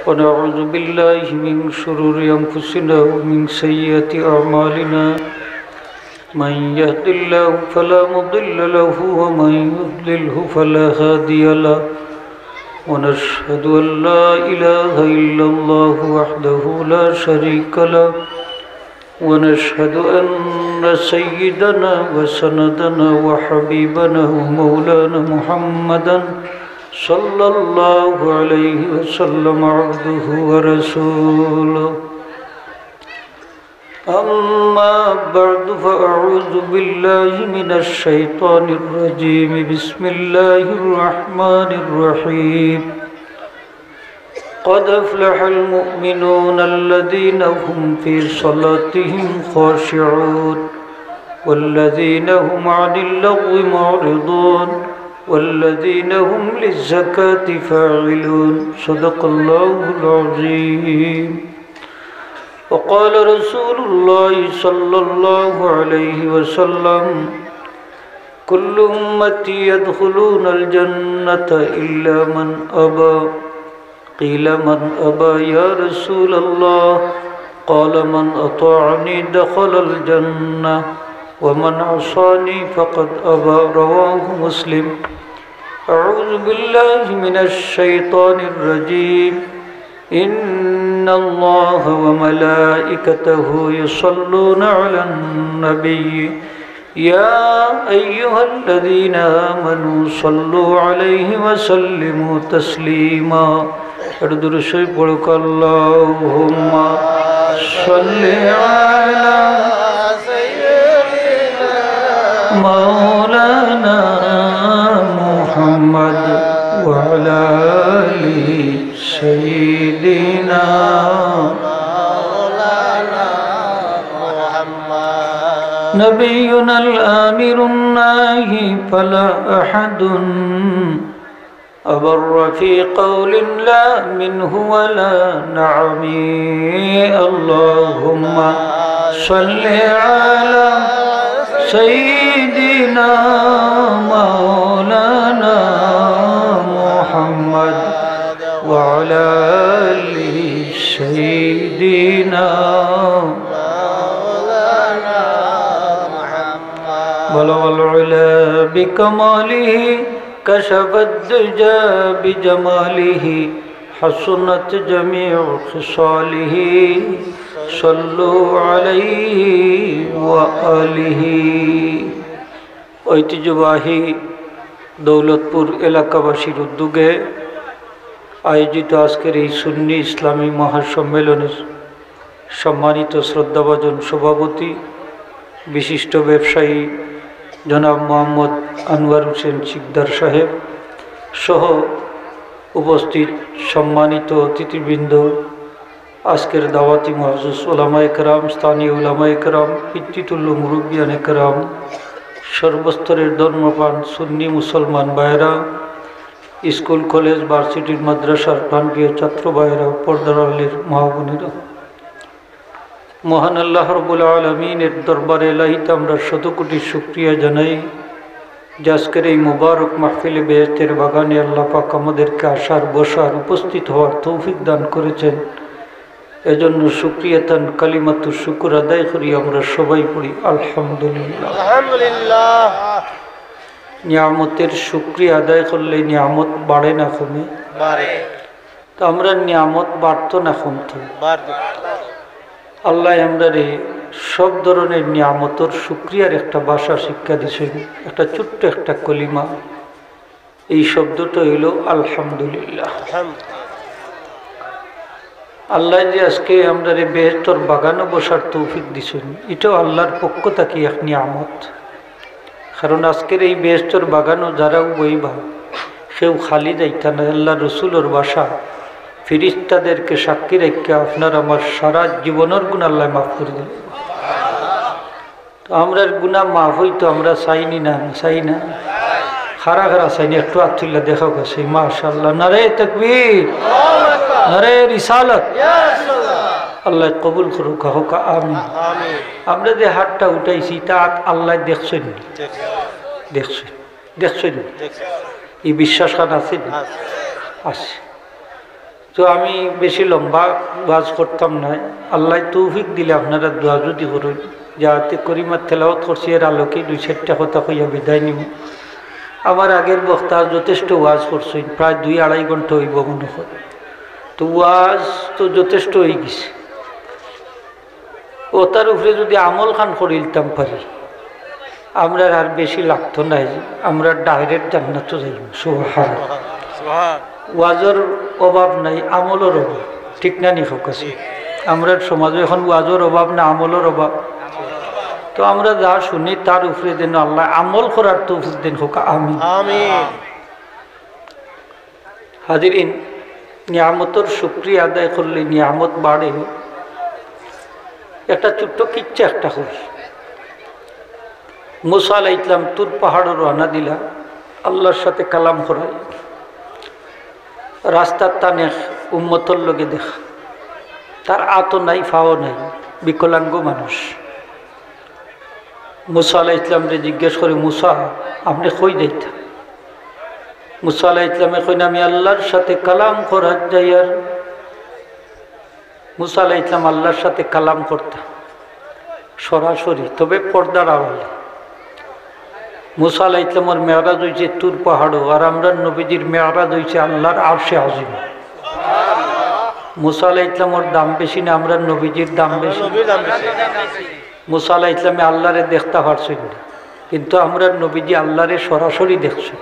ونعوذ بالله من شرور أنفسنا ومن سيئات أعمالنا من يهد الله فلا مضل له ومن يضلله فلا هادي له ونشهد أن لا إله إلا الله وحده لا شريك له ونشهد أن سيدنا وسندنا وحبيبنا ومولانا محمدا صلى الله عليه وسلم عبده ورسوله أما بعد فأعوذ بالله من الشيطان الرجيم بسم الله الرحمن الرحيم قد أفلح المؤمنون الذين هم في صلاتهم خاشعون والذين هم عن اللغو معرضون والذين هم للزكاة فاعلون صدق الله العظيم وقال رسول الله صلى الله عليه وسلم كل أمتي يدخلون الجنة إلا من أبى قيل من أبى يا رسول الله قال من أطاعني دخل الجنة ومن عصاني فقد أبى رواه مسلم أعوذ بالله من الشيطان الرجيم إن الله وملائكته يصلون على النبي يا أيها الذين آمنوا صلوا عليه وسلموا تسليما أردر شيء اللهم صل على مولانا محمد وعلى آل سيدنا مولانا محمد نبينا الآمر الناهي فلا أحد أبر في قول لا منه ولا نعم اللهم صل على سيدنا مولانا محمد وعلى آل سيدنا مولانا محمد بلغ العلا بكماله كشف الدجى بجماله حسنت جميع خصاله صلوا عليه وآله ঐতিহ্যবাহী দৌলতপুর এলাকাবাসীর উদ্যোগে আয়োজিত আজকের এই সুন্নি ইসলামী মহাসম্মেলনের সম্মানিত শ্রদ্ধাভাজন সভাপতি বিশিষ্ট ব্যবসায়ী জনাব মোহাম্মদ আনোয়ার হোসেন সিকদার সাহেব সহ উপস্থিত সম্মানিত অতিথিবৃন্দ, আজকের দাওয়াতি মহজুজ ওলামায়ে কেরাম, স্থানীয় ওলামায়ে কেরাম, পিতৃতুল্য মুরব্বিয়ানে কেরাম, সর্বস্তরের ধর্মপ্রাণ সুন্নি মুসলমান ভাইয়েরা, স্কুল কলেজ ভার্সিটির মাদ্রাসার প্রাণপ্রিয় ছাত্র ভাইয়েরা, পর্দার আলের মা বোনেরা, মহান আল্লাহ রাব্বুল আলামিনের দরবারে এলাহিতে আমরা শতকোটি শুকরিয়া জানাই যে আজকের এই মুবারক মাহফিলে বেহেশতের বাগানে আল্লাহ পাক আমাদেরকে আসার, বসার, উপস্থিত হওয়ার তৌফিক দান করেছেন। এজন্য শুকরিয়াতান কালিমাতু শুকর আদায় করি আমরা সবাই পড়ি আলহামদুলিল্লাহ। আলহামদুলিল্লাহ। নিয়ামতের শুকরিয়া আদায় করলে নিয়ামত বাড়ে না কমে? বাড়ে। তো আমরা নিয়ামত বাড়তো না কমতো? বাড়তো। আল্লাহ আমরা রে সব ধরনের নিয়ামতের শুকরিয়ার একটা ভাষা শিক্ষা দিয়েছেন, একটা ছোট্ট একটা কলিমা। এই শব্দটা হইল আলহামদুলিল্লাহ। আল্লাহ যে আজকে আমরা রে বেহেশতের বাগানে বসার তৌফিক দিছেন, এটাও আল্লাহর পক্ষ থেকে এক নিয়ামত। কারণ আজকের এই বেহেশতের বাগানও যারাও বইবা সেও খালি যাইতা না। আল্লাহ রসুলের বাসা, ফিরিস্তাদেরকে সাক্ষী রেখে আপনার আমার সারা জীবনের গুণ আল্লাহ মাফ করে দিল। তো আমরা গুণা মাফ হইতো আমরা চাইনি না? চাই না? খারা খারা চাইনি? একটু আত্মীল্লা দেখা গেছে। মাশাআল্লাহ, নারে তাকবীর, নারে রিসালাত। আল্লাহ কবুল করুক, হোক আমিন। আমরা যে হাতটা উঠাইছি তা আল্লাহ দেখছেন, দেখছেন, দেখছেন। এই বিশ্বাস আছে আছে। তো আমি বেশি লম্বা ওয়াজ করতাম না, আল্লাহ তৌফিক দিলে আপনারা দোয়া যদি করুন যাতে করিমার তেলাওয়াত করছি এর আলোকে 2-4টা কথা কইয়া বিদায় নিব। আমার আগের বক্তা যথেষ্ট ওয়াজ করছেন, প্রায় 2-2.5 ঘন্টা হইব মনে হয়। তো ওয়াজ তো যথেষ্ট হয়ে গেছে, ও তার উপরে যদি আমল খান করিলতাম পারি আমরা আর বেশি লাগতো না, আমরা ডাইরেক্ট জান্নাতে যাইব। সুবহানাল্লাহ। ওয়াজের অভাব নাই, আমলের অভাব, ঠিক না নি ফোকাস? আমরা সমাজে এখন ওয়াজের অভাব না আমলের অভাব। তো আমরা যা শুনি তার উপরে যেন আল্লাহ আমল করার তৌফিক দেন হোক, আমিন। হাজিরিন, নিয়ামতের শুকরিয়া আদায় করলে নিয়ামত বাড়ে। একটা ছোট্ট কিচ্ছা একটা হল। মুসা আলাইহিস সালাম তুর পাহাড়ে রওনা দিলা আল্লাহর সাথে কালাম করাই। রাস্তার টানে উম্মতর লগে দেখা, তার আতো নাই ফাও নাই, বিকলাঙ্গ মানুষ। মুসা আলাইহিস সালামরে জিজ্ঞেস করে, মুসা আপনি কই যাইতা? মুসা আলাইহিস সালামে কইন আমি আল্লাহর সাথে কালাম করার যাই। আর মুসা আলাইহিস সালাম আল্লাহর সাথে কালাম করতাম সরাসরি, তবে পর্দার আড়ালে। মুসা আলাইহিস সালামের মেরাজ হয়েছে তুর পাহাড়ও, আর আমরা নবীজির মেরাজ হয়েছে আল্লাহর আরশে আজিম। মুসা আলাইহিস সালামের দাম বেশি না, আমরা নবীজির দাম বেশি। মুসা আলাইহিস সালামে আল্লাহরে দেখতে পারছেন না, কিন্তু আমরা নবীজি আল্লাহরে সরাসরি দেখছি।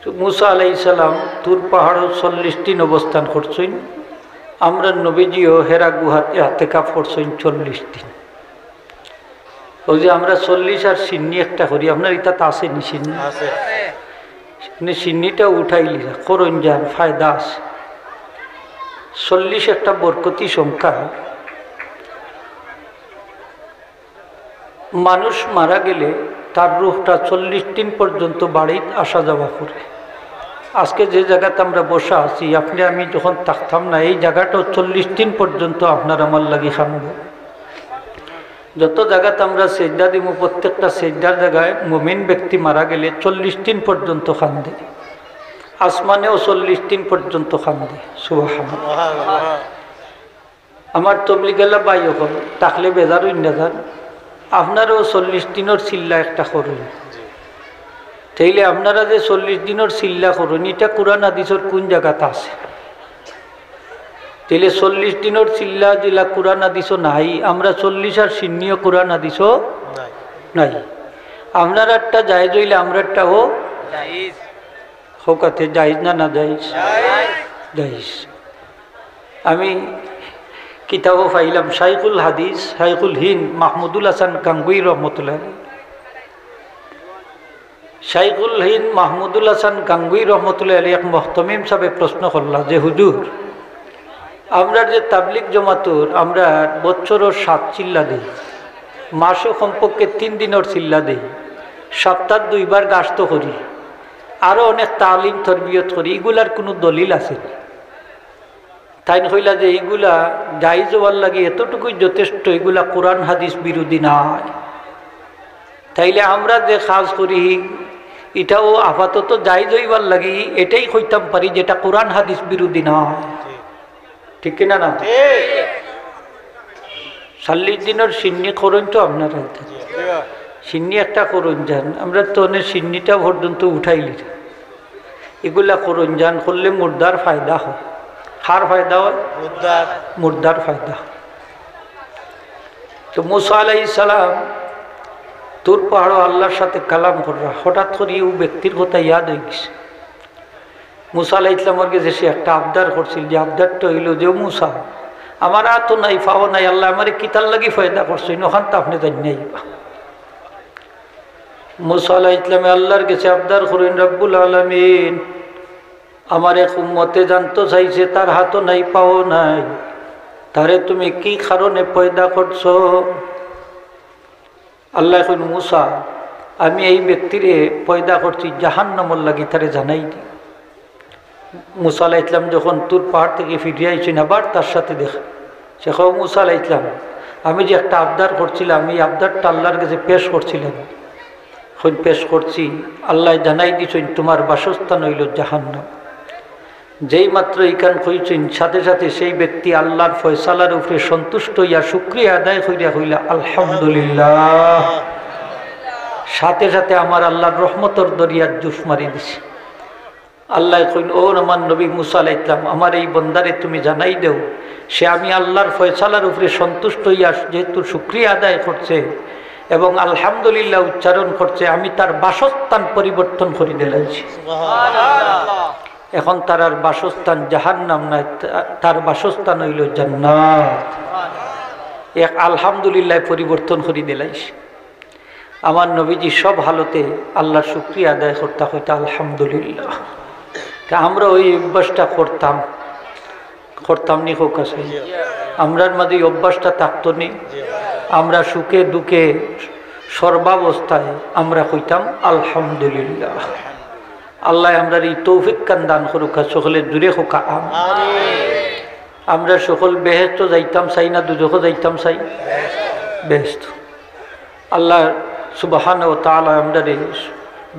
তো মুসা আলাইহিস সালাম তুর পাহাড়ও 40 দিন অবস্থান করছেন, আমরা নবীজিও হেরা গুহাতে ইতিকাফ করছেন 40 দিন। ওই যে আমরা 40 আর সিন্নি একটা করি, আপনার এটা তো আছে নি? সিন্নি আছে, সিন্নিটা উঠাইলি করুন যান, ফায়দা আছে। 40 একটা বরকতি সংখ্যা। মানুষ মারা গেলে তার রূহটা 40 দিন পর্যন্ত বাড়িতে আসা যাওয়া করে। আজকে যে জায়গাতে আমরা বসা আছি, আপনি আমি যখন থাকতাম না, এই জায়গাটাও 40 দিন পর্যন্ত আপনার আমার লাগি খানব। যত জায়গাতে আমরা সেজদা দিব, প্রত্যেকটা সেজদার জায়গায় মুমিন ব্যক্তি মারা গেলে 40 দিন পর্যন্ত খান দেয়। আসমানেও 40 দিন পর্যন্ত খান দেয়। সুবহানাল্লাহ। আমার তবলিগেলা বাই হল তাকলে বেজার না যান, আপনারও 40 দিনের চিল্লা একটা করুন। তাইলে আপনারা যে 40 দিনের চিল্লা করুন, এটা কোরআন হাদিসের কোন জায়গাতে আছে? তাইলে 40 দিনের চিল্লা যেলা কোরআন হাদিসও নাই, আমরা 40 আর সিন্নিও কোরআন হাদিসও নাই। আপনারা একটা জায়েজ হইলে আমরা একটা ও হোকাতে জায়েজ না না জায়েজ? জায়েজ। আমি কিতাবও পাইলাম, শাইখুল হাদিস শাইখুল হিন্দ মাহমুদুল হাসান গাঙ্গুই রহমতুল্লাহ, শাইখুল হিন্দ মাহমুদুল হাসান গাঙ্গুই রহমতুল্লাহ আলী এক মুহতামিম সাহেব প্রশ্ন করলা যে হুজুর, আমরা যে তাবলিগ জমাতুর আমরা বছরও 7 চিল্লা দিই, মাসও কমপক্ষে 3 দিনের চিল্লা দিই, সপ্তাহ 2 বার গাস্ত করি, আরও অনেক তালিম তরবিয়ত করি, এগুলার কোনো দলিল আছে? তাই হইলা যে এইগুলা জায়েজ হওয়ার লাগে এতটুকুই যথেষ্ট, এগুলা কোরআন হাদিস বিরোধী নয়। তাইলে আমরা যে কাজ করি এটাও আপাতত জায়েজ হইবার লাগে, এটাই কইতাম পারি যেটা কোরআন হাদিস বিরোধী নয়। ঠিক কিনা না? 40 দিনের সিন্নি করুন তো আপনারা, সিন্নি একটা করুন যান, আমরা তো অনেক সিন্নিটা পর্যন্ত উঠাইলি। এগুলা করুন যান, করলে মুর্দার ফায়দা হয়। কার ফায়দা হয়? মুর্দার ফায়দা। তো মুসা আলাইহিস সালাম তুর পাহাড় আল্লাহর সাথে কালাম করা, হঠাৎ করে ও ব্যক্তির কথা ইয়াদ হয়ে গেছে। মুসা আলাইহিস সালামের কাছে সে একটা আবদার করছিল, যে আবদারটা হইল যে মুসা আমার তো নাই ফাও নাই, আল্লাহ আমার কিতার লাগি ফায়দা করছেন, ওখান তো আপনি জানি নাই। মুসা আলাইহিস সালাম আল্লাহর কাছে আবদার করেন, রব্বুল আলামিন আমার এক উম্মতে জানতো চাইছে তার হাতও নাই পাও নাই, তারে তুমি কি কারণে পয়দা করছো? আল্লাহ এখন মুসা আমি এই ব্যক্তিরে পয়দা করছি জাহান্নামের লাগি, তারে জানাই দি। মুসা আলাইহিস সালাম যখন তুর পাহাড় থেকে ফিরে আইছেন, আবার তার সাথে দেখা, সে কও মুসা আলাইহিস সালাম আমি যে একটা আবদার করছিলাম, এই আবদারটা আল্লাহর কাছে পেশ করছিলাম, এখন পেশ করছি, আল্লাহ জানাই দিছেন তোমার বাসস্থান হইল জাহান্নাম। যেই মাত্র এইখান কইছেন সাথে সাথে সেই ব্যক্তি আল্লাহর ফয়সালার উপরে সন্তুষ্ট হইয়া শুকরিয়া আদায় করিয়া হইলা আলহামদুলিল্লাহ। সাথে সাথে আমার আল্লাহর রহমতর দরিয়ার জুস মারি দিছে। আল্লাহ কইন, ও আমার নবী মুসা আলাইহিস সালাম, আমার এই বন্দারে তুমি জানাই দেও, সে আমি আল্লাহর ফয়সালার উপরে সন্তুষ্ট হইয়া যেহেতু শুকরিয়া আদায় করছে এবং আলহামদুলিল্লাহ উচ্চারণ করছে, আমি তার বাসস্থান পরিবর্তন করে দিলাইছি। এখন তার আর বাসস্থান জাহান্নাম নাই, তার বাসস্থান হইল জান্নাত। এক আলহামদুলিল্লাহ পরিবর্তন করে দিলাইছি। আমার নবীজি সব হালতে আল্লাহর শুকরিয়া আদায় করতে হইতে আলহামদুলিল্লাহ। আমরা ওই অভ্যাসটা করতাম নি হোক আছে, আমরার মাঝে অভ্যাসটা থাকতো নি। আমরা সুখে দুঃখে সর্বাবস্থায় আমরা কইতাম আলহামদুলিল্লাহ। আল্লাহ আমরা এই তৌফিক কান দান করুক, সকলে দূরে হোক আমরা সকল বেহেস্ত যাইতাম চাই না দুজখও যাইতাম চাই? বেহেস্ত। আল্লাহ সুবহানাহু ওয়া তাআলা আমরা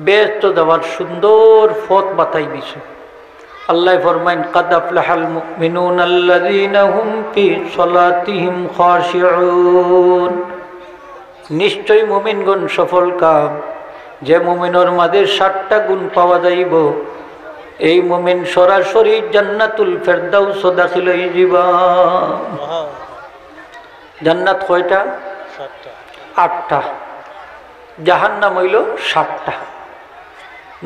বেহেস্ত যাওয়ার সুন্দর পথ বাতাই দিছে। আল্লাহ ফরমাইন, কাদ আফলাহাল মুমিনুন আল্লাযীনা হুম ফি সালাতিহিম খাশিউন। নিশ্চয় মুমিনগণ সফল কাম। যে মুমিনের মাঝে 7টা গুণ পাওয়া যাইব, এই মুমিন সরাসরি জান্নাতুল ফেরদাউস দাখিল হয়ে যাবা। জান্নাত কয়টা? 8টা। জাহান্নাম হইল 7টা।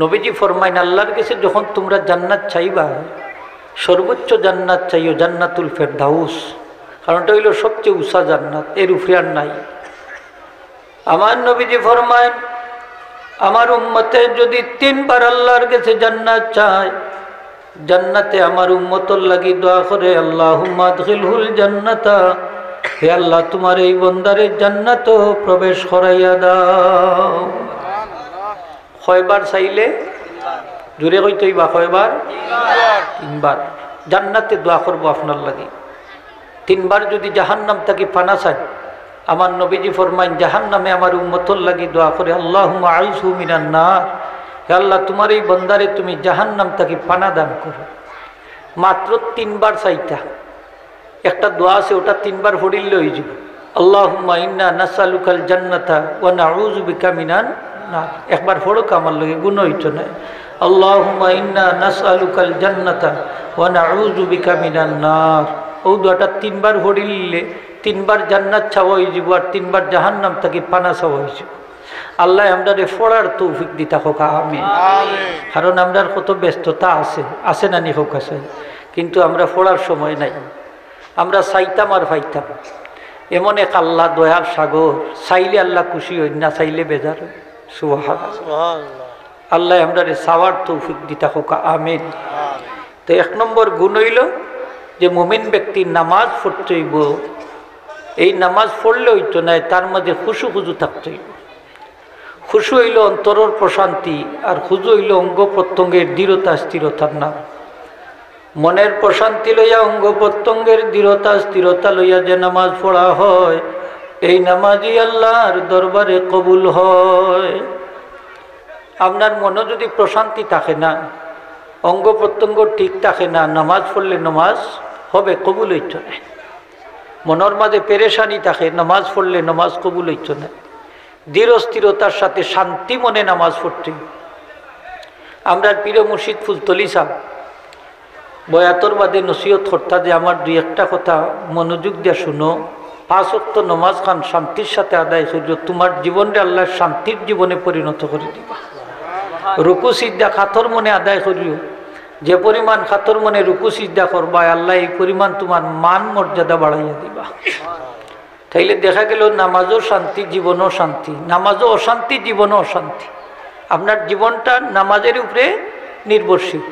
নবীজি ফরমাইন, আল্লাহর কাছে যখন তোমরা জান্নাত চাইবা, সর্বোচ্চ জান্নাত চাইও জান্নাতুল ফেরদাউস, কারণ এটা হইল সবচেয়ে উঁচা জান্নাত, এর উপরে আর নাই। আমার নবীজি ফরমাইন, আমার উম্মতে যদি 3 বার আল্লাহর কাছে জান্নাত চায়, জান্নাতে আমার উম্মতর লাগি দোয়া করে, আল্লাহুম্মা আদখিলহুল জান্নাতা, হে আল্লাহ তোমার এই বান্দারে জান্নাত প্রবেশ করাইয়া দাও। কয়বার চাইলে? জোরে কইতেই বা কয়বার? 3 বার জান্নাতে দোয়া করবো আপনার লাগি। 3 বার যদি জাহান্নাম তাকে পানা চায়, আমার নবীজি ফরমাইন, জাহান্নামে আমার উম্মতর লাগি দোয়া করে, আল্লাহুম্মা আইযহু মিনান নার, হে আল্লাহ তোমার এই বান্দারে তুমি জাহান্নাম তাকে পানা দান করো। মাত্র 3 বার চাইতা। একটা দোয়া আছে, ওটা 3 বার পড়িলে হয়ে যাব। আল্লাহুম্মা ইন্না নাসআলুকাল জান্নাতা ওয়া নাউযু বিকা মিনান নার। একবার পড়ো, আমার লগে গুণ হইতো না। আল্লাহুম্মা ইন্না নাসআলুকাল জান্নাতা ওয়া নাউযু বিকা মিনান নার। ও দোয়াটা 3 বার পড়িলে 3 বার জান্নাত চাওয়া হয়ে যাব, আর 3 বার জাহান্নাম তাকে পানা চাওয়া হয়ে যাব। আল্লাহ আমরা পড়ার তৌফিক দিতা হোক আমিন। কারণ আমরা কত ব্যস্ততা আছে না নি হোক আছে, কিন্তু আমরা পড়ার সময় নাই। আমরা চাইতাম আর পাইতাম। এমন এক আল্লাহ দয়ার সাগর, চাইলে আল্লাহ খুশি হই, না চাইলে বেজার। সুবহানাল্লাহ। আল্লাহ আমরা চাওয়ার তৌফিক দিতা হোক আমিন। তো 1 নম্বর গুণ হইল যে মুমিন ব্যক্তি নামাজ পড়তে হইব। এই নামাজ পড়লে হইতো না, তার মাঝে খুশু থাকতে হইব। খুশু হইল অন্তরের প্রশান্তি, আর খুজু হইল অঙ্গ প্রত্যঙ্গের দৃঢ়তা স্থিরতার নাম। মনের প্রশান্তি লইয়া অঙ্গ প্রত্যঙ্গের দৃঢ়তা স্থিরতা লইয়া যে নামাজ পড়া হয়, এই নামাজই আল্লাহর দরবারে কবুল হয়। আপনার মনে যদি প্রশান্তি থাকে না, অঙ্গ প্রত্যঙ্গ ঠিক থাকে না, নামাজ পড়লে নামাজ হবে কবুল হইত না। মনের মাঝে পেরেশানি থাকে, নামাজ পড়লে নামাজ কবুল হইত না। দৃঢ় স্থিরতার সাথে শান্তি মনে নামাজ পড়তে। আমরা প্রিয় মুর্শিদ ফুলতলি সাহেব বয়াতর বাদে নসিহত করতা যে আমার 2-1টা কথা মনোযোগ দিয়ে শুনো। 5 ওয়াক্ত নামাজ খান শান্তির সাথে আদায় করিও, তোমার জীবনটা আল্লাহ শান্তির জীবনে পরিণত করে দিবা। রুকু সিজদা খাতর মনে আদায় করিও। যে পরিমাণ খাতর মনে রুকু সিজদা করবা, আল্লাহ এই পরিমাণ তোমার মান মর্যাদা বাড়াইয়া দিবা। তাইলে দেখা গেল নামাজও শান্তি, জীবনও শান্তি। নামাজও অশান্তি, জীবনও অশান্তি। আপনার জীবনটা নামাজের উপরে নির্ভরশীল,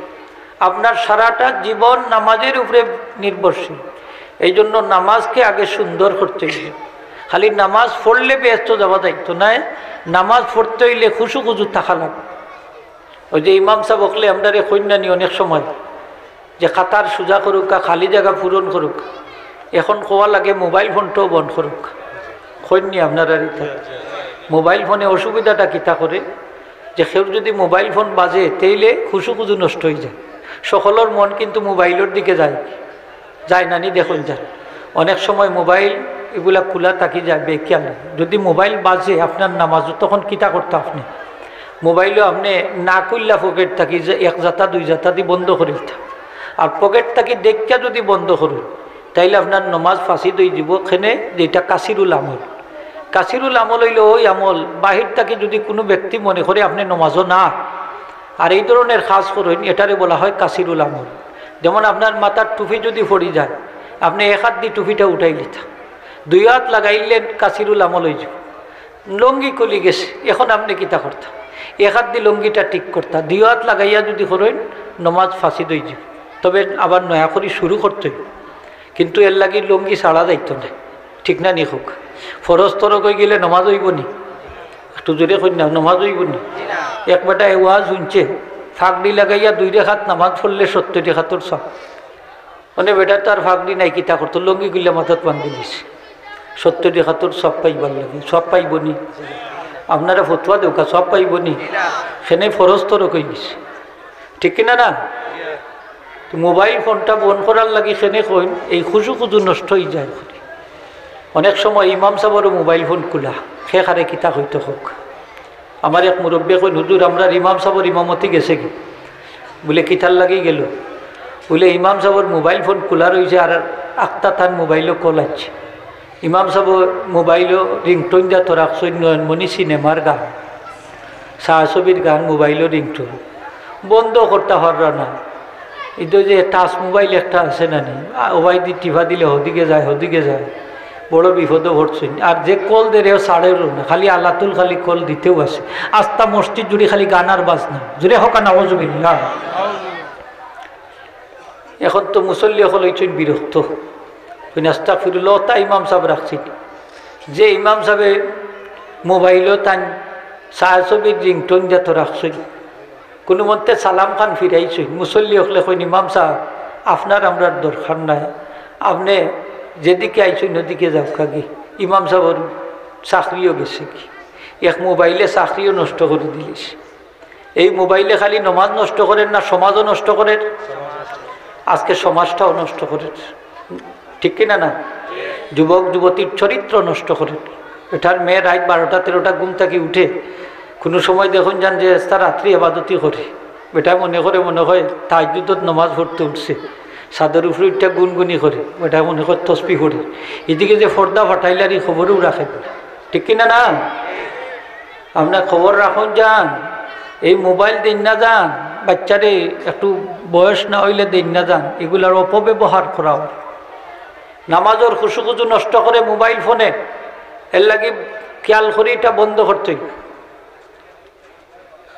আপনার সারাটা জীবন নামাজের উপরে নির্ভরশীল। এই জন্য নামাজকে আগে সুন্দর করতে হইলে, খালি নামাজ পড়লে ব্যস্ত যাওয়া দায়িত্ব নাই, নামাজ পড়তে হইলে খুশু থাকা লাগবে। ওই যে ইমাম সাহেব বকলে আমরা কন্যানি অনেক সময় যে খাতার সোজা করুক, খালি জায়গা পূরণ করুক। এখন কোয়া লাগে মোবাইল ফোনটাও বন্ধ করুক। কন্যা আপনারা মোবাইল ফোনে অসুবিধাটা কিতা করে যে কেউ যদি মোবাইল ফোন বাজে, তাইলে খুশু নষ্ট হয়ে যায়। সকলের মন কিন্তু মোবাইলের দিকে যায় নানি দেখুন যান অনেক সময় মোবাইল এগুলা খোলা থাকি যায় বেখিয়াল। যদি মোবাইল বাজে আপনার নামাজও তখন কিতা করতে আপনি মোবাইলও আপনি না করলা পকেট থাকি যে এক জাতা দুই জাতা দিয়ে বন্ধ করিল আর পকেট থাকি দেখা যদি বন্ধ করুন তাইলে আপনার নমাজ ফাঁসি দই দিব এখানে যেটা কাসিরুল আমল। কাসিরুল আমল হইলে ওই আমল বাহির থেকে যদি কোনো ব্যক্তি মনে করে আপনি নমাজও না আর এই ধরনের খাস করেন এটারে বলা হয় কাসিরুল আমল। যেমন আপনার মাথার টুপি যদি পড়ি যায় আপনি এক হাত দিয়ে টুপিটা উঠাই লিতা দুই হাত লাগাইলেন কাসিরুল আমল হয়ে যাব। লঙ্গি কলি গেছে এখন আপনি কিতা করতাম এক হাত দিয়ে লঙ্গিটা ঠিক করতাম দুই হাত লাগাইয়া যদি করেন নমাজ ফাঁসি দই যাব। তবে আবার নয়া করে শুরু করতে কিন্তু এর লাগি লঙ্গি ছাড়া যাইতো না ঠিক না নি হোক ফরজ তরক হয়ে গেলে নমাজ হইব নি একটু জোরে কই না নমাজ হইব নি এক বেটা ওয়াজ শুনছে ফাঁকড়ি লাগাইয়া দুই রেখাত নামাজ পড়লে 70 রেখাতর সব মানে বেটা তার ফাঁকড়ি নাই কিতা করতো লঙ্গি গুলা মাথাত বান্ধি দিছে 70 রেখাতর সব পাইবার লাগে সব পাইব নি আপনারা ফতুয়া দেউকা সব পাইব নি সেনে ফরজ তরক হয়ে গেছে ঠিক কিনা না। মোবাইল ফোনটা বন্ধ করার লাগে সেনে কইন এই খুজু নষ্ট হয়ে যায়। অনেক সময় ইমাম সাহেবেরও মোবাইল ফোন খোলা সে খারে কিতা হইতে হোক। আমার এক মুরব্বী কইন হুজুর আমরা ইমাম সাহেবের ইমামতি গেছে কি বলে কিতার লাগি গেল বলে ইমাম সাহেবের মোবাইল ফোন খোলা রয়েছে আর আক্তা তার মোবাইলও কল আছে। ইমাম সাহেব মোবাইলও রিংটোন দিয়া তো রাখছেন নয়নমণি সিনেমার গান ছায়াছবির গান মোবাইলও রিংটোন বন্ধ করতে হররা না। এটা যে টাচ মোবাইল একটা আছে না নি ওবাই দি টিভা দিলে হদিকে যায় বড় বিপদে ভরছেন। আর যে কল দেরেও ছাড়েও না খালি আল্লাতুল খালি কল দিতেও আছে আস্তা মসজিদ জুড়ে খালি গান আর বাজনা জুড়ে হকা নাওয়াজুবিল্লাহ। এখন তো মুসল্লি হল হইছেন বিরক্ত আস্তাগফিরুল্লাহ তা ইমাম সাহেব রাখছেন যে ইমাম সাহেবে মোবাইলও তাই ছায়াছবির রিংটোন দিয়া তো রাখছেন কোনো মতে সালাম খান ফিরাইছেন মুসল্লি হলে কইন ইমাম সাহেব আপনার আমরার দরকার নাই আপনি যেদিকে আইছেন ওদিকে যাও কাকি। ইমাম সাহেবের চাকরিও গেছে কি এক মোবাইলে চাকরিও নষ্ট করে দিলিস। এই মোবাইলে খালি নমাজ নষ্ট করেন না সমাজও নষ্ট করেন আজকে সমাজটাও নষ্ট করেন ঠিক কিনা না। যুবক যুবতীর চরিত্র নষ্ট করেন। এটার মেয়ে রাত 12টা 13টা ঘুম থেকে উঠে কোনো সময় দেখুন যান যে তার রাত্রি আবাদতি করে বেটা মনে হয় তাহাজ্জুদত নমাজ পড়তে উঠছে চাদর উপরে একটা গুনগুনি করে বেটা মনে করে তসবি করে এদিকে যে ফর্দা ফাটাইলারি খবরও রাখে ঠিক কিনা না। আপনার খবর রাখুন যান এই মোবাইল দিন না যান বাচ্চারে একটু বয়স না হইলে দিন না যান এগুলার অপব্যবহার করা নামাজের খুশু নষ্ট করে মোবাইল ফোনে এর লাগে খেয়াল করে এটা বন্ধ করতে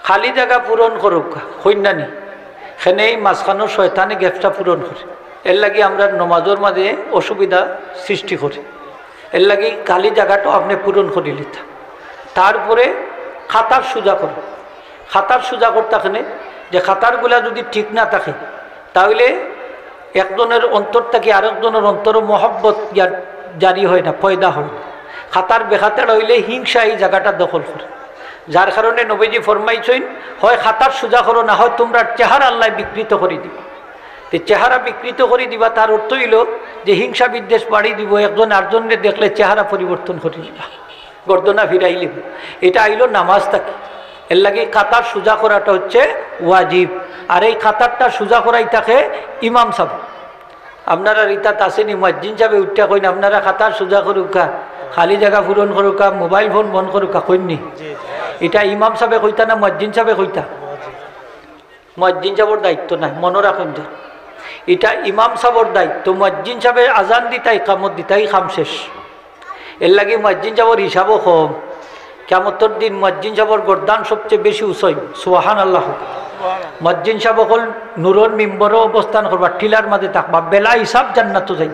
খালি জায়গা পূরণ করুক হইনানি সেনেই মাঝখানো শয়তানে গ্যাপটা পূরণ করে এর লাগে আমরা নমাজের মাঝে অসুবিধা সৃষ্টি করি এর লাগে খালি জায়গাটা আপনি পূরণ করে লিতা। তারপরে খাতার সোজা করো খাতার সোজা করতে যে খাতারগুলা যদি ঠিক না থাকে তাহলে একজনের অন্তর থেকে আরেকজনের অন্তর মহব্বত জারি হয় না পয়দা হয় না। খাতার বেখাতার হইলে হিংসা এই জায়গাটা দখল করে যার কারণে নবীজি ফরমাইছেন হয় খাতার সোজা করো না হয় তোমরা চেহারা আল্লাহ বিকৃত করে দিবা। তো চেহারা বিকৃত করে দিবা তার অর্থ হইল যে হিংসা বিদ্বেষ বাড়ি দিব একজন আরেকজনকে দেখলে চেহারা পরিবর্তন করে দিবা গর্দনা ফিরাই লিব এটা আইল নামাজ থাকে। এর লাগে খাতার সোজা করাটা হচ্ছে ওয়াজিব আর এই খাতারটা সোজা করাই থাকে ইমাম সাহেব। আপনারা রিতাত আসেনি মুয়াজ্জিন সাহেব উঠতে কইন আপনারা খাতার সোজা করুকা খালি জায়গা পূরণ করুকা মোবাইল ফোন বন্ধ করুকা কইনি এটা ইমাম সাহেব কইতা না মুয়াজ্জিন সাহেব কইতা মুয়াজ্জিন সাহেবের দায়িত্ব নাই মনে রাখুন যে এটা ইমাম সাহেবের দায়িত্ব। মুয়াজ্জিন সাহেব আজান দিতা ইকামত দিতাই খাম শেষ। এর লাগে মুয়াজ্জিন সাহেবের হিসাবও কম কিয়ামতের দিন মুয়াজ্জিন সাহেবের গর্দান সবচেয়ে বেশি উঁচই সুবহানাল্লাহ। মুয়াজ্জিন সাহেব হল নূরের মিম্বরও অবস্থান করবা টিলার মাঝে থাকবা বেলা হিসাব জান্নাত যাই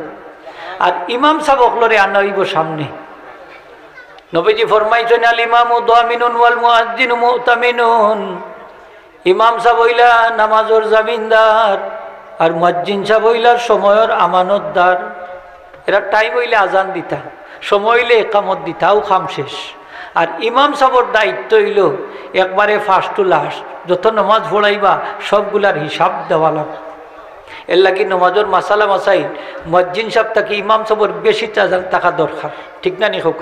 আর ইমাম সাহেব হলরে আনাইব সামনে। নবীজি ফরমাইছেন আল ইমামু দামিনুন ওয়াল মুয়াজ্জিনু মুতামিনুন ইমাম সাহেব হইলা নামাজের জামিনদার আর মুয়াজ্জিন সাহেব হইলা সময়ের আমানতদার। এরা টাইম হইলে আজান দিতা সময় হইলে ইকামত দিতাও খাম শেষ। আর ইমাম সাহেবের দায়িত্ব হইল একবারে ফার্স্ট টু লাস্ট যত নামাজ পড়াইবা সবগুলার হিসাব দেওয়া লাগবে। এর লাগি নমাজের মাসালা মাসাই মসজিদ সাহেব তাকে ইমাম সাহেবের বেশি টাকা দরকার, ঠিক না নি হোক,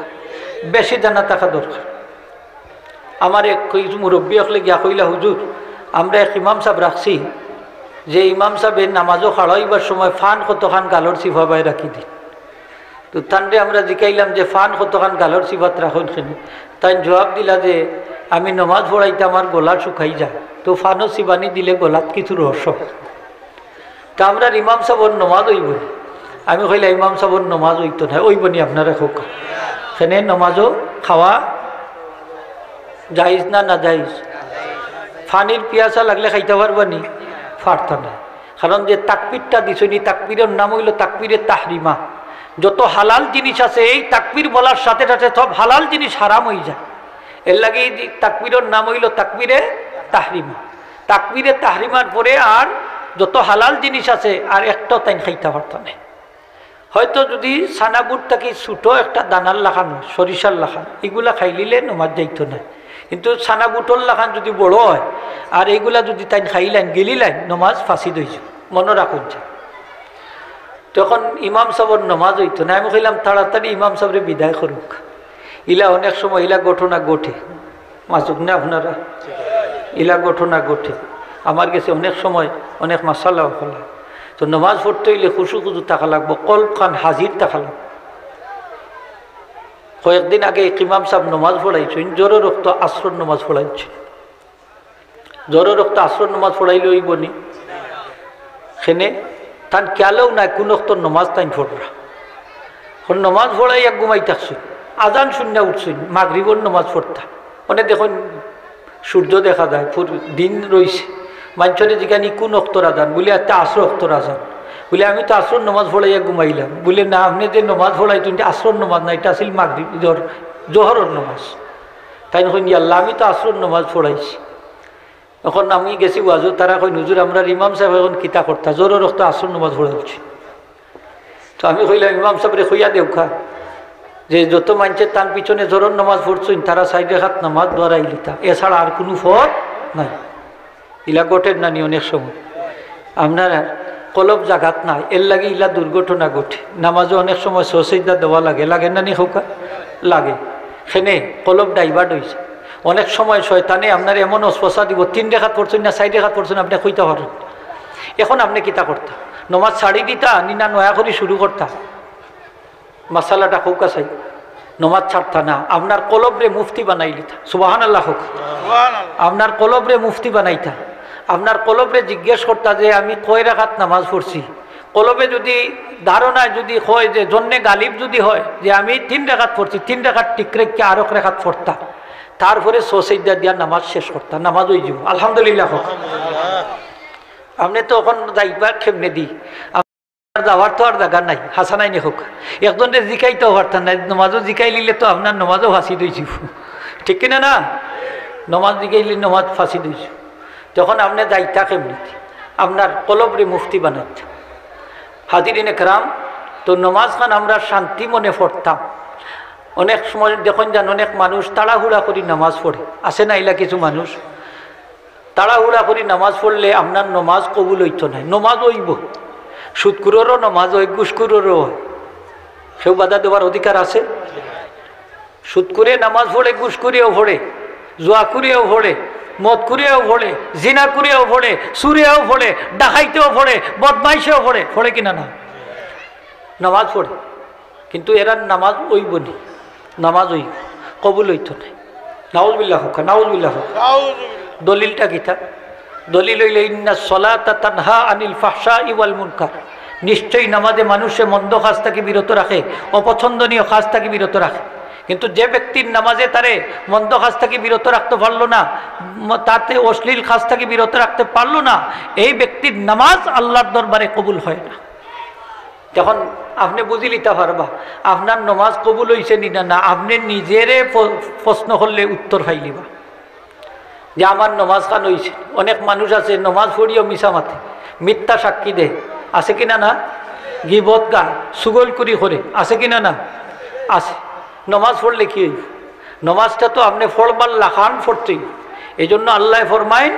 বেশি জানা টাকা দরকার। আমার এক মুরব্বী হলে গিয়া কইলা, হুজুর আমরা এক ইমাম সাহেব রাখছি, যে ইমাম সাহেবের নামাজও খাড়াইবার সময় ফান কতখান গালর সিফাবাই রাখি দিন। তো তানরে আমরা জিকাইলাম যে ফান কতখান গালর সিফাত রাখুন খেনি। তাই জবাব দিলা যে আমি নমাজ পড়াইতে আমার গলা শুকাই যায়, তো ফানও সিবানি দিলে গলাত কিছু রহস্য। তা আমরা ইমাম সাহেবের নমাজ হইব। আমি কইলা ইমাম সাহেবের নমাজ হইতো না, ওইব নি আপনারা হোক। সেনে নমাজও খাওয়া জাইজ না না জাইজ? ফানির পিয়াসা লাগলে খাইতে পারবা নি? পারতা না। কারণ যে তাকবীরটা দিছনি, তাকবীরের নাম হইল তাকবীরে তাহরিমা। যত হালাল জিনিস আছে এই তাকবীর বলার সাথে সাথে সব হালাল জিনিস হারাম হয়ে যায়। এর লাগে তাকবীরের নাম হইল তাকবীরে তাহরিমা। তাকবীরে তাহরিমার পরে আর যত হালাল জিনিস আছে আর একটাও তাই খাইতে পারত না। হয়তো যদি সানাবুট থাকি ছোটো একটা দানার লাখানো, সরিষার লাখান, এগুলা খাইলিলে নমাজ যাইত না। কিন্তু সানাবুটর লাখান যদি বড় হয় আর এইগুলা যদি তাই খাইলেন গেলিলেন, নমাজ ফাঁসি দইছ, মনে রাখুন যায়। তখন ইমাম সাহেবের নমাজ হইতো না। আমি কইলাম তাড়াতাড়ি ইমাম সাহেবরে বিদায় করুক। ইলা অনেক সময় ইলা ঘটনা ঘটে, মাসুক না আপনারা, ইলা ঘটনা ঘটে আমার কাছে অনেক সময়, অনেক মাসাল্লাহ ফলা। তো নমাজ পড়তে হইলে খুশু খুশু টাকা লাগবো, কল্প খান হাজির টাকা লাগবে। কয়েকদিন আগে ইমাম সাহেব নমাজ পড়াইছেন, জোরে রক্ত আসর নমাজ পড়াইছেন। জোরে রক্ত আসর নমাজ পড়াইলে ওই বনি সেনে তান খেয়ালেও নাই কোন অক্তর নমাজ তাই পড়রা। নমাজ পড়াই এক ঘুমাই থাকছেন, আজান শূন্য উঠছেন, মাগরিবর নমাজ পড়তাম। মানে দেখুন সূর্য দেখা যায়, দিন রয়েছে। মানুষের যেখানে কোন অক্তর আজান বলে, একটা আসর অক্তর আজান বলে, আমি তো আসর নমাজ পড়াইয়া ঘুমাইলাম। বলে না, আপনি যে নমাজ পড়াই তুমি আসর নমাজ না, এটা আসল মাগরিব জোহরের নমাজ। তাই কইন আল্লাহ আমি তো আসর নমাজ পড়াইছি। এখন আমি গেছি ওয়াজু, তারা কই হুজুর আমরা ইমাম সাহেব এখন কিতা করতা, জোর রক্ত আসর নমাজ পড়াইছি। তো আমি কইলাম ইমাম সাহেবরে কইয়া দেউখা যে যত মানুষের তার পিছনে জোরর নমাজ পড়ছেন তারা সাইডে হাত নামাজ ধরাই লিতা, এছাড়া আর কোনো ফল নাই। ইলা ঘটের নানি অনেক সময় আপনারা কলব জাগাত নাই, এর লাগে ইলা দুর্ঘটনা ঘটে। নামাজও অনেক সময় সসিদা দেওয়া লাগে, লাগে নানি হোকা লাগে। সেনে কলব ডাইভার্ট হয়েছে। অনেক সময় শয়তানে আপনার এমন অস্পশা দিব, 3 রেখাত পড়ছেন না 4 রেখাত পড়ছেন, আপনি কইতে পারেন। এখন আপনি কিতা করতা, নমাজ ছাড়ি দিতা নি না নয়া করে শুরু করতা? মাসালাটা কৌকা চাই, নমাজ ছাড়তা না, আপনার কলবরে মুফতি বানাই লিতা। সুবহানাল্লাহ হোক। আপনার কলবরে মুফতি বানাইতা। আপনার কলবরে জিজ্ঞেস করতা যে আমি কয় রাকাত নামাজ পড়ছি। কলবে যদি ধারণায় যদি হয় যে জন্যে গালিব যদি হয় যে আমি 3 রেখাত পড়ছি, 3 রেখাত ঠিক রেখে আরো রেখাত পড়তা, তারপরে সসিদা দিয়া নামাজ শেষ করতা, নামাজ হয়ে যাব। আলহামদুলিল্লাহ হোক। আপনি তো এখন যাইবার কেমনে দি, যাওয়ার তো আর জায়গা নাই, হাসানাই নে হোক। একজনের জিকাইতেও পারতাম না, নমাজও জিকাই লিলে তো আপনার নমাজও ফাঁসি দিয়েছি, ঠিক কিনা না? নমাজ জিকাইলে নমাজ ফাঁসি দিয়েছি। যখন আপনি যাইতা কেমনি, আপনার কলবরে মুফতি বানাইতা। হাজিরিনে কেরাম, তো নমাজ খান আমরা শান্তি মনে পড়তাম। অনেক সময় দেখুন যান অনেক মানুষ তাড়াহুড়া করি নামাজ পড়ে, আসে না ইলা কিছু মানুষ তাড়াহুড়া করি নামাজ পড়লে আপনার নমাজ কবুল হইতো না। নমাজ হইব, সুদকুরেরও নমাজ হয়, ঘুষকুরেরও হয়, সেও বাধা দেওয়ার অধিকার আছে। সুদকুরে নামাজ পড়ে, ঘুষকুরেও পড়ে, জুয়া কুরেও পড়ে, মদ কুরেও পড়ে, জিনা কুরেও পড়ে, সুরেও পড়ে, ডাকাইতেও পড়ে, বদমাইশেও পড়ে, পড়ে কিনা না? নামাজ পড়ে, কিন্তু এরা নামাজ ওইব নি, নামাজ ওই কবুল হইতো না। নাউজুবিল্লাহ হোক, নাউজুবিল্লাহ হোক। দলিলটা কিতা? দলিল হইল ইন্না সলাতা তানহা আনিল ফাহশাই ওয়াল মুনকার। নিশ্চয়ই নামাজে মানুষে মন্দ কাজ থেকে বিরত রাখে, অপছন্দনীয় কাজ থেকে বিরত রাখে। কিন্তু যে ব্যক্তির নামাজে তারে মন্দ কাজ থেকে বিরত রাখতে পারলো না, তাতে অশ্লীল কাজ থেকে বিরত রাখতে পারলো না, এই ব্যক্তির নামাজ আল্লাহর দরবারে কবুল হয় না। যখন আপনি বুঝি লিতে পারবা আপনার নমাজ কবুল হয়েছে নি না, আপনি নিজেরে প্রশ্ন করলে উত্তর পাইলিবা যে আমার নমাজ খান হয়েছে। অনেক মানুষ আছে নমাজ পড়িও মিশা মাথে, মিথ্যা সাক্ষী দেয়, আছে কিনা না? গিবত গায়, সুগলকুরি করে, আছে কিনা না? আছে। নমাজ পড়লে কি হইব? নমাজটা তো আপনি পড়বার লাখান পড়তেই। এই জন্য আল্লাহ ফরমাইন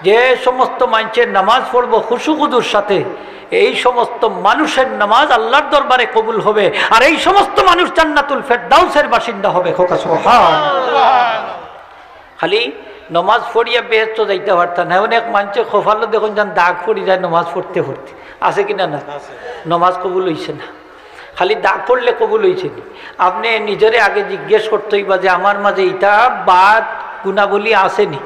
যে সমস্ত মানুষের নামাজ পড়বো খুশু খুদুর সাথে, এই সমস্ত মানুষের নামাজ আল্লাহর দরবারে কবুল হবে, আর এই সমস্ত মানুষ জান্নাতুল ফেরদাউসের বাসিন্দা হবে। খালি নমাজ পড়িয়া বেহেশত যাইতে পারতাম না। অনেক মানুষে খোফালো দেখুন যান দাগ পড়ি যায় নমাজ পড়তে পড়তে, আছে কিনা না? নমাজ কবুল হইছে না, খালি দাগ পড়লে কবুল হয়েছে নি? আপনি নিজেরে আগে জিজ্ঞেস করতেই বা যে আমার মাঝে ইটা বাদ গুণাবলী আসেনি,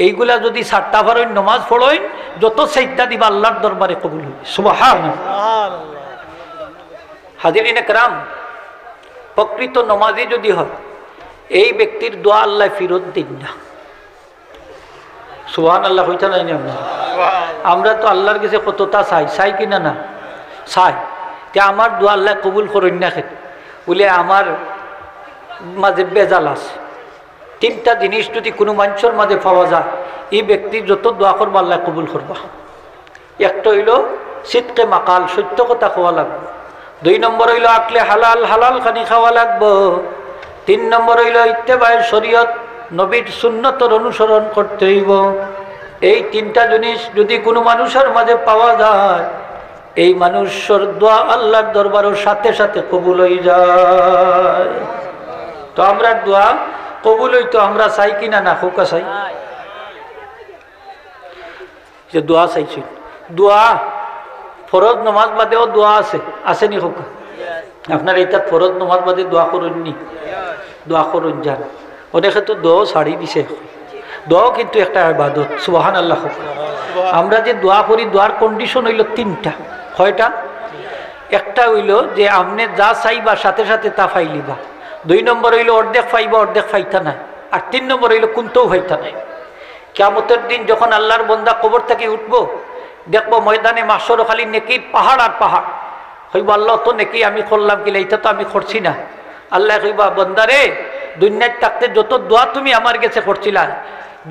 এইগুলা যদি সাতটা ভারই নমাজ পড়েন যত সেইটা দিবা আল্লাহর দরবারে কবুল হবে। সুবহানাল্লাহ। হাজিরিন একরাম, প্রকৃত নমাজি যদি হয় এই ব্যক্তির দোয়া আল্লাহ ফিরত দিন না। সুবহানাল্লাহ হইতা নাই না? আমরা তো আল্লাহর কাছে কতটা চাই কিনা না? চাই। তে আমার দোয়া আল্লাহ কবুল করেন না খেতে বলে আমার মাঝে বেজাল আছে। তিনটা জিনিস যদি কোনো মানুষের মাঝে পাওয়া যায় এই ব্যক্তির যত দোয়া করবো আল্লাহ কবুল করবা। একটা হইল সিদকে মাকাল, সত্য কথা খাওয়া লাগবে। 2 নম্বর হইল আকলে হালাল, হালাল খানি খাওয়া লাগবো। 3 নম্বর হইল ইত্তেবায়ে শরীয়ত, নবীর সুন্নতর অনুসরণ করতে হইব। এই তিনটা জিনিস যদি কোনো মানুষের মাঝে পাওয়া যায় এই মানুষের দোয়া আল্লাহর দরবারের সাথে সাথে কবুল হয়ে যায়। তো আমরা দোয়া কবুল হইতো আমরা চাই কিনা না? খোকা চাই, যে দোয়া চাইছি। দোয়া ফরজ নমাজ বাদেও দোয়া আসেনি খোকা? আপনার এইটা ফরজ নমাজ বাদে দোয়া করুননি? দোয়া করুন যান। অনেকে তো দোয়া ছাড়ি দিছে। দোয়াও কিন্তু একটা ইবাদত। সুবহানাল্লাহ। আমরা যে দোয়া করি দোয়ার কন্ডিশন হইল 3টা। কয়টা? একটা হইল যে আপনি যা চাইবা সাথে সাথে তা ফাইলিবা। 2 নম্বর হইল অর্ধেক ফাইবা অর্ধেক ফাইতা নাই। আর 3 নম্বর হইল কোনটাও ফাইতা নাই। কিয়ামতের দিন যখন আল্লাহর বান্দা কবর থেকে উঠবো দেখবো ময়দানে মাহশর খালি নেকির পাহাড় আর পাহাড়। হইব আল্লাহ তো নেকি আমি করলাম কিনা, এটা তো আমি করছি না। আল্লাহ কইবা বন্দারে দুনিয়ায় থাকতে যত দোয়া তুমি আমার কাছে করছিলা,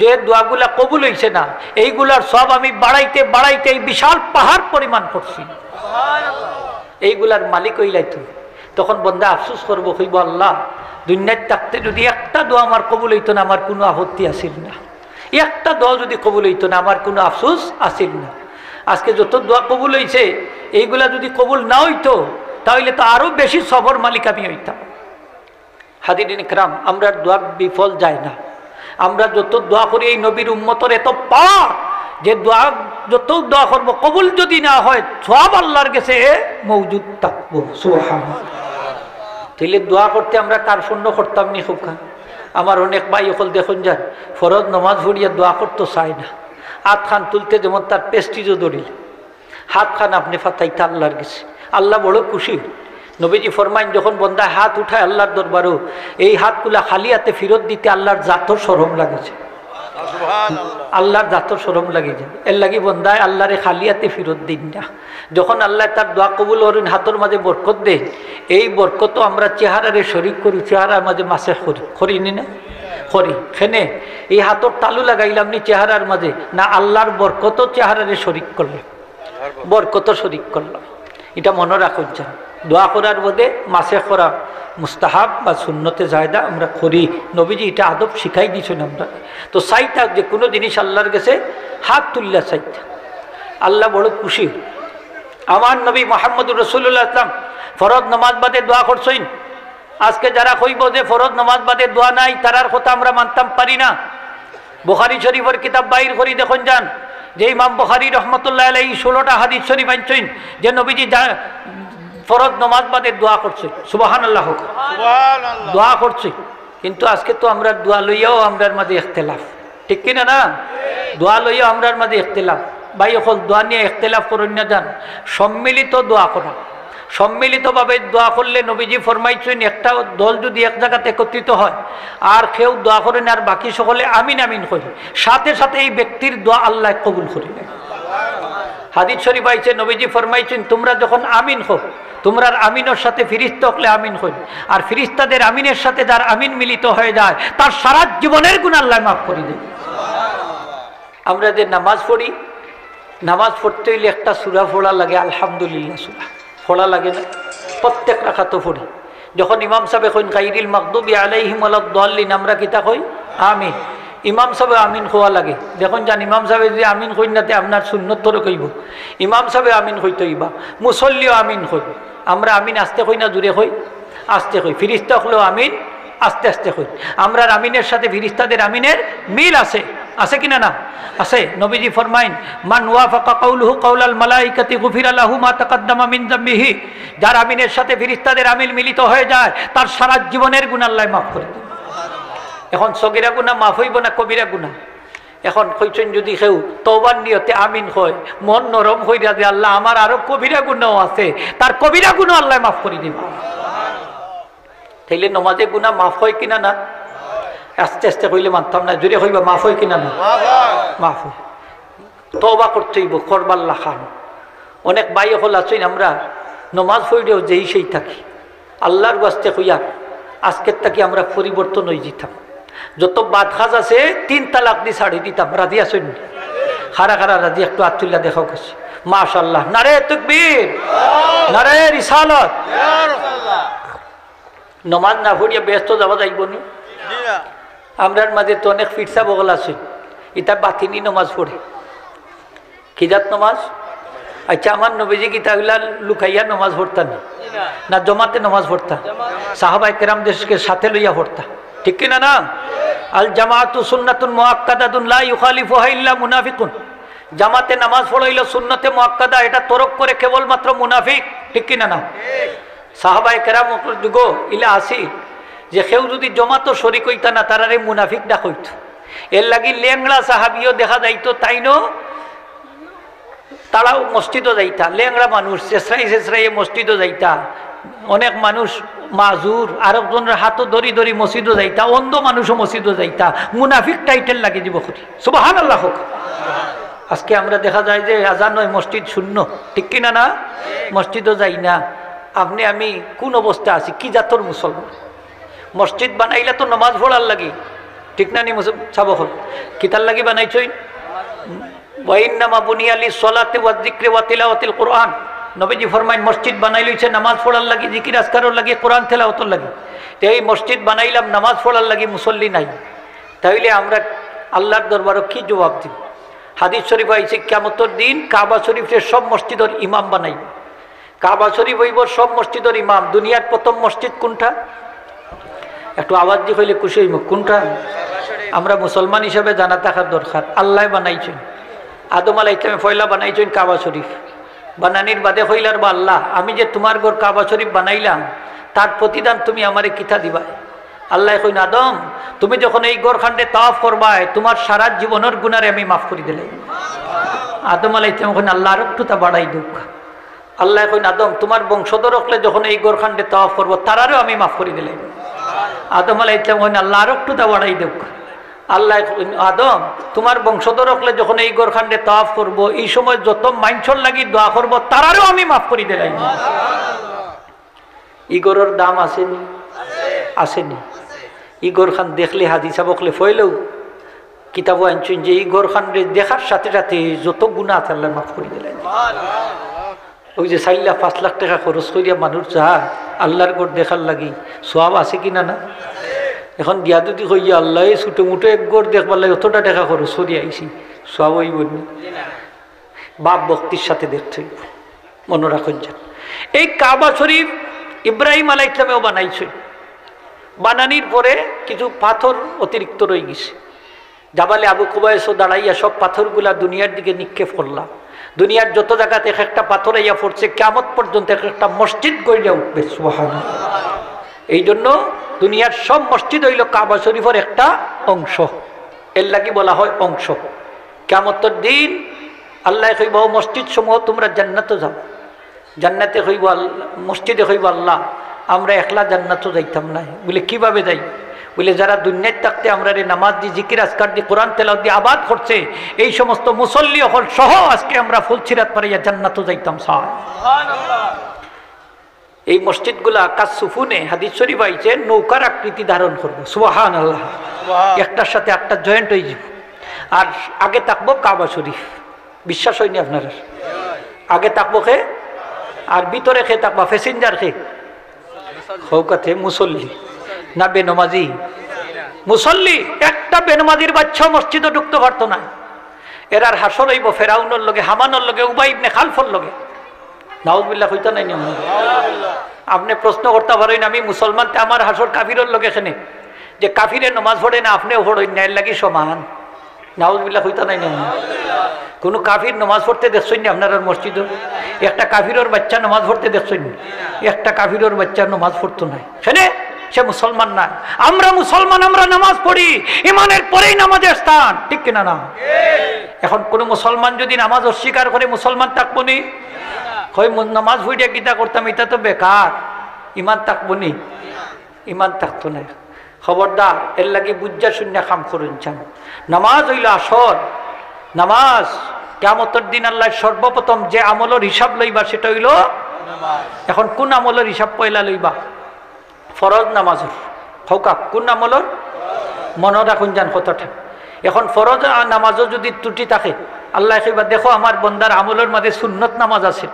যে দোয়াগুলা কবুল হইছে না এইগুলার সব আমি বাড়াইতে বাড়াইতে এই বিশাল পাহাড় পরিমাণ করছি, এইগুলার মালিক হইলাই তুমি। তখন বন্দা আফসোস করবো, কইব আল্লাহ দুনিয়ায় থাকতে যদি একটা দোয়া আমার কবুল হইতো না আমার কোনো আপত্তি আসিল না, একটা দোয়া যদি কবুল হইতো না আমার কোনো আফসোস আসিল না। আজকে যত দোয়া কবুল হইছে এইগুলা যদি কবুল না হইতো তাহলে তো আরো বেশি সবর মালিক আমি হইতাম। হাজিরিন ইকরাম, আমরা দোয়া বিফল যায় না। আমরা যত দোয়া করি এই নবীর উম্মতের এত পাওয়ার যে দোয়া যত দোয়া করবো কবুল যদি না হয় সব আল্লাহর কাছে মওজুদ থাকবো। সুবহানাল্লাহ। তাহলে দোয়া করতে আমরা কার শূন্য করতাম নি? খুব খান আমার অনেক ভাই সকল দেখুন যান ফরজ নমাজ পড়িয়া দোয়া করতে চায় না। হাত খান তুলতে যেমন তার পেস্টিজও দৌড়িল, হাত খান আপনি ফাতাইতে আল্লাহর কাছে, আল্লাহ বড় খুশি। নবীজি ফরমাইন যখন বন্দা হাত উঠায় আল্লাহর দরবারও এই হাতগুলা খালি হাতে ফিরত দিতে আল্লাহর জাতর শরম লাগেছে, আল্লাহর জাতর শরম লাগে যায়। এর লাগি বন্দায় আল্লাহরে খালি হাতে ফিরত দিন না। যখন আল্লাহ তার দোয়া কবুল করেন হাতের মাঝে বরকত দেয়, এই বরকত আমরা চেহারারে শরিক করি, চেহারার মাঝে মাসে করিনি না? করি। খেনে এই হাতর তালু লাগাইলাম নি চেহারার মাঝে না? আল্লাহর বরকত চেহারারে শরিক করলাম, বরকত শরিক করলাম। এটা মনে রাখুন যান। দোয়া করার মধ্যে মাসে করা মুস্তাহাব বা সুন্নতে জায়দা আমরা করি। নবীজি এটা আদব শিখাই দিয়েছেন আমরা। তো চাইটা যে কোনো জিনিস আল্লাহর কাছে হাত তুললা চাইটা আল্লাহ বড় খুশি। আমার নবী মুহাম্মদুর রাসূলুল্লাহ ইসলাম ফরজ নামাজ বাদে দোয়া করছেন। আজকে যারা কইব যে ফরজ নামাজ বাদে দোয়া নাই তারার কথা আমরা মানতাম পারি না। বুখারী শরীফের কিতাব বাইর করি দেখুন যান যে ইমাম বুখারী রহমতুল্লাহ আলাইহি 16টা হাদিস শরীফ আনছেন যে নবীজি ফরজ নামাজ বাদে দোয়া করছে। সুবহানাল্লাহ। দোয়া করছে, কিন্তু আজকে তো আমরা দোয়া লইয়াও আমরার মাঝে ইখতিলাফ, ঠিক কিনা না? দোয়া লইয়াও আমরার মাঝে ইখতিলাফ। ভাই এখন দোয়া নিয়ে ইখতিলাফ করুন না যান। সম্মিলিত দোয়া করা, সম্মিলিতভাবে দোয়া করলে নবীজি ফরমাইছেন একটা দল যদি এক জায়গাতে একত্রিত হয় আর কেউ দোয়া করেন আর বাকি সকলে আমিন আমিন করে, সাথে সাথে এই ব্যক্তির দোয়া আল্লাহ কবুল করে নেয়। হাদিস শরীফ আইছে নবীজি ফরমাইছেন তোমরা যখন আমিন হো তোমরা আমিনের সাথে ফিরিস্তা হলে আমিন হই, আর ফিরিস্তাদের আমিনের সাথে যার আমিন মিলিত হয়ে যায় তার সারা জীবনের গুনাহ আল্লাহ মাফ করে দেয়। আমরা যে নামাজ পড়ি, নামাজ পড়তে হইলে একটা সূরা পড়া লাগে, আলহামদুলিল্লাহ সূরা পড়া লাগে না? প্রত্যেক রাকাতে পড়ি। যখন ইমাম সাহেব কইন গায়রিল মাগদুবি আলাইহিম ওয়ালাদ দাল্লিন আমরা কিতা কই? আমিন। ইমাম সাহেব আমিন খোয়া লাগে। দেখুন যান ইমাম সাহেব যদি আমিন কই নাতে আপনার সুন্নত তোর কইব, ইমাম সাহেব আমিন কইতে হইবা, মুসল্লিও আমিন কই। আমরা আমিন আস্তে কই না জুড়ে কই? আস্তে কই। ফিরিস্তা হলেও আমিন আস্তে আস্তে কই। আমরা আমিনের সাথে ফিরিস্তাদের আমিনের মিল আছে, আছে কিনা না? আছে। নবীজি ফরমাইন মান ওয়াফাকা কাউলুহু কাউলাল মালাইকাতি গুফিরা লাহু মা তাকাদ্দামা মিন যামবিহি। যার আমিনের সাথে ফিরিস্তাদের আমিন মিলিত হয়ে যায় তার সারা জীবনের গুনাহ আল্লাহ মাফ করে দেন। এখন সগীরা গুনাহ মাফ হইব না কবিরা গুনাহ? এখন কইছেন যদি কেউ তওবার নিয়তে আমিন হয়, মন নরম হইরা যে আল্লাহ আমার আরো কবিরা গুনাহ আছে, তার কবিরা গুনাহ আল্লাহ মাফ করে দিবেন। তাইলে নমাজে গুনাহ মাফ হয় কিনা না? আস্তে আস্তে কইলে মানতাম না, জোরে কইবা মাফ হয় কিনা না? মাফ হয়। তওবা করতে হইব, করবাল্লা খান। অনেক ভাই হল আছেন আমরা নমাজ পড়লেও যেই সেই থাকি, আল্লাহর বাস্তে কইয়া আজকের থাকি আমরা পরিবর্তন হয়ে যেতাম। যত বাদ খাজ আছে 3 তালাক দিয়ে ছাড়ি দিতাম। রাজি আছেন? খারা খারা রাজি? একটু আত্মুল্লাহ দেখাও কাছে। মাশাআল্লাহ, নারে তাকবীর, নারে রিসালাত। নমাজ না পড়িয়া ব্যস্ত যাওয়া যাইব নি? আমরার মাঝে তো অনেক ফিরসা বগল আছে, এটা বাতিনি নমাজ পড়ে। কি জাত নমাজ? আচ্ছা, আমার নবীজি কি তাহলে লুকাইয়া নমাজ পড়তাম না জমাতে নমাজ পড়তাম? সাহাবায়ে কেরামদেরকে সাথে লইয়া পড়তাম, ঠিক কিনা না? আল জামাআতু সুন্নাতুন মুআক্কাদাতুন লা ইউখালিফুহা ইল্লা মুনাফিকুন। জামাতে নামাজ পড়াইল সুন্নতে মুআক্কাদা, এটা তরক করে কেবলমাত্র মুনাফিক, ঠিক কিনা না? সাহাবায়ে কেরাম যুগ ইলা আসি যে কেউ যদি জমাতো শরিক হইতা না তারারে মুনাফিক ডাক হইত। এর লাগি লেংড়া সাহাবিও দেখা যাইতো, তাইনো তারাও মসজিদও যাইতা। লেংড়া মানুষ চেঁচড়াই মসজিদও যাইতা। অনেক মানুষ মাজুর, আরেকজনের হাতও ধরি ধরি মসজিদও যাইতা। অন্ধ মানুষও মসজিদও যাইতা। মুনাফিক টাইটেল লাগে দিব করি। সুবহানাল্লাহ হোক। আজকে আমরা দেখা যায় যে আজান নয় মসজিদ শূন্য, ঠিক কিনা না? মসজিদও যাই না। আপনি আমি কোন অবস্থা আছি? কি জাতর মুসলমান? মসজিদ বানাইলে তো নমাজ পড়ার লাগি, ঠিক না নি? চাব হল কিতার লাগি বানাইছই? ওয়াইন্নামা বুনিয়া লিস-সালাতি ওয়াজ-যিকরি ওয়া তিলাওয়াতিল কুরআন। নবীজি ফরমাইন মসজিদ বানাই লইছে নামাজ পড়ার লাগি, জিকির আজকারের লাগি, কোরআন তেলাওয়াতের লাগি। তো এই মসজিদ বানাইলাম নামাজ পড়ার লাগি, মুসল্লি নাই, তাইলে আমরা আল্লাহর দরবারে কি জবাব দিব? হাদিস শরীফ আইছে কিয়ামতের দিন কাবা শরীফের সব মসজিদের ইমাম বানাইব। কাবা শরীফ হইব সব মসজিদের ইমাম। দুনিয়ার প্রথম মসজিদ কোনটা? একটু আওয়াজ দিয়ে হইলে খুশি হইব। কোনটা? আমরা মুসলমান হিসাবে জানা থাকার দরকার। আল্লাহ বানাইছেন, আদম আলাইহিস সালাম পয়লা বানাইছেন কাবা শরীফ। বানানির বাদে হইলার বা আল্লাহ আমি যে তোমার ঘর কাবা শরীফ বানাইলাম তার প্রতিদান তুমি আমারে কিতা দিবা? আল্লাহ কইন আদম তুমি যখন এই ঘরখান্ডে তাওয়াফ করবাই তোমার সারা জীবনের গুনারে আমি মাফ করে দিলাম। আদম আলাইহিস সালাম কইন আল্লাহ আর একটু তা বাড়াই দুঃখ। আল্লাহ কইন আদম তোমার বংশধর হলে যখন এই ঘরখান্ডে তাওয়াফ করবো তারারও আমি মাফ করে দিলাম। আদম আলাইহিস সালাম কইন আল্লাহ আর একটু তা বাড়াই দুঃখ। আল্লাহ আদম তোমার বংশধর হলে যখন এই ঘরখান্ডে তাওয়াফ করব এই সময় যত মাইনছর লাগি দোয়া করব তারারও আমি মাফ করে দিলাম। ই গরুর দাম আসেনি? আসেনি? ই গরখান দেখলে হাদিসা বকলে ফইলেও কিতাব আনছেন যে এই ঘরখান্ডে দেখার সাথে সাথে যত গুনাহ আছে আল্লাহ মাফ করে দিলেন। ওই যে 4 লাখ 5 লাখ টাকা খরচ করিয়া মানুষ যা আল্লাহর ঘর দেখার লাগি সওয়াব আছে কিনা না? এখন গিয়া যদি কইয়া আল্লাহ ছোটো মোটো এক ঘর দেখবার লাগে অতটা টাকা খরচ করিয়া আইসি, সওয়াব হইব না? বাপ ভক্তির সাথে দেখতে হইব, মনে রাখুন। যান এই কাবা শরীফ ইব্রাহিম আলাইহিস সালামেও বানাইছে। বানানির পরে কিছু পাথর অতিরিক্ত রয়ে গেছে। জাবালে আবু কুবাইসও দাঁড়াইয়া সব পাথরগুলা দুনিয়ার দিকে নিক্ষেপ করলাম। দুনিয়ার যত জায়গাতে এক একটা পাথর আইয়া পড়ছে, কিয়ামত পর্যন্ত এক একটা মসজিদ গড়িয়া উঠবে। সুবহানাল্লাহ। এই জন্য দুনিয়ার সব মসজিদ হইল কাবা শরীফের একটা অংশ, এর লাগি বলা হয় অংশ। কিয়ামতের দিন আল্লাহ কইব মসজিদ সমূহ তোমরা জান্নাতে যাও। জান্নাতে হইব মসজিদে হইব আল্লাহ আমরা একলা জান্নাতও যাইতাম না। বলে কিভাবে যাই? বলে যারা দুনিয়ায় থাকতে আমরা রে নামাজ দি জিকির আজকার দি কোরআন তেলাওয়াত দি আবাদ করছে এই সমস্ত মুসল্লি হল সহ আজকে আমরা ফুলছিরাত পারিয়া জান্নাতও যাইতাম। সুবহানাল্লাহ। এই মসজিদগুলা আকাশ সুফুনে হাদিস শরীফ আইছে নৌকার আকৃতি ধারণ করবো। সুবহানাল্লাহ। একটার সাথে একটা জয়েন্ট হয়ে যাব। আর আগে থাকবো কাবা শরীফ। বিশ্বাস হয়নি আপনার? আগে থাকবো খে আর ভিতরে খে থাকবা প্যাসেঞ্জার খে হৌকাতে মুসল্লি না বেনমাজি? মুসল্লি একটা বেনমাজির বাচ্চা মসজিদে ঢুকতে পারতো না। এরার হাসর হইব ফেরাউনের লগে, হামানোর লগে, উবাই ইবনে খালফর লগে। নাউজুবিল্লাহ হইতা নাই নিয়ম। আপনি প্রশ্ন করতে পারেন আমি মুসলমান, আমার হাসর কাফিরের লগে এখানে, যে কাফিরে নমাজ পড়ে না আপনিও পড়েন না, এর লাগি সমান। নাউজুবিল্লাহ হইতা নাই নিয়ম। কোনো কাফির নমাজ পড়তে দেখছেন না আপনার মসজিদে? একটা কাফিরের বাচ্চা নমাজ পড়তে দেখছেন? একটা কাফিরের বাচ্চা নমাজ পড়তো না, সেনে সে মুসলমান না। আমরা মুসলমান, আমরা নামাজ পড়ি, ইমানের পরেই নামাজের স্থান, ঠিক কিনা না? এখন কোন মুসলমান যদি নামাজ অস্বীকার করে মুসলমান থাকবো নি? কই নামাজ পড়িয়া গীতা করতাম, এটা তো বেকার, ইমান থাকবো নি? ইমান থাকতো না। খবরদার, এর লাগে বুঝা শূন্য কাম করুন চান। নামাজ হইল আসল। নামাজ কিয়ামতের দিন আল্লাহ সর্বপ্রথম যে আমলের হিসাব লইবা সেটা হইল এখন কোন আমলের হিসাব পয়লা লইবা? ফরজ নামাজের। হৌকা কোন আমলের? মনে রাখুন যান কতটা। এখন ফরজ নামাজও যদি ত্রুটি থাকে, আল্লাহ কইবা দেখো আমার বন্দার আমলের মাঝে সুন্নত নামাজ আছে,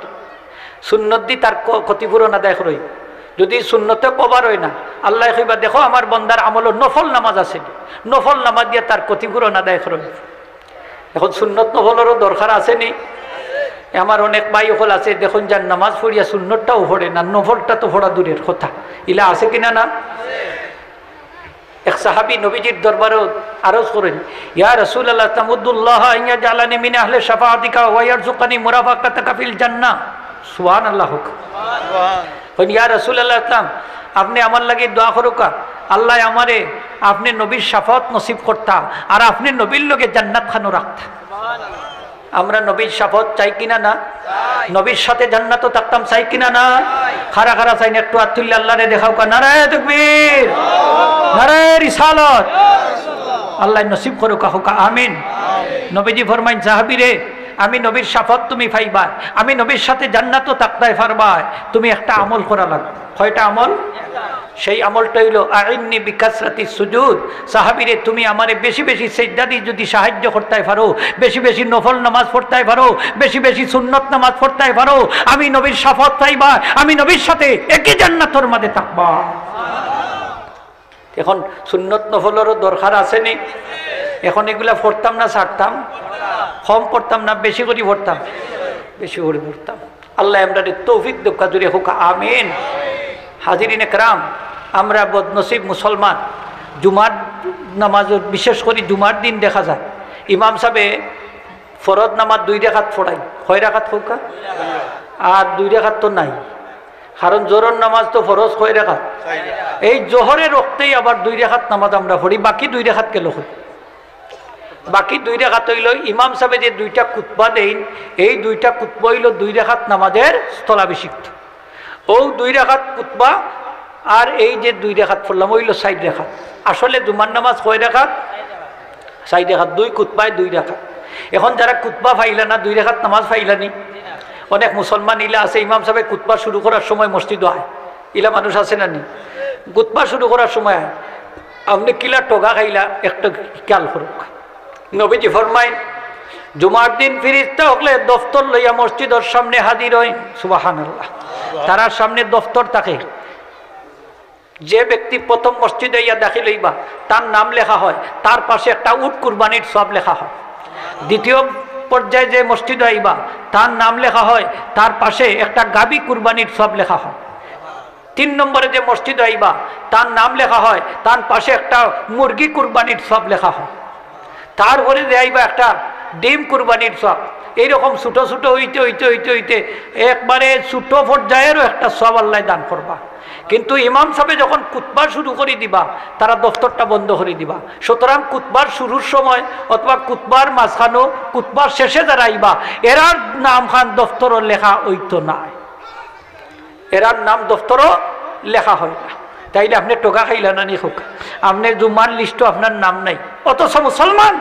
সুন্নত দি তার ক্ষতিপূরণ আদায় করই। যদি সুন্নতে কবার হয় না, আল্লাহ কইবা দেখো আমার বন্দার আমলের নফল নামাজ আছে, নফল নামাজ দিয়ে তার ক্ষতিপূরণ আদায় করই। এখন সুন্নত নফলেরও দরকার আছে নি? আমার অনেক ভাই হল আছে দেখুন যার নামাজ পড়িয়া সুন্নতটাও পড়ে না, নফলটা তো পড়া দূরের কথা। ইলা আছে কিনা না? এক সাহাবী নবীজির দরবারেও আরজ করেন, ইয়া রাসূলুল্লাহ তামুদ্দুল্লাহ ইয়া জালানি মিন আহলি শাফাআতিকা ওয়া ইয়ারযুকানি মুরাফাকাতাকা ফিল জান্নাহ। সুবহানাল্লাহ। সুবহান। ইয়া রাসূলুল্লাহ আপনি আমার লাগি দোয়া করুকা, আল্লাহ আমারে আপনি নবীর শাফাত নসিব করতা আর আপনি নবীর লগে জান্নাত খানো রাখতা। আমরা নবীর শাফাত চাই কিনা না? নবীর সাথে জান্নাতও থাকতাম চাই কিনা না? খারা খারা চাই না? একটু আতুল্লাহ আল্লাহরে দেখাও কা, নারায়ে তাকবীর, নারায়ে রিসালাত। আল্লাহ নসিব করুকা, হোকা আমিন। নবীজি ফরমাইন সাহাবীরে, আমি নবীর শাফাত তুমি পাইবা, আমি নবীর সাথে জান্নাতও থাকতাই পারবা, তুমি একটা আমল করা লাগবে। কয়টা আমল? সেই আমলটা হইল আইন্নি বিকাসরাতি সুজুদ। সাহাবীরে তুমি আমারে বেশি বেশি সিজদা দিয়ে যদি সাহায্য করতে পারো, বেশি বেশি নফল নামাজ পড়তে পারো, বেশি বেশি সুন্নত নামাজ পড়তে পারো, আমি নবীর শাফাত পাইবা, আমি নবীর সাথে একই জান্নাতের মধ্যে থাকবা। এখন সুন্নত নফলেরও দরকার আছে নি? এখন এগুলা পড়তাম না ছাড়তাম? কম পড়তাম না বেশি করে পড়তাম? বেশি করে পড়তাম। আল্লাহ আমরা তৌফিক দোকা জুড়ে হোক, আমিন। হাজিরিনে কেরাম, আমরা বদনসিব মুসলমান। জুমার নামাজ, বিশেষ করে জুমার দিন দেখা যায় ইমাম সাহেবে ফরজ নামাজ 2 রাকাত পড়াই। কয় রাকাত হোকা? আর 2 রাকাত তো নাই, কারণ জোহরের নামাজ তো ফরজ কয় রাকাত? এই জোহরের রক্তেই আবার 2 রাকাত নামাজ আমরা পড়ি, বাকি 2 রাকাত কেন হয়? বাকি 2 রাকাত হইল ইমাম সাহেবে যে 2টা খুতবা দেন, এই 2টা খুতবা হইল 2 রাকাত নামাজের স্থলাভিষিক্ত। ও 2 রাকাত খুতবা আর এই যে 2 রাকাত পড়লাম হইল 4 রাকাত। আসলে জুমার নামাজ কয় রাকাত? 4 রাকাত। 2 খুতবায় 2 রাকাত। এখন যারা খুতবা পাইলা না, 2 রাকাত নামাজ পাইলানি, অনেক মুসলমান ইলা আছে ইমাম সাহেব খুতবা শুরু করার সময় মসজিদ হয়, ইলা মানুষ আছে না নি? খুতবা শুরু করার সময় আপনি কিলা টোকা খাইলা একটা খেয়াল করুক। নবীজি ফরমাইন জুমার দিন ফিরিস্তা হলে দফতর লইয়া মসজিদের সামনে হাজির হয়। সুবহানাল্লাহ। তারার সামনে দফতর থাকে। যে ব্যক্তি প্রথম মসজিদে ইয়া দাখিল হইবা তার নাম লেখা হয়, তার পাশে একটা উট কুরবানির সব লেখা হয়। দ্বিতীয় পর্যায়ে যে মসজিদে আইবা তার নাম লেখা হয়, তার পাশে একটা গাবি কুরবানির সব লেখা হয়। 3 নম্বরে যে মসজিদে আইবা তার নাম লেখা হয়, তার পাশে একটা মুরগি কুরবানির সব লেখা হয়। তারপরে যে আইবা একটা ডিম কুরবানির সব। এইরকম ছোটো ছোটো হইতে হইতে হইতে হইতে একবারে ছোটো পর্যায়েরও একটা সব আল্লাহ দান করবা। কিন্তু ইমাম সাহেব যখন খুতবা শুরু করে দিবা তারা দফতরটা বন্ধ করে দিবা। সুতরাং খুতবার শুরুর সময় অথবা খুতবার মাঝখানো, খুতবার শেষে যারা আইবা এরার নাম খান দফতরও লেখা হইতো না, এরার নাম দফতরও লেখা হয় না। তাইলে আপনি টোকা খাইলেন না নি হোক, আপনার জুমার লিস্টও আপনার নাম নাই, অথচ মুসলমান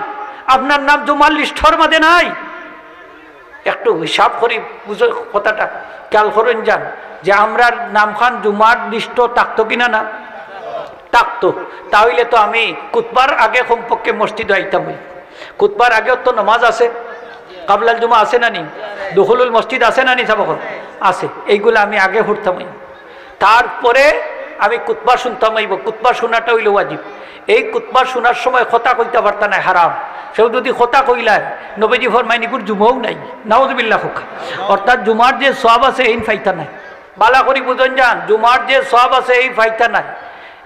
আপনার নাম জুমার লিস্টর মধ্যে নাই। একটু হিসাব করি বুঝো কথাটা, খেয়াল করেন যান যে আমরা নাম খান জুমার লিস্টও থাকতো কিনা না? থাকতো। তাহলে তো আমি খুতবার আগে কমপক্ষে মসজিদে আইতাম। খুতবার আগেও তো নামাজ আছে, কাবলাল জুমা আছে না নি? দুখুলুল মসজিদ আছে না নি? সব আছে। এইগুলো আমি আগে পড়তাম, তারপরে আমি খুতবা শুনতাম। খুতবা শোনাটা হইল ওয়াজিব। এই কুতবা শোনার সময় কথা কইতে পারতা না, হারাম। সেও যদি কথা কইলায় নবীজি ফরমায় নিকুর জুমাও নাই, নাউযুবিল্লাহ হোক। অর্থাৎ জুমার যে সওয়াব আছে এই ফাইতা নাই। বালা করি বুঝন যান, জুমার যে সওয়াব আছে এই ফাইতা নাই।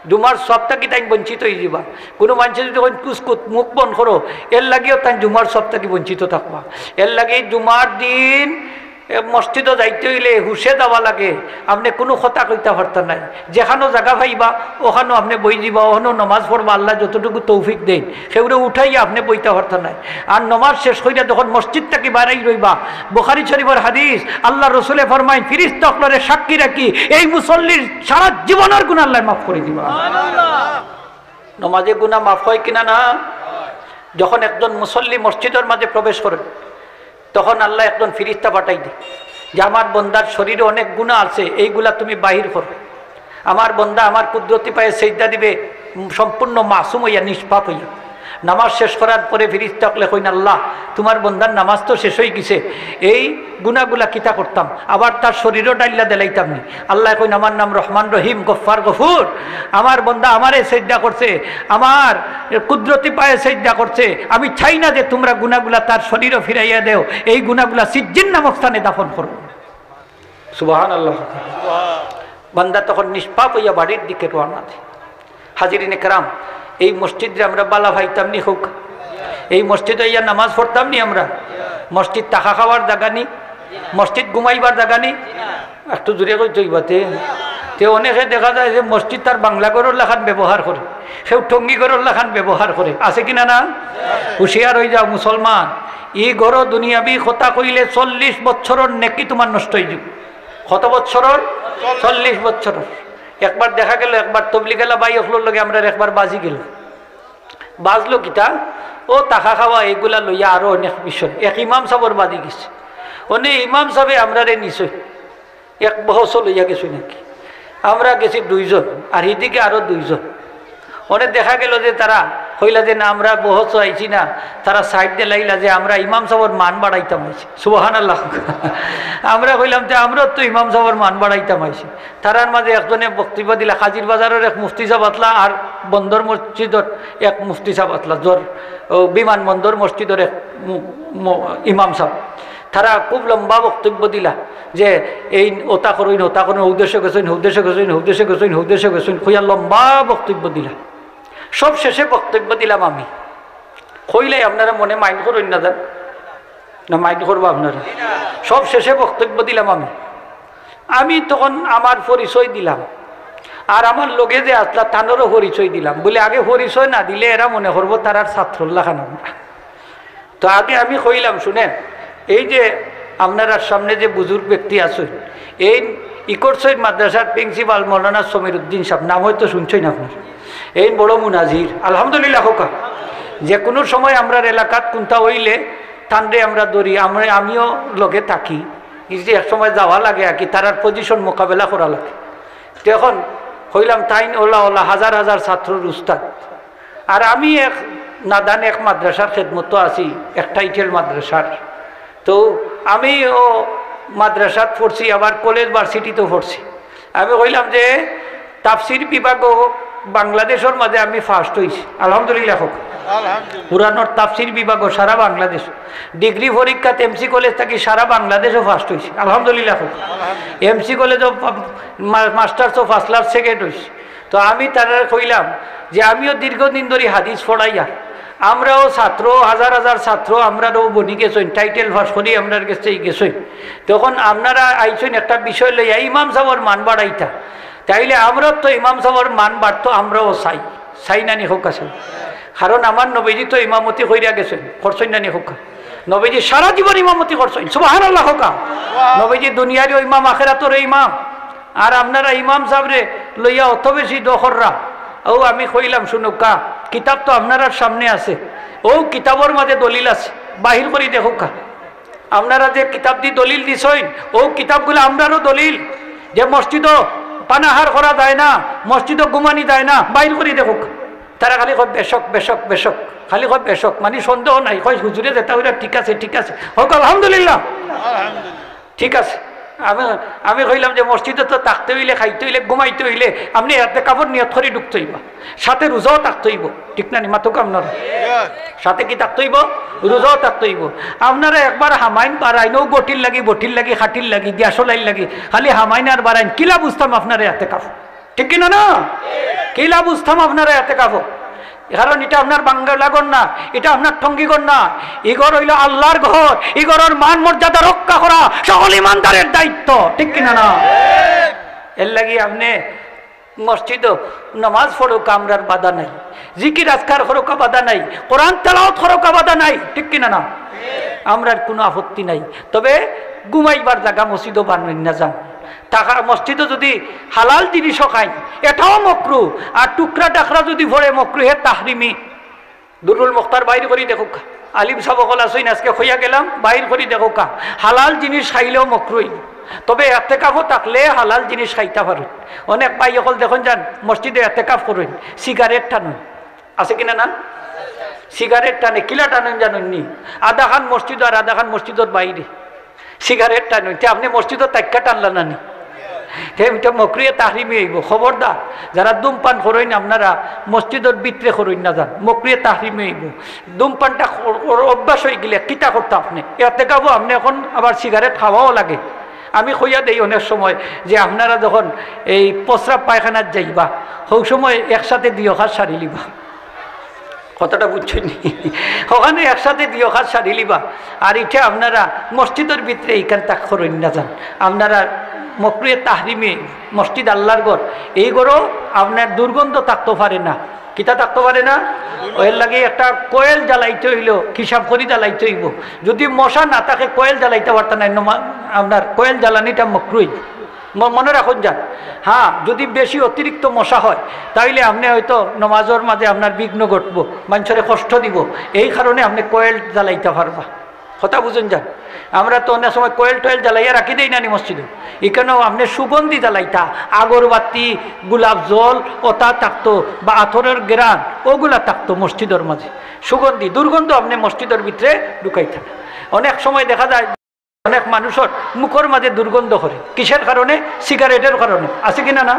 জুমার সবটা কি তাই বঞ্চিত হয়ে যাবা। কোনো মানুষ যদি কুসকুত মুখ বন করো, এর লাগেও তাই জুমার সবটা কি বঞ্চিত থাকবা। এর লাগে জুমার দিন মসজিদে যাইতে হইলে হুশে যাওয়া লাগে। আপনি কোনো কথা কইতে পারতেন নাই, যেখানো জায়গা পাইবা ওখানেও আপনি বই দিবা, ওখানেও নমাজ পড়বা। আল্লাহ যতটুকু তৌফিক দেন সেগুলো উঠাইয়া আপনি বইতে পারতেন নাই। আর নমাজ শেষ করিয়া যখন মসজিদ থেকে বাড়াই রইবা, বুখারী শরীফের হাদিস, আল্লাহ রসুলে ফরমাই ফিরিস্তা আপনারে সাক্ষী রাখি এই মুসল্লির সারা জীবনের গুনাহ আল্লাহ মাফ করে দিবা। নমাজে গুনাহ মাফ হয় কিনা না? যখন একজন মুসল্লি মসজিদের মাঝে প্রবেশ করে তখন আল্লাহ একজন ফিরিস্তা পাঠাই দেয় যে আমার বন্দার শরীরে অনেক গুনাহ আছে, এইগুলা তুমি বাহির করো। আমার বন্দা আমার কুদরতি পায়ে সেজদা দিবে সম্পূর্ণ মাসুম হইয়া, নিষ্পাপ হইয়া। নামাজ শেষ করার পরে ফিরিস্তা কইন আল্লাহ তোমার বন্দার নামাজ তো শেষ হয়ে গেছে, এই গুনাহগুলা কিতা করতাম, আবার তার শরীরও ডাইল্লা দেলাইতাম নি। আল্লাহ কইন আমার নাম রহমান রহিম গফফার গফুর, আমার বন্দা আমারে সেজদা করছে, আমার কুদরতি পায়ে সেজদা করছে, আমি চাই না যে তোমরা গুনাহগুলা তার শরীরও ফিরাইয়া দেও, এই গুনাহগুলা সিজ্জিন নামক স্থানে দাফন করো। সুবহানাল্লাহ। বান্দা তখন নিষ্পাপ হইয়া বাড়ির দিকে রওনা দেয়। হাজিরিনে কেরাম, এই মসজিদে আমরা বালা ভাইতাম নি হোক, এই মসজিদে ইয়া নামাজ পড়তাম নি আমরা? মসজিদ টাকা খাওয়ার জায়গা নি, মসজিদ ঘুমাইবার জায়গা নি? একটু জোরে কই জইবাতে তে অনেকে দেখা যায় যে মসজিদ তার বাংলা ঘরের লেখান ব্যবহার করে, সেও টঙ্গি ঘরের লেখান ব্যবহার করে, আছে কিনা না? হুঁশিয়ার হয়ে যাও মুসলমান, ই ঘর দুনিয়াবি কথা কইলে 40 বছরের নেকি তোমার নষ্ট হয়ে যাব। কত বছরের? 40 বছরের। একবার দেখা গেল, একবার তবলি গেলা বাই অফলোর লগে আমরা একবার বাজি গেল, বাজলো কিতা ও টাকা খাওয়া এগুলা লইয়া আরো অনেক বিষয়। এক ইমাম সাহেবের বাজি গেছে, অনেক ইমাম সাহেবে আমরা রে নিশ্চয় এক বহস লইয়া গেছি নাকি, আমরা গেছি 2 জন আর এদিকে আরো 2 জন। অনেক দেখা গেল যে তারা হইলা যে না আমরা বহস আইছি না, তারা সাইড দিয়ে লাইলা যে আমরা ইমাম সাহেবের মান বাড়াইতাম আইছি। সুবহানাল্লাহ। আমরা কইলাম যে আমরা তো ইমাম সাহেবের মান বাড়াইতাম আইছি। তারার মাঝে একজনে বক্তব্য দিলা, হাজির বাজারের এক মুফতি সাহেব আতলা আর বন্দর মসজিদের এক মুফতি সাহেব আতলা, জোর বিমানবন্দর মসজিদের এক ইমাম সাহেব। তারা খুব লম্বা বক্তব্য দিলা যে এই ওতা করুন ওতা করুন, উদ্দেশ্য গেছেন উদ্দেশ্য গেছেন উদ্দেশ্য গেছেন উদ্দেশ্য গেছেন, খুইয়া লম্বা বক্তব্য দিলা। সব শেষে বক্তব্য দিলাম আমি, কইলে আপনারা মনে মাইন্ড করুন না দেন না, মাইন্ড করবো আপনারা? সব শেষে বক্তব্য দিলাম আমি তখন আমার পরিচয় দিলাম, আর আমার লগে যে আসলা তানেরও পরিচয় দিলাম। বলে আগে পরিচয় না দিলে এরা মনে করবো তার আর ছাত্রুল্লাহ খান আমরা। তো আগে আমি কইলাম শুনেন, এই যে আপনার সামনে যে বুজুর্গ ব্যক্তি আছেন, এই ইকরসৈদ মাদ্রাসার প্রিন্সিপাল মৌলানা সমীর উদ্দিন সাহেব, নাম হয়তো শুনছেন আপনার, এই বড় মুনাজির আলহামদুলিল্লাহ হোকা। যে কোনো সময় আমরা এলাকাত কোনটা হইলে তানরে আমরা দৌড়ি, আমিও লগে থাকি, যে এক সময় যাওয়া লাগে আর কি, তারার পজিশন মোকাবেলা করা লাগে। তখন হইলাম তাই ওলা ওলা হাজার হাজার ছাত্রর উস্তাদ, আর আমি এক নাদান এক মাদ্রাসার খেদমত আছি, এক টাইটেল মাদ্রাসার। তো আমি ও মাদ্রাসাত পড়ছি, আবার কলেজ ভার্সিটিতেও পড়ছি। আমি কইলাম যে তাফসির বিভাগ বাংলাদেশের মাঝে আমি ফার্স্ট হয়েছি আলহামদুলিল্লাহ হোক। পুরানোর তাফসির বিভাগ সারা বাংলাদেশ, ডিগ্রি পরীক্ষাতে এমসি কলেজ থাকি সারা বাংলাদেশও ফার্স্ট হয়েছি আলহামদুলিল্লাহ হোক। এমসি কলেজও মাস্টার্সও ফার্স্ট ক্লাস সেকেন্ড হয়েছি। তো আমি তারা কইলাম যে আমিও দীর্ঘদিন ধরে হাদিস পড়াইয়া, আমরাও ছাত্র হাজার হাজার ছাত্র আমরাও বনি গেছেন, টাইটেল পাস করি আপনার কাছে গেছেন। তখন আপনারা আইছেন একটা বিষয় লইয়া ইমাম সাহেবের মান বাড়াইতা, তাইলে আমরাও তো ইমাম সাহেবের মান বাড়তো, আমরাও চাই নানি হোক আছে। কারণ আমার নবীজি তো ইমামতি কইরা গেছেন, করছেন নানি হোক। নবীজি সারা জীবন ইমামতি করছেন, সুবহানাল্লাহ হোক। নবীজি দুনিয়ারও ইমাম আখিরাতেরও ইমাম, আর আপনারা ইমাম সাহেবরে লইয়া অত বেশি দখররা। ও আমি কইলাম শুনুকা, কিতাব তো আপনার সামনে আছে, ও কিতাবর মাঝে দলিল আছে, বাহির করি দেখুকা। আপনারা যে কিতাব দিয়ে দলিল দিছেন, ও কিতাবগুলো আমরারও দলিল, যে মসজিদও পানাহার করা যায় না, মসজিদও ঘুমানি যায় না, বাহির করি দেখুক। তারা খালি কয় বেশক বেশক বেশক, খালি কয় বেশক, মানে সন্দেহ নাই, কয় হুজুরে যেটা হইলে ঠিক আছে ঠিক আছে হোক আলহামদুলিল্লাহ ঠিক আছে। আমি আমি কইলাম যে মসজিদে তো থাকতে হইলে, খাইতে হইলে, ঘুমাইতে হইলে আপনি এতে কাপড় নিয়ত করে ঢুকতে হইব, সাথে রোজাও থাকতে হইব, ঠিক না? মাতুক আপনার সাথে কি থাকতে হইব? রোজাও থাকতে হইব। আপনারা একবার হামাইন বাড়াইনও বটির লাগি খাটির লাগি গ্যাসলাইন লাগি, খালি হামাইন আর বাড়াইন, কিলা বুঝতাম আপনারা এতে কাপ, ঠিক কিনা না? কিলা বুঝতাম আপনারা এতে কাপ? কারণ এটা আপনার বাঙ্গালাগর না, এটা আপনার টঙ্গিগর না, ইগর হইল আল্লাহর ঘর, ইগরের মান মর্যাদা রক্ষা করা সকল ইমানদারের দায়িত্ব, ঠিক কিনা না? এর লাগি আপনি মসজিদ নামাজ পড়ুক, আমরার বাধা নাই, জিকির আজকার হরকা বাধা নাই, কোরআন তেলাওয়াত হরকা বাধা নাই, ঠিক কিনা না? আমরার কোনো আপত্তি নাই। তবে ঘুমাইবার জায়গা মসজিদও বানাই না যান, টাকা মসজিদে যদি হালাল জিনিসও খাই এটাও মকরু, আর টুকরা টাকরা যদি ভরে মকরু হে তাহরিমি। দুরুল মুখতার বাইর করি দেখো, আলিম সাবকল আসইন আজকে হইয়া গেলাম, বাইর করি দেখো কা হালাল জিনিস খাইলেও মকরুই। তবে এতেকাফও থাকলে হালাল জিনিস খাইতে পারেন। অনেক ভাই সকল দেখুন যান মসজিদে এতেকাফ করেন, সিগারেট টানুন, আছে কিনা না? সিগারেট টানে, কিলা টানেন জানেন নি? আধা খান মসজিদ আর আধা খান মসজিদের বাইরে সিগারেট টানুন, আপনি মসজিদের তাক্কা টানলা না নি? এটা মকরিয়ে তাহরিমি হইব। খবরদার যারা ধূমপান করেন আপনারা মসজিদের ভিতরে করেন না যান, মকরিয়ে তাহরিমি হইব। ধূমপানটা অভ্যাস হয়ে গেলে কিতা করতে আপনি এতে গাবো, আপনি এখন আবার সিগারেট খাওয়াও লাগে। আমি কইয়া দেই অনেক সময় যে আপনারা যখন এই প্রস্রাব পায়খানার যাইবা সেই সময় একসাথে দুই খাস সারি লিবা, কথাটা বুঝছেন? ওখানে একসাথে দুই খাস সারি লিবা। আর এটা আপনারা মসজিদের ভিতরে এইখান তাক করেন না যান, আপনারা মকরুয়ে তাহরিমে মসজিদ আল্লাহর ঘর, এই ঘরও আপনার দুর্গন্ধ থাকতে পারে না। কিতা থাকতে পারে না? ওর লাগে একটা কোয়েল জ্বালাইতে হইল, হিসাব করি জ্বালাইতে হইব। যদি মশা না থাকে কোয়েল জ্বালাইতে পারতেন না, আপনার কোয়েল জ্বালানিটা মকরুই, মনে রাখুন যান। হ্যাঁ, যদি বেশি অতিরিক্ত মশা হয় তাইলে আপনি হয়তো নমাজের মাঝে আপনার বিঘ্ন ঘটবো, মানুষের কষ্ট দিব, এই কারণে আপনি কোয়েল জ্বালাইতে পারবা। কথা বুঝুন যান। আমরা তো অনেক সময় কোয়েল টোয়েল জ্বালাইয়া রাখি দেই না নি মসজিদে, এখানেও আপনি সুগন্ধি জ্বালাইতা, আগরবাতি, গোলাপ জল ওটা থাকতো, বা আথরের গ্রান ওগুলা থাকতো মসজিদের মাঝে, সুগন্ধি। দুর্গন্ধ আপনি মসজিদের ভিতরে ঢুকাইতা। অনেক সময় দেখা যায় অনেক মানুষের মুখের মাঝে দুর্গন্ধ করে, কিসের কারণে? সিগারেটের কারণে, আছে কিনা না?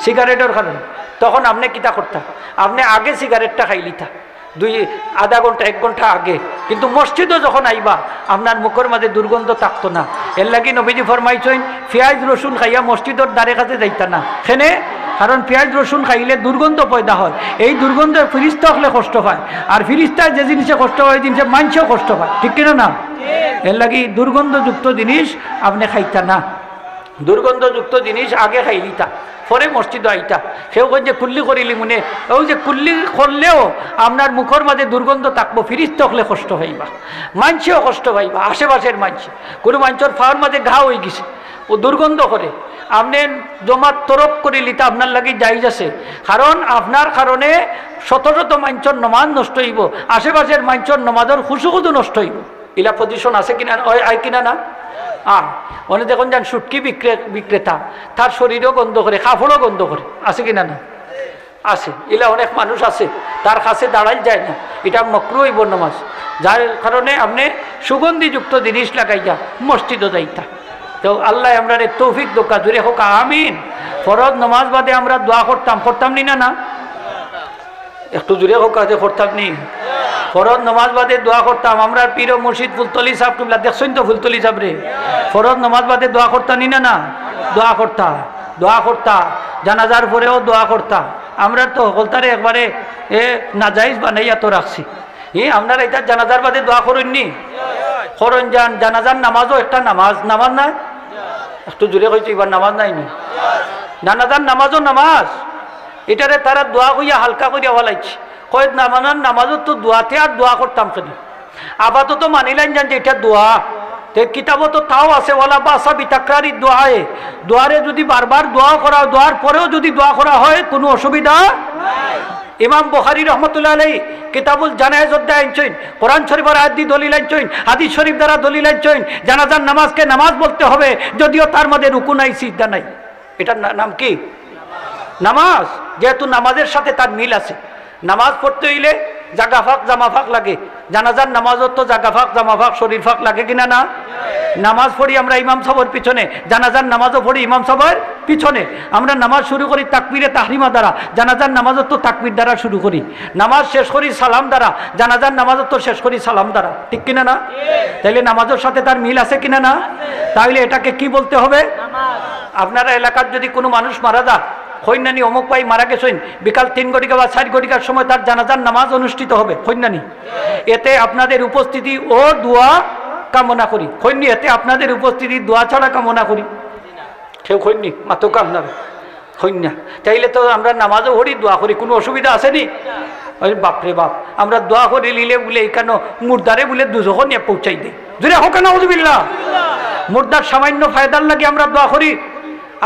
সিগারেটের কারণে। তখন আপনি কিতা করতা? আপনি আগে সিগারেটটা খাইলিতা আধা ঘন্টা 1 ঘন্টা আগে, কিন্তু মসজিদও যখন আইবা আপনার মুখের মাঝে দুর্গন্ধ থাকতো না। এর লাগি নবীজি ফরমাইছেন পেঁয়াজ রসুন খাইয়া মসজিদের দ্বারে কাছে যাইতা না। সেনে কারণ পেঁয়াজ রসুন খাইলে দুর্গন্ধ পয়দা হয়, এই দুর্গন্ধ ফিরিস্তা হলে কষ্ট পায়, আর ফিরিস্তায় যে জিনিসে কষ্ট হয় ওই জিনিসে মানুষও কষ্ট পায়, ঠিক কিনা না? এর লাগি দুর্গন্ধযুক্ত জিনিস আপনি খাইতা না, দুর্গন্ধযুক্ত জিনিস আগে খাইলিতা, পরে মসজিদ আইতা। সেও যে কুল্লি করিলি মনে, ওই যে কুল্লি করলেও আপনার মুখের মাঝে দুর্গন্ধ থাকবো, ফিরিস্ত হলে কষ্ট পাইবা, মানছেও কষ্ট পাইবা, আশেপাশের মানছে। কোনো মানুষের ফাওয়ার মাঝে ঘা হয়ে গেছে, ও দুর্গন্ধ করে, আপনি জমাত তরফ করে লিতা আপনার লাগে জায়েজ আছে। কারণ আপনার কারণে শত শত মানুষের নমাজ নষ্ট হইব, আশেপাশের মানুষের নমাজের খুশুখুদু নষ্ট হইব। ইলা পজিশন আছে কিনা, আয় কিনা না? অনেক দেখুন যান সুটকি বিক্রেতা, তার শরীরও গন্ধ করে, কাপড়ও গন্ধ করে, আছে কিনা না? আছে। এলা অনেক মানুষ আছে তার কাছে দাঁড়াই যায় না, এটা মকরু হইব নামাজ। যার কারণে আপনি সুগন্ধিযুক্ত জিনিস লাগাইয়া মসজিদও যাইতা। তো আল্লাহ আমরা তৌফিক দোকা জুড়ে হোক আমিন। ফরজ নামাজ বাদে আমরা দোয়া করতাম নি না? একটু জুড়ে হোক যে করতাম নি? ফরজ নামাজ বাদে দোয়া করতাম। আমরা পীর মুর্শিদ ফুলতলি সাহেব কিবলা দেখছেন তো, ফুলতলি সাহেব রে ফরজ নামাজ বাদে দোয়া করতাম নি না? দোয়া করতা, জানাজার পরেও দোয়া করতা। আমরা তো হলতারে একবারে নাজাইজ বানাইয়া তো রাখছি। আপনারা এটা জানাজার বাদে দোয়া করেননি? করন যান। জানাজার নামাজও একটা নামাজ নাই? একটু জোরে কইছি, এবার নামাজ নাই নি? জানাজার নামাজও নামাজ, এটারে তারা দোয়া কইয়া হালকা করিয়া বলাইছে। কয় নামাজও তো দোয়াতে আর দোয়া করতাম শুধু, আপাতত মানিলেন যান যে এটা দোয়া। কিতাবও তো তাও আছে, ওয়ালা বাসা বিতাকরারি দোয়ায়ে, দোয়ারে যদি বারবার দোয়া করা, দোয়ার পরেও যদি দোয়া করা হয় কোনো অসুবিধা নাই। ইমাম বুখারী রহমতুল্লাহ আলাইহি কিতাবুল জানায়েজ অধ্যায় আনছেন, কোরআন শরীফের আয়াত দিয়ে দলিল আনছেন, হাদিস শরীফ দ্বারা দলিল আনছেন, জানাজার নামাজকে নামাজ বলতে হবে যদিও তার মধ্যে রুকু নাই, সিজদা নাই। এটার নাম কি? নামাজ। যেহেতু নামাজের সাথে তার মিল আছে, নামাজ পড়তে হইলে জাগা ফাঁক জামা ফাঁক লাগে। জানাজার নামাজত তো জাগা ফাঁক জামা ফাঁক শরীর ফাঁক লাগে কিনা না? নামাজ পড়ি আমরা ইমাম সাহেবের পিছনে, জানাজার নামাজও পড়ি ইমাম সাহেবের পিছনে। আমরা নামাজ শুরু করি তাকবীরে তাহরিমা দ্বারা, জানাজার নামাজত তো তাকবীর দ্বারা শুরু করি। নামাজ শেষ করি সালাম দ্বারা, জানাজার নামাজত তো শেষ করি সালাম দ্বারা, ঠিক কিনা না? তাইলে নামাজের সাথে তার মিল আছে কিনা না? তাহলে এটাকে কি বলতে হবে? আপনারা এলাকার যদি কোনো মানুষ মারা যায়, হইনানি অমুক ভাই মারা গেছেন, বিকাল 3 ঘটিকা বা 4 ঘটিকার সময় তার জানাজার নামাজ অনুষ্ঠিত হবে, হইনানি। এতে আপনাদের উপস্থিতি ও দোয়া কামনা করি, হইনি। এতে আপনাদের উপস্থিতি দোয়া ছাড়া কামনা করি, কেউ হইনি মাতক আপনার হইনা। তাইলে তো আমরা নামাজও পড়ি দোয়া করি, কোনো অসুবিধা আসেনি? ওই বাপরে বাপ, আমরা দোয়া করে নিলে বলে এখানে মুর্দারে বলে দুজখন নিয়ে পৌঁছাই দেয়। যদি হোক না উজবিল্লাহ, মুর্দার সামান্য ফায়দার লাগে আমরা দোয়া করি।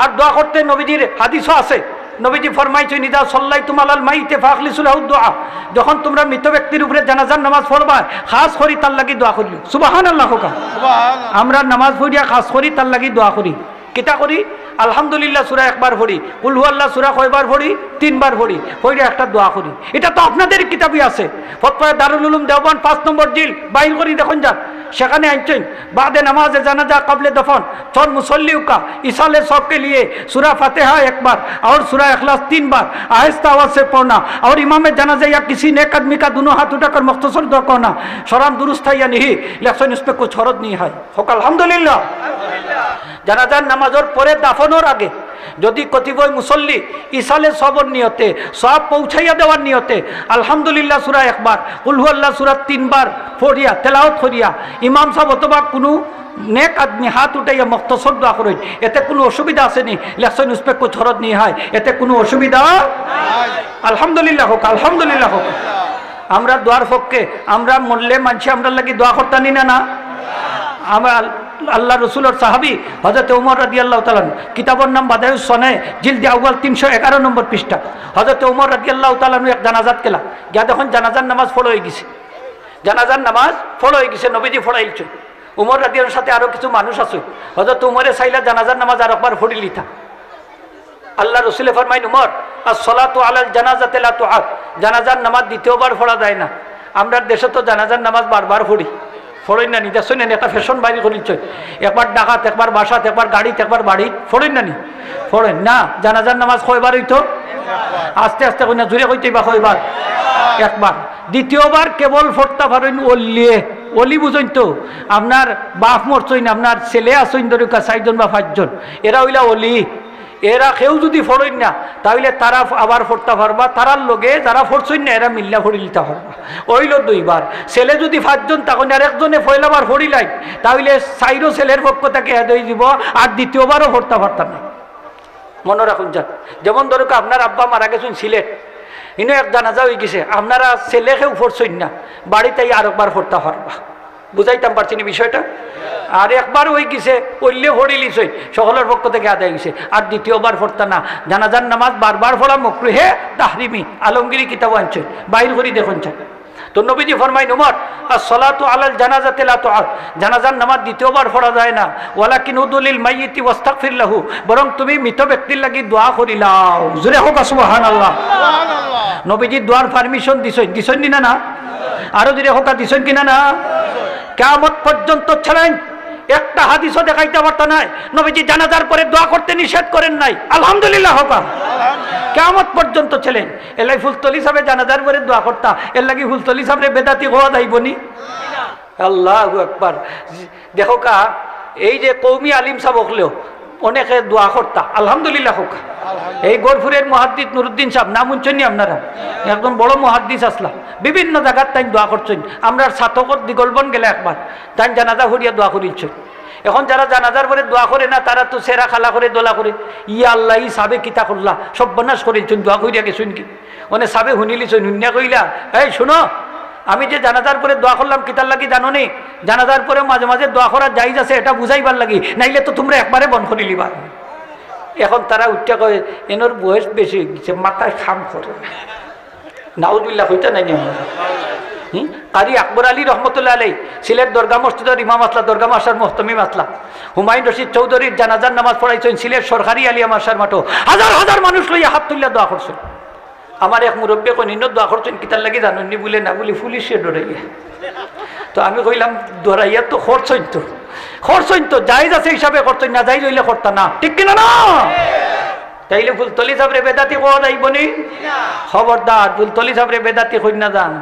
আর দোয়া করতে নবীজির হাদিসও আছে। নবীজি ফরমাইছেন, ইদা সাল্লাইতুম আলাল মাইতি ফাখলিসু লাহু দুআ, যখন তোমরা মৃত ব্যক্তির উপরে জানাজার নামাজ পড়বা, খাস করি তার লাগি দোয়া করিও। সুবহানাল্লাহ। আমরা নামাজ পড়িয়া খাস করি তার লাগি দোয়া করি। কিতা করি? আলহামদুলিল্লাহ সূরা একবার পড়ি, কুল হুয়াল্লাহ সূরা কয়বার পড়ি? 3 বার পড়ি, পড়ে একটা দোয়া করি। এটা তো আপনাদের কিতাবই আছে। ফতোয়া দারুল উলুম দেওবন্দ 5 নম্বর জিল বাইর করি দেখুন যান, সেখানে আনছেন বাদে নামাজে জানাজা কবলে দফন চল মুসল্লিও का इसाले सब के लिए सूरा फातिहा 1 बार और सूरा इखलास 3 बार आहिस्ता आवाज से पढ़ना, और इमाम जनाजा या किसी नेक आदमी का दोनों हाथ उठाकर मुख्तसर दुआ करना। शरान दुरुस्त है या नहीं, लेकिन इस पे कुछ हरज नहीं है। होक अल्हम्दुलिल्लाह। জানাজার নামাজের পরে দাফনের আগে যদি কতিপয় মুসল্লি ইসালে সবর নিয়তে সব পৌঁছাইয়া দেওয়ার নিয়তে আলহামদুলিল্লাহ সূরা 1 বার, কুল হুয়াল্লাহ সূরা 3 বার পড়িয়া তেলাওয়াত করিয়া ইমাম সাহেব অথবা কোনো নেক আদমি হাত উঠাইয়া মুখতসর দোয়া করেন, এতে কোনো অসুবিধা আসেনি? লেখছেন উসপে কুছ হরজ নেই হয়, এতে কোনো অসুবিধা আলহামদুলিল্লাহ হোক, আলহামদুলিল্লাহ হোক। আমরা দোয়ার পক্ষে, আমরা মরলে মানছি আমরা লাগি দোয়া করতানি না? না, আমরা আল্লাহ রসুলের সাহাবি হযরত উমর রাদিয়াল্লাহু তাআলা, কিতাবের নাম বাদায়ুস সনে, জিলদে আউয়াল 311 নম্বর পৃষ্ঠা। হযরত উমর রাদিয়াল্লাহু তাআলা এক জানাজাত কেলা গিয়া দেখুন জানাজার নামাজ ফলো হয়ে গেছে, জানাজার নামাজ ফলো হয়ে গেছে, নবীজি ফড়াইছে। উমর রাদিয়াল্লাহুর সাথে আরো কিছু মানুষ আছে। হযরত উমরে চাইলা জানাজার নামাজ আর একবার পড়ি লিতা। আল্লাহ রসুলে ফরমাইন, উমর as-সালাতু আলাল জানাজাতি লা তুআদ, জানাজার নামাজ দ্বিতীয়বার পড়া যায় না। আমরা দেশে তো জানাজার নামাজ বারবার পড়ি, ফড়েন না নি? দেখছেন একটা ফ্যাশন বাইরে করিচ্ছে, একবার ডাকাত, একবার বাসাত, একবার গাড়িতে, একবার বাড়ি, ফড়েন না নি? ফড়েন না। জানাজার নামাজ কয়বার হইতো? আস্তে আস্তে কই না, জোরে কইতে বা কয়বার? 1 বার। দ্বিতীয়বার কেবল ফোরতা পারেন ওলিয়ে, ওলি বুঝেন তো? আপনার বাপ মরছইন, আপনার ছেলে আসইন ধরুকা 4 জন বা 5 জন, এরা হইলা ওলি। এরা কেউ যদি ফড়েন না তাহলে তারা আবার ফোরতা পারবা, তারার লগে যারা ফড়ছইন না এরা মিল্লা ফড়ি লিতে পারবা। ওইল 2 বার। ছেলে যদি 5 জন তখন আর একজনে পয়লাবার ফড়িলাই তাহলে 4 ছেলের পক্ষ থেকে এদই দিব, আর দ্বিতীয়বারও ফোরতা পারতাম না। মনে রাখুন যান, যেমন ধরুক আপনার আব্বা মারা গেছেন সিলেট, ইনো এক জানাজা হয়ে গেছে, আপনারা ছেলে কেউ ফড়ছইন না, বাড়িতে আর একবার ফোরতা পারবা। বুঝাইতাম পারছি না বিষয়টা? আর একবার হয়ে গেছে ওইলে ফড়ি লিছই, সকলের পক্ষ থেকে আদায় গেছে, আর দ্বিতীয়বার ফোরতা না। জানাজার নামাজ বারবার পড়া মাকরুহে তাহরিমি, আলমগীরি কিতাব আনছে, বাইর করি দেখুন চাই। তো নবীজি ফরমাইন, উমর as-সালাতু আলাল জানাজাতি লা তুআদ, জানাজার নামাজ দ্বিতীয়বার পড়া যায় না। ওয়ালাকিন উদুলিল মাইয়িতি ওয়াস্তাগফির লাহু, বরং তুমি মৃত ব্যক্তির লাগি দোয়া করিলাও। জোরে হোক সুবহানাল্লাহ। নবীজি দোয়ার পারমিশন দিছেন না? না, আরো জোরে হোক দিছেন কিনা? না। কিয়ামত পর্যন্ত ছিলেন, একটা হাদিসও দেখাইতে পারতো না নবীজি জানাজার পরে দোয়া করতে নিষেধ করেন নাই। আলহামদুলিল্লাহ হোক। কিয়ামত পর্যন্ত ছিলেন। এলাই ফুলতলি সাহেব জানাজার পরে দোয়া করতা, এর লাগি ফুলতলি সাহেব বেদাতি হওয়া যাইবনি? আল্লাহু আকবার। দেখো কা, এই যে কৌমি আলিম সাহেব হলেও অনেকে দোয়া করতা, আলহামদুলিল্লাহ হোক। এই গোরফুরের মুহাদ্দিস নুরুদ্দিন সাহেব, নাম শুনছেন আপনারা? একদম বড় মুহাদ্দিস আসলা, বিভিন্ন জায়গার তাই দোয়া করছেন। আমরা ছাতকর দিগলবন গেলে একবার তাই জানাজা হরিয়া দোয়া করিচ্ছেন। এখন যারা জানাজার পরে দোয়া করে না তারা তো সেরা খালা করে দোলা করে, ইয়া আল্লাহ ই সাবে কিতা করলা, সব বনাশ করেছেন, দোয়া করিয়া গেছেন কি? মানে সাবে শুনিলিছেন, শুনিয়া কইলা, এই শুনো, আমি যে জানাজার পরে দোয়া করলাম কিতার লাগি জানো নি? জানাজার পরে মাঝে মাঝে দোয়া করার জায়েজ আছে, এটা বুঝাইবার লাগি, নাইলে তো তোমরা একবারে বন করে লিবা। এখন তারা উঠতে কয় এনোর বয়স বেশি হয়ে গেছে, মাথায় খাম করে। নাউজুবিল্লাহ হইতে নাই। কারি আকবর আলী রহমতুল্লাহ আলাই, সিলেট দরগা মসজিদের ইমাম আসলা, দরগা মাসার মোহতমিম আসলা। হুমায়ুন রশিদ চৌধুরীর জানাজার নামাজ পড়াইছেন সিলেট সরকারি আলিয়া মাসার মাঠো, হাজার হাজার মানুষ লইয়া হাত তুলিয়া দোয়া করছেন। আমার এক মুরব্বী কইন দোয়া করছেন কিতার লাগি জানুননি বলে না বলি পুলিশে ডরাইয়া। তো আমি কইলাম ডরাইয়া তো খরচইন তো যাই আছে হিসাবে করতেন না, যাই রইলে করতা না, ঠিক কিনা না? তাইলে ফুলতলি সাবরে বেদাতি কোয়া যাইবনি? খবরদার ফুলতলি সাবরে বেদাতি কই না যান।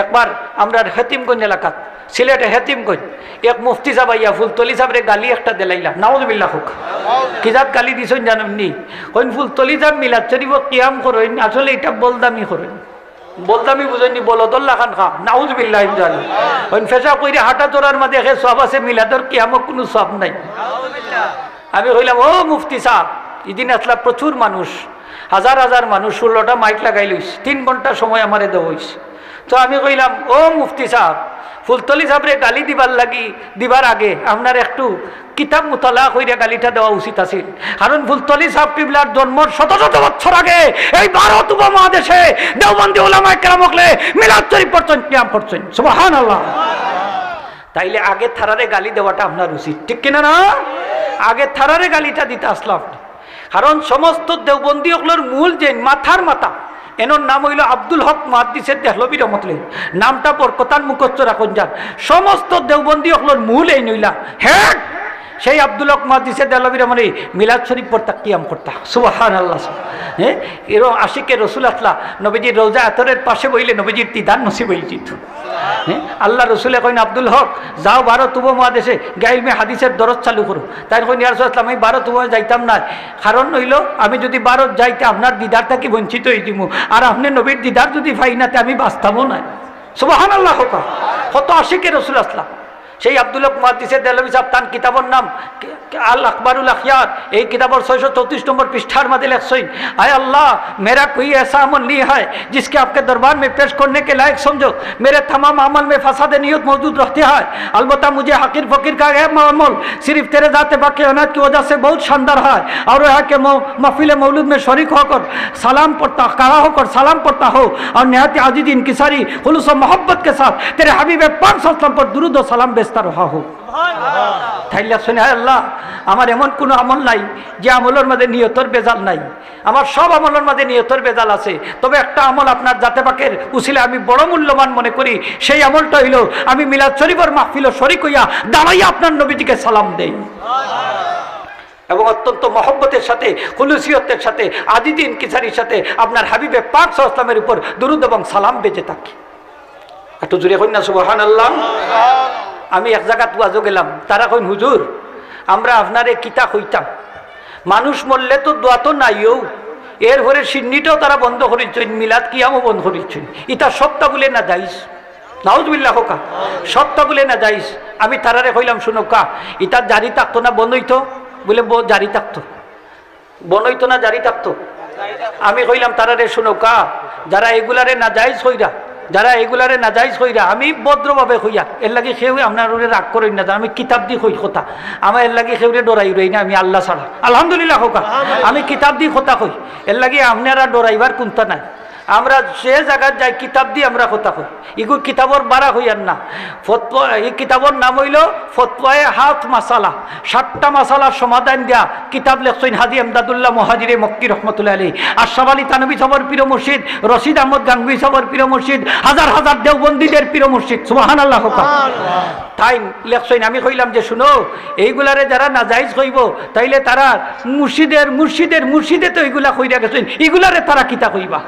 একবার আমরা হেতিমগঞ্জ এলাকাত সিলেটে হেতিমগঞ্জ এক মুফতি সাহেব আইয়া ফুলতলি সাবরে গালি একটা দিলাইলা, নাউযুবিল্লাহ হোক। কি জাত গালি দিছেন জানেননি? কইন ফুলতলি সাহেব মিলাদ শরীফ কিয়াম করেন, আসলে এটা বলদামি করেন। বলদামি বুঝেননি, বলদল্লা খান খা, নাউযুবিল্লাহ জানি। কইন ফেসা কইরে হাঁটা চড়ার মাঝে দেখে সব আছে, মিলাদর কিয়ামত কোনো সব নাই। আমি কইলাম ও মুফতি সাহেব, এদিন আসলা প্রচুর মানুষ, হাজার হাজার মানুষ, 16টা মাইক লাগাই লইছে, 3 ঘন্টা সময় আমারে দেওয়া হয়েছে। তো আমি কইলাম ও মুফতি সাহেব, ফুলতলি সাহেবরে গালি দিবার আগে আপনার একটু কিতাব মুতালা কইরা গালিটা দেওয়া উচিত আছিল। কারণ ফুলতলি সাহেব কিবলার জন্মর শত শত বছর আগে এই ভারত উপমহাদেশে দেওবন্দি উলামায়ে কেরাম হকলে মিলাদ শরীফ পড়ছেন, কিয়াম করছেন, সুবহানাল্লাহ। তাইলে আগে থারারে গালি দেওয়াটা আপনার উচিত, ঠিক কিনা না? আগে থারারে গালিটা দিতে আসলাম, কারণ সমস্ত দেওবন্দি হকলের মূল যে মাথার মাথা, এনোর নাম হইল আব্দুল হক মুহাদ্দিসের দেহলভী রহমতুল্লাহ, নামটা বরকতান মুখস্থ রাখুন যান। সমস্ত দেওবন্দি হকলের মূল এই নইলা হ্যাঁ সেই আব্দুল হক মুহাদ্দিসের দেহলভী রহমনি মিলাদ শরীফ পড়তা, কিয়াম করতা, সুবহানাল্লাহ। হ্যাঁ, এরকম আশিকে রসুল আসলা নবীজির রওজা আতরের পাশে বইলে নবীজির দিদার নসিব হয়ে যেত। হ্যাঁ, আল্লাহ রসুলে কইন আব্দুল হক যাও ভারত উপমহাদেশে গাইলমে হাদিসের দরজ চালু করো। তাই কইন ইয়া রাসূলুল্লাহ আমি ভারত উপমহাদেশে যাইতাম না, কারণ হইল আমি যদি ভারত যাইতে আপনার দিদার থাকি বঞ্চিত হয়ে দিব, আর আপনি নবীর দিদার যদি পাই না আমি বাঁচতামও না। সুবহানাল্লাহ হোক। কত আশিকে রসুল আসলা সেই আব্দুল হক মুহাদ্দিসের দেহলভী সাহেব তান কিতাবর নাম আল আকবরুল আখিয়ার, এই কিতাবর 634 নম্বর পৃষ্ঠার মধ্যে লিখছেন, आय अल्लाह मेरा कोई ऐसा अमल नहीं है जिसके आपके दरबार में पेश करने के लायक समझो, मेरे तमाम अमल में फसाद नियत मौजूद रहते हैं, अलबत्ता मुझे हकीर फकीर का यह अमल सिर्फ तेरे ज़ात बाकी अनाथ की वजह से बहुत शानदार है, और यह कि महफिल मौलूद में शरीक होकर सलाम पढ़ता, खड़ा होकर सलाम पढ़ता हो और नहायत आजीज इनकिसारी खुलूस और मोहब्बत के साथ तेरे हबीब पाक सल्लल्लाहु अलैहि वसल्लम पर दुरूद और सलाम बेचता रहा हो। তাইলে শুনে আল্লাহ আমার এমন কোনো আমল নাই যে আমলের মধ্যে নিয়তর বেজাল নাই, আমার সব আমলের মধ্যে নিয়তর বেজাল আছে, তবে একটা আমল আপনার জাতে পাকের উসিলে আমি বড় মূল্যবান মনে করি, সেই আমলটা হইল আমি মিলাদ শরীফের মাহফিল শরীক হইয়া দাঁড়াইয়া আপনার নবীজিকে সালাম দেই এবং অত্যন্ত মহব্বতের সাথে খুলুসিয়তের সাথে আজিদিন কিসারির সাথে আপনার হাবিবে পাক সাল্লাল্লাহু আলাইহি ওয়াসাল্লামের উপর দুরূদ এবং সালাম বেজে থাকি। একটু জোরে কই না সুবহানাল্লাহ। আমি এক জায়গাত ওয়াজও গেলাম, তারা কইন হুজুর আমরা আপনারে কিতা কইতাম, মানুষ মরলে তো দোয়া তো নাইও, এরপরে সিন্নিটাও তারা বন্ধ করেছেন, মিলাদ কিয়ামও বন্ধ করেছেন, ইটা সত্তা বলে না যাইস, নাউযুবিল্লাহ হোকা, সত্তা বলে না যাইস। আমি তারারে কইলাম শুনো কা ইটা জারি থাকতো না বন্ধ হইতো? বলে জারি থাকতো। বন্ধ হইতো না জারি থাকতো? আমি কইলাম তারারে শুনো কা যারা এগুলারে না যাইস হইরা, যারা এগুলারে নাজাইজ হইরা, আমি ভদ্রভাবে হইয়া এর লাগি সেও আপনার রাগ করেন না, আমি কিতাব দি হই কথা, আমার এর লাগি সেউরে ডরাই রই না, আমি আল্লাহ ছাড়া আলহামদুলিল্লাহ হোকা, আমি কিতাব দি কথা হই, এর লাগি আপনারা ডরাইবার কোনটা নাই। আমরা সে জায়গায় যাই কিতাব দিয়ে আমরা কথা কই, এগুলো কিতাবর বাড়া হইয়ার না। ফতোয়া, এই কিতাবর নাম হইল ফতোয়ায়ে হাত মাসালা, 7টা মাসালার সমাধান দেয়া কিতাব লেখছেন হাজী এমদাদুল্লাহ মুহাজিরে মক্কি রহমতুল্লাহ আলাইহি। আশরাফ আলী থানভী সাহেবের প্রিয় মুর্শিদ, রশিদ আহমদ গাঙ্গুহি সাহেবের প্রিয় মুর্শিদ, হাজার হাজার দেওবন্দীদের প্রিয় মুর্শিদ, সুবহানাল্লাহ। তাই লেখছেন, আমি কইলাম যে শুনো এইগুলারে যারা নাজাইজ হইব তাইলে তারা মুর্শিদে তো এইগুলা কইরা গেছেন, এগুলারে তারা কিতা কইবা।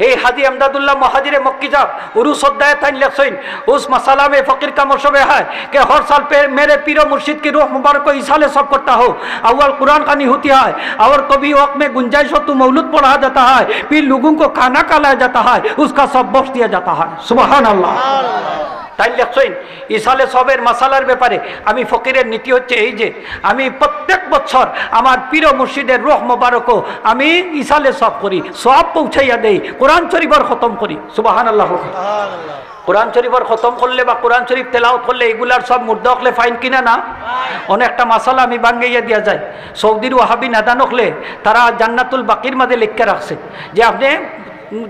এই হাজী এমদাদুল্লাহ मुहाजिर मक्की साहब उरुस अध्याय ताइन लिखছেন, उस मसाला में फकीर का मशवरा है कि हर साल पे मेरे पीर मुर्शिद की रूह मुबारक को इसाले सब करता हो, अव्वल कुरान खानी होती है और कभी वक्त में गुंजाइश हो तो मौलूद पढ़ा जाता है, फिर लोगों को खाना खिलाया जाता है, उसका सब बख्श दिया जाता है। सुबहान अल्लाह। তাই লেখছেন ইসালে সবের মাসালার ব্যাপারে আমি ফকিরের নীতি হচ্ছে এই যে আমি প্রত্যেক বছর আমার পীর মুর্শিদের রূহ মুবারকও আমি ইসালে সব করি, সব পৌঁছাইয়া দেই, কোরআন শরীফের খতম করি। সুবহানাল্লাহ। কোরআন শরীফের খতম করলে বা কোরআন শরীফ তেলাওয়াত করলে এগুলার সব মুর্দা হলে ফাইন কিনা না? অনেকটা মাসালা আমি ভাঙ্গাইয়া দিয়া যায়। সৌদির ওয়াহাবি নাদান হলে তারা জান্নাতুল বাকির মাঝে লিখে রাখছে যে আপনি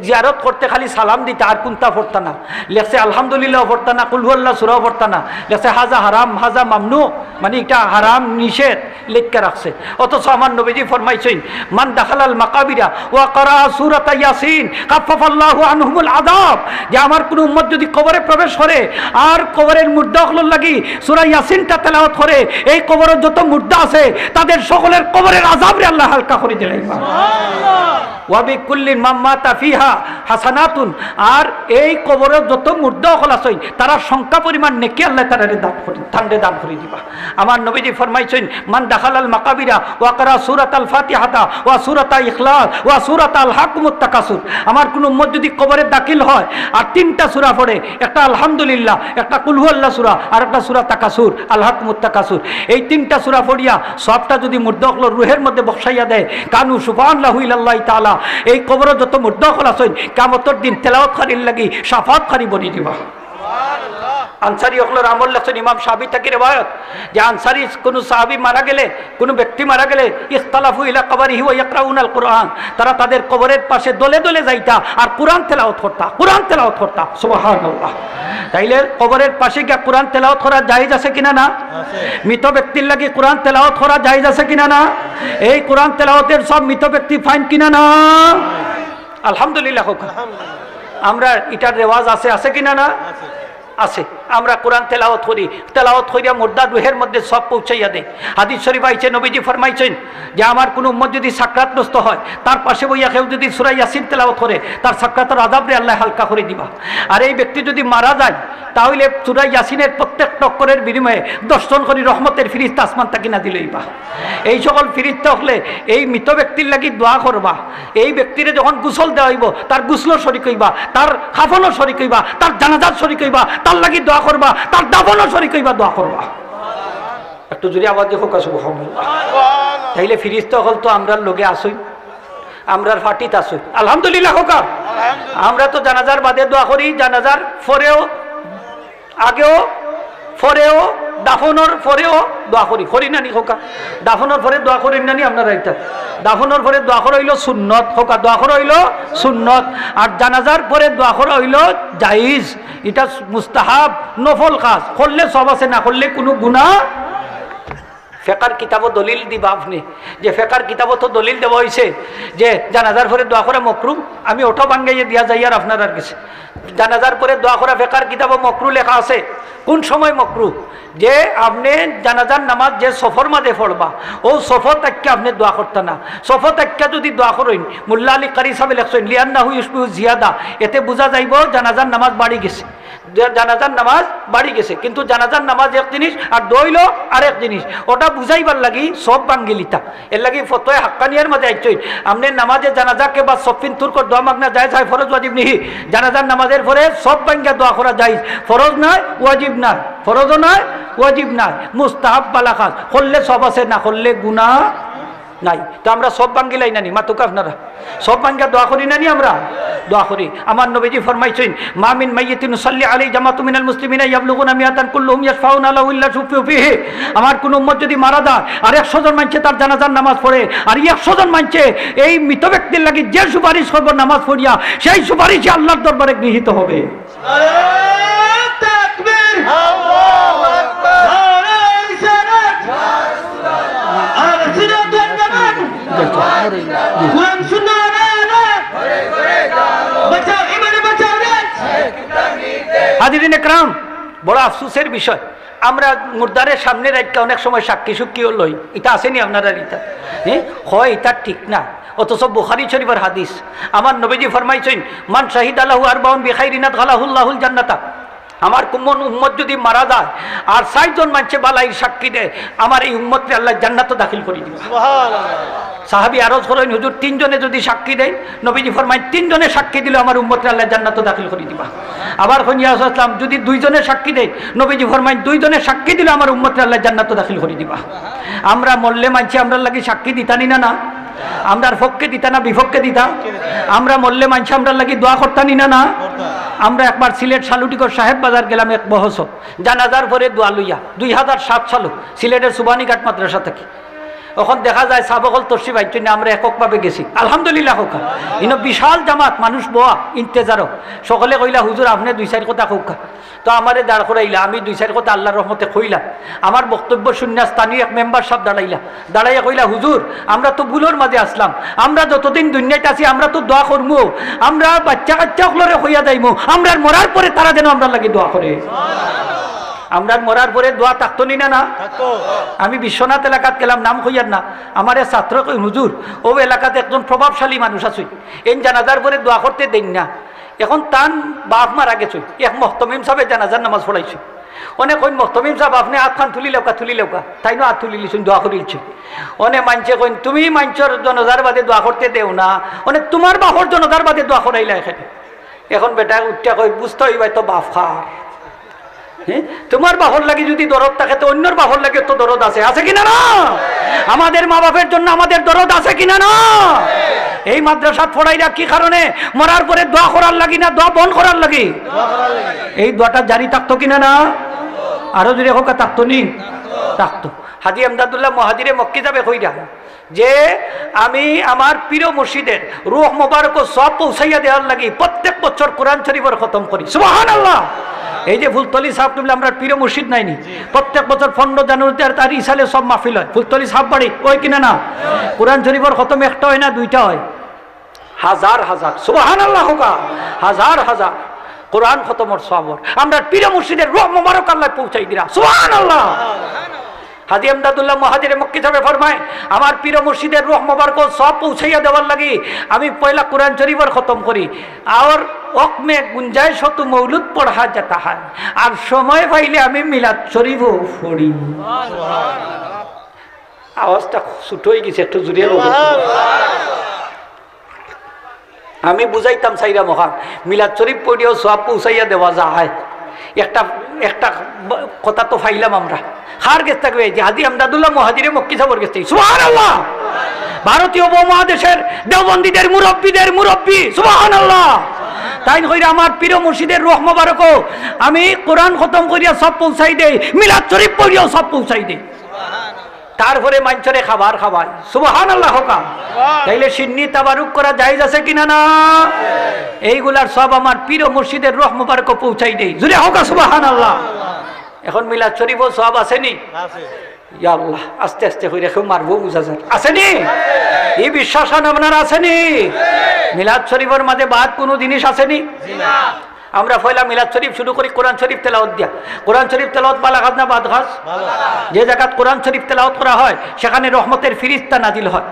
জিয়ারত করতে খালি সালাম দিতে, আর কোনটা পড়তা না। লেখছে আলহামদুলিল্লাহ পড়তা না, কুল হুয়াল্লাহ সূরাও পড়তা না। লেখছে হাজা হারাম হাজা মামনু, মানে এটা হারাম নিষেধ লেখকে রাখছে। অথচ আমার নবীজি ফরমাইছেন মান দাখালাল মাকাবিরা ওয়া ক্বারা সূরাতা ইয়াসিন খাফফাল্লাহু আনহুমুল আযাব, যে আমার কোন উম্মত যদি কবরে প্রবেশ করে আর কবরের মুর্দাগুলোর লাগি সূরা ইয়াসিনটা তেলাওয়াত করে, এই কবরের যত মুর্দা আছে তাদের সকলের কবরের আযাবরে আল্লাহ হালকা করে দিলেন। সুবহানাল্লাহ। ওয়া বিকুল্লিন মাম্মাতা ফিহা হাসানাতুন, আর এই কবরের যত মুর্দা হল আছে তারা সংখ্যা পরিমাণ নেকি আল্লাহ তাআলা দান করে ঠান্ডে দান করে দিবা। আমার নবীজি ফরমাইছেন মান দাখালাল মাকাবিরা ওয়া ক্বারা সূরাতাল ফাতিহাতা ওয়া সূরাতা ইখলাস ওয়া সূরাতাল হাকুমুত তাকাসুর, আমার কোন উম্মত যদি কবরে দাখিল হয় আর তিনটা সূরা পড়ে, একটা আলহামদুলিল্লাহ, একটা কুল হুয়াল্লাহ সূরা, আর একটা সূরা তাকাসুর আল হাকুমুত তাকাসুর, এই তিনটা সূরা পড়িয়া সবটা যদি মুর্দা হল রুহের মধ্যে বসাইয়া দেয়, কানু সুবহানাল্লাহু ইলাল্লাহি তাআলা, এই কবর যত মুর্দা হল আছে কিয়ামতের দিন তেলাওয়াত করির লাগি শাফাত করি বনি দিবা। আনসারি হকলের আমল লেখছেন ইমাম সাহাবী থেকে রিওয়ায়াত, যে আনসারি কোনো সাহাবী মারা গেলে, কোনো ব্যক্তি মারা গেলে ইখতালাফু ইলা কবরিহি ওয়া ইয়াকরাউনাল কুরআন, তারা তাদের কবরের পাশে দলে দলে যাইতা আর কোরআন তেলাওয়াত করতা, কোরআন তেলাওয়াত করতা। সুবহানাল্লাহ। তাইলে কবরের পাশে গিয়ে কোরআন তেলাওয়াত করা জায়েজ আছে কিনা না? মৃত ব্যক্তির লাগি কোরআন তেলাওয়াত করা জায়েজ আছে কিনা না? এই কোরআন তেলাওয়াতের সব মৃত ব্যক্তি ফাইন কিনা না? আলহামদুলিল্লাহ। আমরা এটার রেওয়াজ আছে, আছে কিনা না? আছে। আমরা কোরআন তেলাওয়াত করি, তেলাওয়াত করিয়া মুর্দা রুহের মধ্যে সব পৌঁছাইয়া দেয়। হাদিস শরীফ আইছে, নবীজি ফরমাইছেন যে আমার কোন উম্মত যদি সাকরাতগ্রস্ত হয়, তার পাশে বইয়া কেউ যদি সূরা ইয়াসিন তেলাওয়াত করে, তার সাকরাতের আযাবরে আল্লাহ হালকা করে দিবা। আর এই ব্যক্তি যদি মারা যায়, তাহলে সূরা ইয়াসিনের প্রত্যেক টক্করের বিনিময়ে 10 জন করে রহমতের ফিরিস্তা আসমান তাকে না দিলেইবা। এই সকল ফিরিস্তা হলে এই মৃত ব্যক্তির লাগি দোয়া করবা। এই ব্যক্তিরে যখন গোসল দেওয়া হইব, তার গোসলও শরীক হইবা, তার খাফনও শরীক হইবা, তার জানাজাত শরীক হইবা, তার লাগি দোয়া করবা, তার দাফনও শরীক হইবা, দোয়া করবা। একটু জোরে আওয়াজ দেখো কাছে। তাইলে ফিরিস্তা হল তো আমরার লোকে আসই, আমরার ফাটিত আসই। আলহামদুলিল্লাহ হোকা। আমরা তো জানাজার বাদে দোয়া করি, জানাজার পরেও, আগেও, পরেও, দাফনের পরেও দোয়া করি, করি নানি হোকা? দাফনের পরে দোয়া করি নানি আপনারা? এটা দাফনের পরে দোয়া করা হইল সুন্নত হোকা, দোয়া করা হইল সুন্নত। আর জানাজার পরে দোয়া করা হইল জায়েজ, এটা মুস্তাহাব নফল কাজ, করলে সব আছে, না করলে কোনো গুনাহ। ফেকার কিতাবও দলিল দিবা আপনি, যে ফেকার কিতাবও তো দলিল দেওয়া হয়েছে যে জানাজার পরে দোয়া করা মকরু। আমি ওটাও বাঙ্গাইয়ে দিয়া যাই আর আপনার কাছে, জানাজার পরে দোয়া করা ফেকার কিতাবও মকরু লেখা আছে। কোন সময় মকরু? যে আপনি জানাজার নামাজ যে সফর মাঝে পড়বা, ও সফর তাক্কা আপনি দোয়া করতে না। সফর তাক্কা যদি দোয়া করেন, মুল্লা আলী কারি সাহেব লেখছেন লিয়ান্নাহু ইউশবিহু জিয়াদা, এতে বোঝা যাইব জানাজার নামাজ বাড়ি গেছে, জানাজার নামাজ বাড়ি গেছে। কিন্তু জানাজার নামাজ এক জিনিস আর দইল আরেক জিনিস, ওটা বুঝাইবার লাগি সব বাঙ্গিলিতা। এর লাগি ফতোয়া হাক্কানিয়ার মাঝে আইছই আপনি নামাজে জানাজাকে বা সফিন তুরকর দোয়া মাগনা যায় যায়, ফরজ ওয়াজিব নিহি। জানাজার নামাজের পরে সব বাঙ্গা দোয়া করা যায়, ফরজ নয় ওয়াজিব নয়, ফরজও নয় ওয়াজিব নয়, মুস্তাহাব বালা কাজ, করলে সব আছে, না করলে গুনাহ নাই। তো আমরা সব বাঙ্গিলাই নানি মাতুকা, আপনারা সব বাঙ্গা দোয়া করি নানি? আমরা দোয়া করি। আমার নবীজি ফরমাইছেন মা মিন মাইয়িতিন সাল্লি আলাইহি জামাতু মিনাল মুসলিমিনা ইয়াবলুগুনা মিয়াতান কুল্লুহুম ইয়াশফাউনা লাহু ইল্লা শুফিউ ফিহি, আমার কোন উম্মত যদি মারা যায় আর 100 জন মানছে তার জানাজার নামাজ পড়ে, আর 100 জন মানছে এই মৃত ব্যক্তির লাগি যে সুপারিশ করব নামাজ পড়িয়া, সেই সুপারিশই আল্লাহর দরবারে গৃহীত হবে। আল্লাহু তাকবীর, আল্লাহু আকবার, কোরআন সুন্নাহ বাঁচাও, ইমানে বাঁচাও রে। হাজিরিন একরাম, বড় আফসোসের বিষয়, আমরা মুর্দারের সামনে রাখতে অনেক সময় সাক্ষী সুক্ষী লই, এটা আসেনি আপনারা? এটা হয়, এটা ঠিক না। অথচ বুখারী শরীফের হাদিস, আমার নবীজি ফরমাইছেন মান শাহিদা লাহু আরবাউন বিখাইরিন আদখালাহুল্লাহুল জান্নাতা, আমার কোন উম্মত যদি মারা যায় আর ৬০ জন মানুষে বালাই সাক্ষী দেয়, আমার এই উম্মতকে আল্লাহ জান্নাতে দাখিল করে দিবে। সুবহানাল্লাহ। সাহাবী আরজ করেন হুজুর ৩ জনে যদি সাক্ষী দেয়, নবীজি ফরমায় ৩ জনে সাক্ষী দিলে আমার উম্মতকে আল্লাহ জান্নাতে দাখিল করে দিবা। আবার ইয়া রাসূলুল্লাহ যদি 2 জনে সাক্ষী দেয়, নবীজি ফরমায় 2 জনে সাক্ষী দিলে আমার উম্মতকে আল্লাহ জান্নাতে দাখিল করে দিবা। আমরা মরলে মানছি আমরা লাগি সাক্ষী দিতানি না? না, আমরার পক্ষে দিতা না বিপক্ষে দিতা? আমরা মরলে মানছি আমরা লাগি দোয়া করতানি না? না। আমরা একবার সিলেট সালুটিকর সাহেব বাজার গেলাম এক বহস, জানাজার পরে দোয়া লইয়া 2007 সালে সিলেটের সুবানীঘাট মাদ্রাসা থেকে। এখন দেখা যায় সাবকল তর্সি বাইর না আমরা এককভাবে গেছি আলহামদুলিল্লাহ হোকা ইনো বিশাল জামাত মানুষ বোয়া ইন্তেজারও সকলে কইলা হুজুর আপনি 2-4 কথা হোকা তো আমারে দাঁড় করাইলা আমি 2-4 কথা আল্লাহর রহমতে কইলাম আমার বক্তব্য শুনিয়া স্থানীয় এক মেম্বার সাহেব দাঁড়াইয়া কইলা হুজুর আমরা তো ভুলোর মাঝে আসলাম আমরা যতদিন দুনিয়াতে আছি আমরা তো দোয়া করবো আমরা বাচ্চা কাচ্চা হলরে হইয়া যাইমু আমরা মরার পরে তারা যেন আমরা লাগে দোয়া করে আমরা মরার পরে দোয়া থাকতো নি না আমি বিশ্বনাথ এলাকাত গেলাম নাম হইয়ার না আমার ছাত্র কই হুজুর ও এলাকাতে একজন প্রভাবশালী মানুষ আছে এই জানাজার পরে দোয়া করতে দেন না এখন তান বাপ মারা গেছে এক মহতমিম সাহেব জানাজার নামাজ পড়াইছে অনেক কইন মহতমিম সাহেব আপনি হাত খান তুলি লেউকা তাই না হাত তুলি লিছুন দোয়া করিলছি অনেক মানছে কইন তুমি মানছর জনজার বাদে দোয়া করতে দেও না অনেক তোমার বাপর জনজার বাদে দোয়া করাইলা এখানে এখন বেটা উঠটা কই বুঝতে হইবাই তো বাপ খার তোমার বাহর লাগে যদি দরদ থাকে তো অন্যর বাহর লাগে তো দরদ আছে কিনা না আমাদের মা বাপের জন্য আমাদের দরদ আছে কিনা না এই মাদ্রাসাত পড়াইরা কি কারণে মরার পরে দোয়া করার লাগি না দোয়া বন্ধ করার লাগি এই দোয়াটা জারি থাকতো কিনা না আরো যদি হোক থাকতো নি থাকতো হাজী আমদাদুল্লাহ মহাজিরে মক্কি যাবে কইরা যে আমি আমার প্রিয় মুর্শিদের রূহ মোবারক সব পৌঁছাইয়া দেওয়ার লাগি প্রত্যেক বছর কোরআন শরীফের খতম করি সুবহানাল্লাহ এই যে ফুলতলি সাহেব তুমি আমরা প্রিয় মুর্শিদ নাইনি প্রত্যেক বছর 15 জানুয়ারিতে আর তার ইসালে সব মাহফিল হয় ফুলতলি সাহেব বাড়ি ওই কিনা না কোরআন শরীফের খতম একটা হয় না দুইটা হয় হাজার হাজার সুবহানাল্লাহ হোকা হাজার হাজার কোরআন খতমর সওয়াব আমরা প্রিয় মুর্শিদের রূহ মোবারক আল্লাহ পৌঁছাই দিরা সুবহানাল্লাহ হাজী আমদাদুল্লাহ মহাজিরে মক্কি সাহেব ফরমায় আমার প্রিয় মুর্শিদের রূহ মোবারক সব পৌঁছাইয়া দেওয়ার লাগি আমি পয়লা কোরআন শরীফের খতম করি আর ওকমে গুঞ্জাইশ তো মৌলুদ পড়া যেতে হয় আর সময় পাইলে আমি মিলাদ শরীফও পড়ি আওয়াজটা ছোট হয়ে গেছে একটু জুড়ে আমি বুঝাইতাম সাইরা মহান মিলাদ শরীফ পড়িও সব পৌঁছাইয়া দেওয়া যায় একটা একটা কথা তো ফাইলাম আমরা হার গেছ থাকবে যে হাজী আমদাদুল্লাহ মহাজিরে মক্কি সাহেবের গেছে সুবহানাল্লাহ ভারতীয় উপমহাদেশের দেওবন্দীদের মুরব্বী সুবহানাল্লাহ তাই কইরা আমার প্রিয় মুর্শিদের রূহ মোবারক আমি কোরআন খতম করিয়া সব পৌঁছাই দেই মিলাদ শরীফ পড়িয়াও সব পৌঁছাই দেই তারপরে মাঞ্চরে খাবার খাওয়ায় সুবহানাল্লাহ হোকা তাইলে সিন্নি তাবারুক করা জায়েজ আছে কিনা না এইগুলার সব আমার প্রিয় মুর্শিদের রূহ মোবারক পৌঁছাই দেই জুরে হোকা সুবহানাল্লাহ এখন মিলাদ শরীফও সব আসেনি ইয়া আল্লাহ আস্তে আস্তে কইরা কেউ মারবো বুঝা যায় আসেনি এই বিশ্বাস আপনার আসেনি মিলাদ শরীফের মাঝে বাদ কোনো জিনিস আসেনি আমরা পয়লা মিলাদ শরীফ শুরু করি কোরআন শরীফ তেলাওয়াত দিয়া কোরআন শরীফ তেলাওয়াত বালা খাজ না বাদ খাজ যে জায়গাত কোরআন শরীফ তেলাওয়াত করা হয় সেখানে রহমতের ফিরিস্তা নাজিল হয়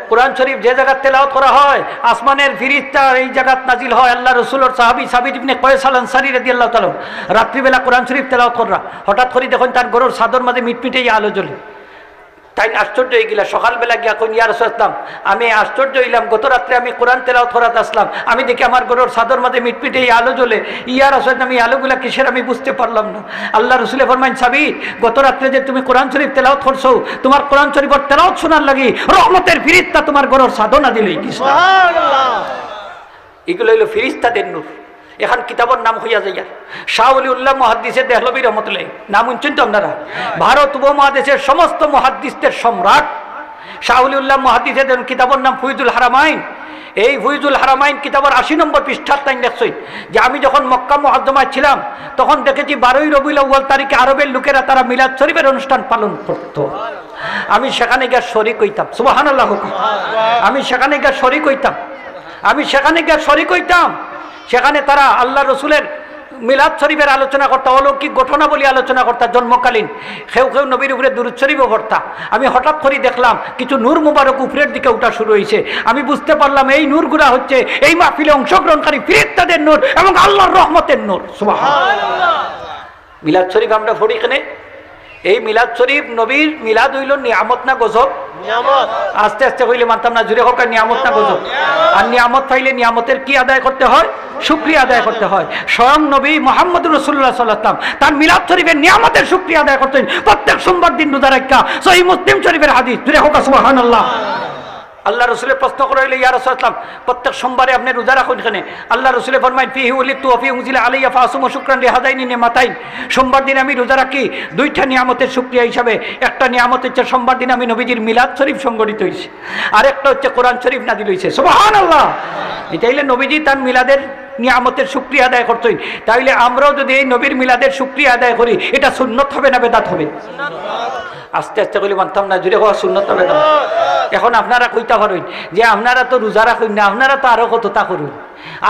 কোরআন শরীফ যে জায়গাত তেলাওয়াত করা হয় আসমানের ফিরিস্তা এই জায়গাত নাজিল হয় আল্লাহ রাসূলের সাহাবী সাবিত ইবনে কয়স আল আনসারী রাদিয়াল্লাহু তাআলা রাত্রিবেলা কোরআন শরীফ তেলাওয়াত করা হঠাৎ করে দেখুন তার গরুর চাদর মাঝে মিটমিটে আলো জ্বলে তাই আশ্চর্য হয়ে গেলা সকালবেলা গিয়া কোন ইয়া রাসূলুল্লাহ আমি আশ্চর্য হইলাম গত রাত্রে আমি কোরআন তেলাওয়াত করাত আসলাম আমি দেখি আমার গরুর চাদর মাঝে মিটমিটে আলো জ্বলে ইয়া রাসূলুল্লাহ আমি আলোগুলা কিসের আমি বুঝতে পারলাম না আল্লাহ রাসূল ফরমায়েন সাবিত গত রাত্রে যে তুমি কোরআন শরীফ তেলাওয়াত করছো তোমার কোরআন শরীফের তেলাওয়াত শোনার লাগি রহমতের ফিরিস্তা তোমার গরুর চাদর নাজিল হই গেছে সুবহানাল্লাহ এগুলো হইলো ফিরিস্তাদের নূর এখন কিতাবের নাম হইয়া যাইয়া শাহ ওলিউল্লাহ মুহাদ্দিসে দেহলভী রহমতুল্লাহ নাম শুনছেন তো আপনারা ভারত উপমহাদেশের সমস্ত মুহাদ্দিসদের সম্রাট শাহ ওলিউল্লাহ মুহাদ্দিসের কিতাবের নাম ফুয়জুল হারামাইন এই ফুয়জুল হারামাইন কিতাবের 80 নম্বর পৃষ্ঠার তাই দেখছই যে আমি যখন মক্কা মুআজ্জমায় ছিলাম তখন দেখেছি 12 রবিউল আউয়াল তারিখে আরবের লোকেরা তারা মিলাদ শরীফের অনুষ্ঠান পালন করত আমি সেখানে গিয়ে শরীক হইতাম সুবহানাল্লাহ আমি সেখানে গিয়ে শরীক হইতাম সেখানে তারা আল্লাহ রসুলের মিলাদ শরীফের আলোচনা করতা অলৌকিক ঘটনাবলী আলোচনা করতা জন্মকালীন কেউ কেউ নবীর উপরে দুরূদ শরীফও পড়তা আমি হঠাৎ করে দেখলাম কিছু নূর মুবারক উপরের দিকে উঠা শুরু হয়েছে আমি বুঝতে পারলাম এই নূরগুলা হচ্ছে এই মাহফিলে অংশগ্রহণকারী ফেরেশতাদের নূর এবং আল্লাহর রহমতের নূর সুবহানাল্লাহ মিলাদ শরীফ আমরা পড়ি কেনে এই মিলাদ শরীফ নবীর মিলাদ হইল নিয়ামত না গজব নিয়ামত আস্তে আস্তে হইলে মানতাম না জুড়ে হোক নিয়ামত না গজব আর নিয়ামত পাইলে নিয়ামতের কি আদায় করতে হয় শুকরিয়া আদায় করতে হয় স্বয়ং নবী মুহাম্মদুর রাসূলুল্লাহ সাল্লাল্লাহু আলাইহি ওয়াসাল্লাম তার মিলাদ শরীফের নিয়ামতের শুকরিয়া আদায় করতেন প্রত্যেক সোমবার দিন রোজা রাখা সহিহ মুসলিম শরীফের হাদিস জুড়ে হোক সুবহানাল্লাহ আল্লাহ রসুলের প্রশ্ন করা হইলে ইয়া রাসূলুল্লাহ প্রত্যেক সোমবারে আপনি রোজা রাখুন এখানে আল্লাহ রসুলে ফরমাইন ফিহি উলিদতু ওয়া ফিহি উনজিলা আলাইয়া ফাসুমু শুকরান লিহাদাইনি নিমাতাইন সোমবার দিন আমি রোজা রাখি দুইটা নিয়ামতের শুকরিয়া হিসাবে একটা নিয়ামত হচ্ছে সোমবার দিন আমি নবীজির মিলাদ শরীফ সংগঠিত হয়েছে আর একটা হচ্ছে কোরআন শরীফ নাজিল হয়েছে সুবহানাল্লাহ এটা হইলে নবীজি তার মিলাদের নিয়ামতের শুকরিয়া আদায় করতেন তাইলে আমরাও যদি এই নবীর মিলাদের শুকরিয়া আদায় করি এটা সুন্নত হবে না বেদাত হবে আস্তে আস্তে করে মানতাম না জুড়ে হওয়া সুন্নত হবে না এখন আপনারা কইতা পারেন যে আপনারা তো রোজা রাখুন না আপনারা তো আরো কতটা করুন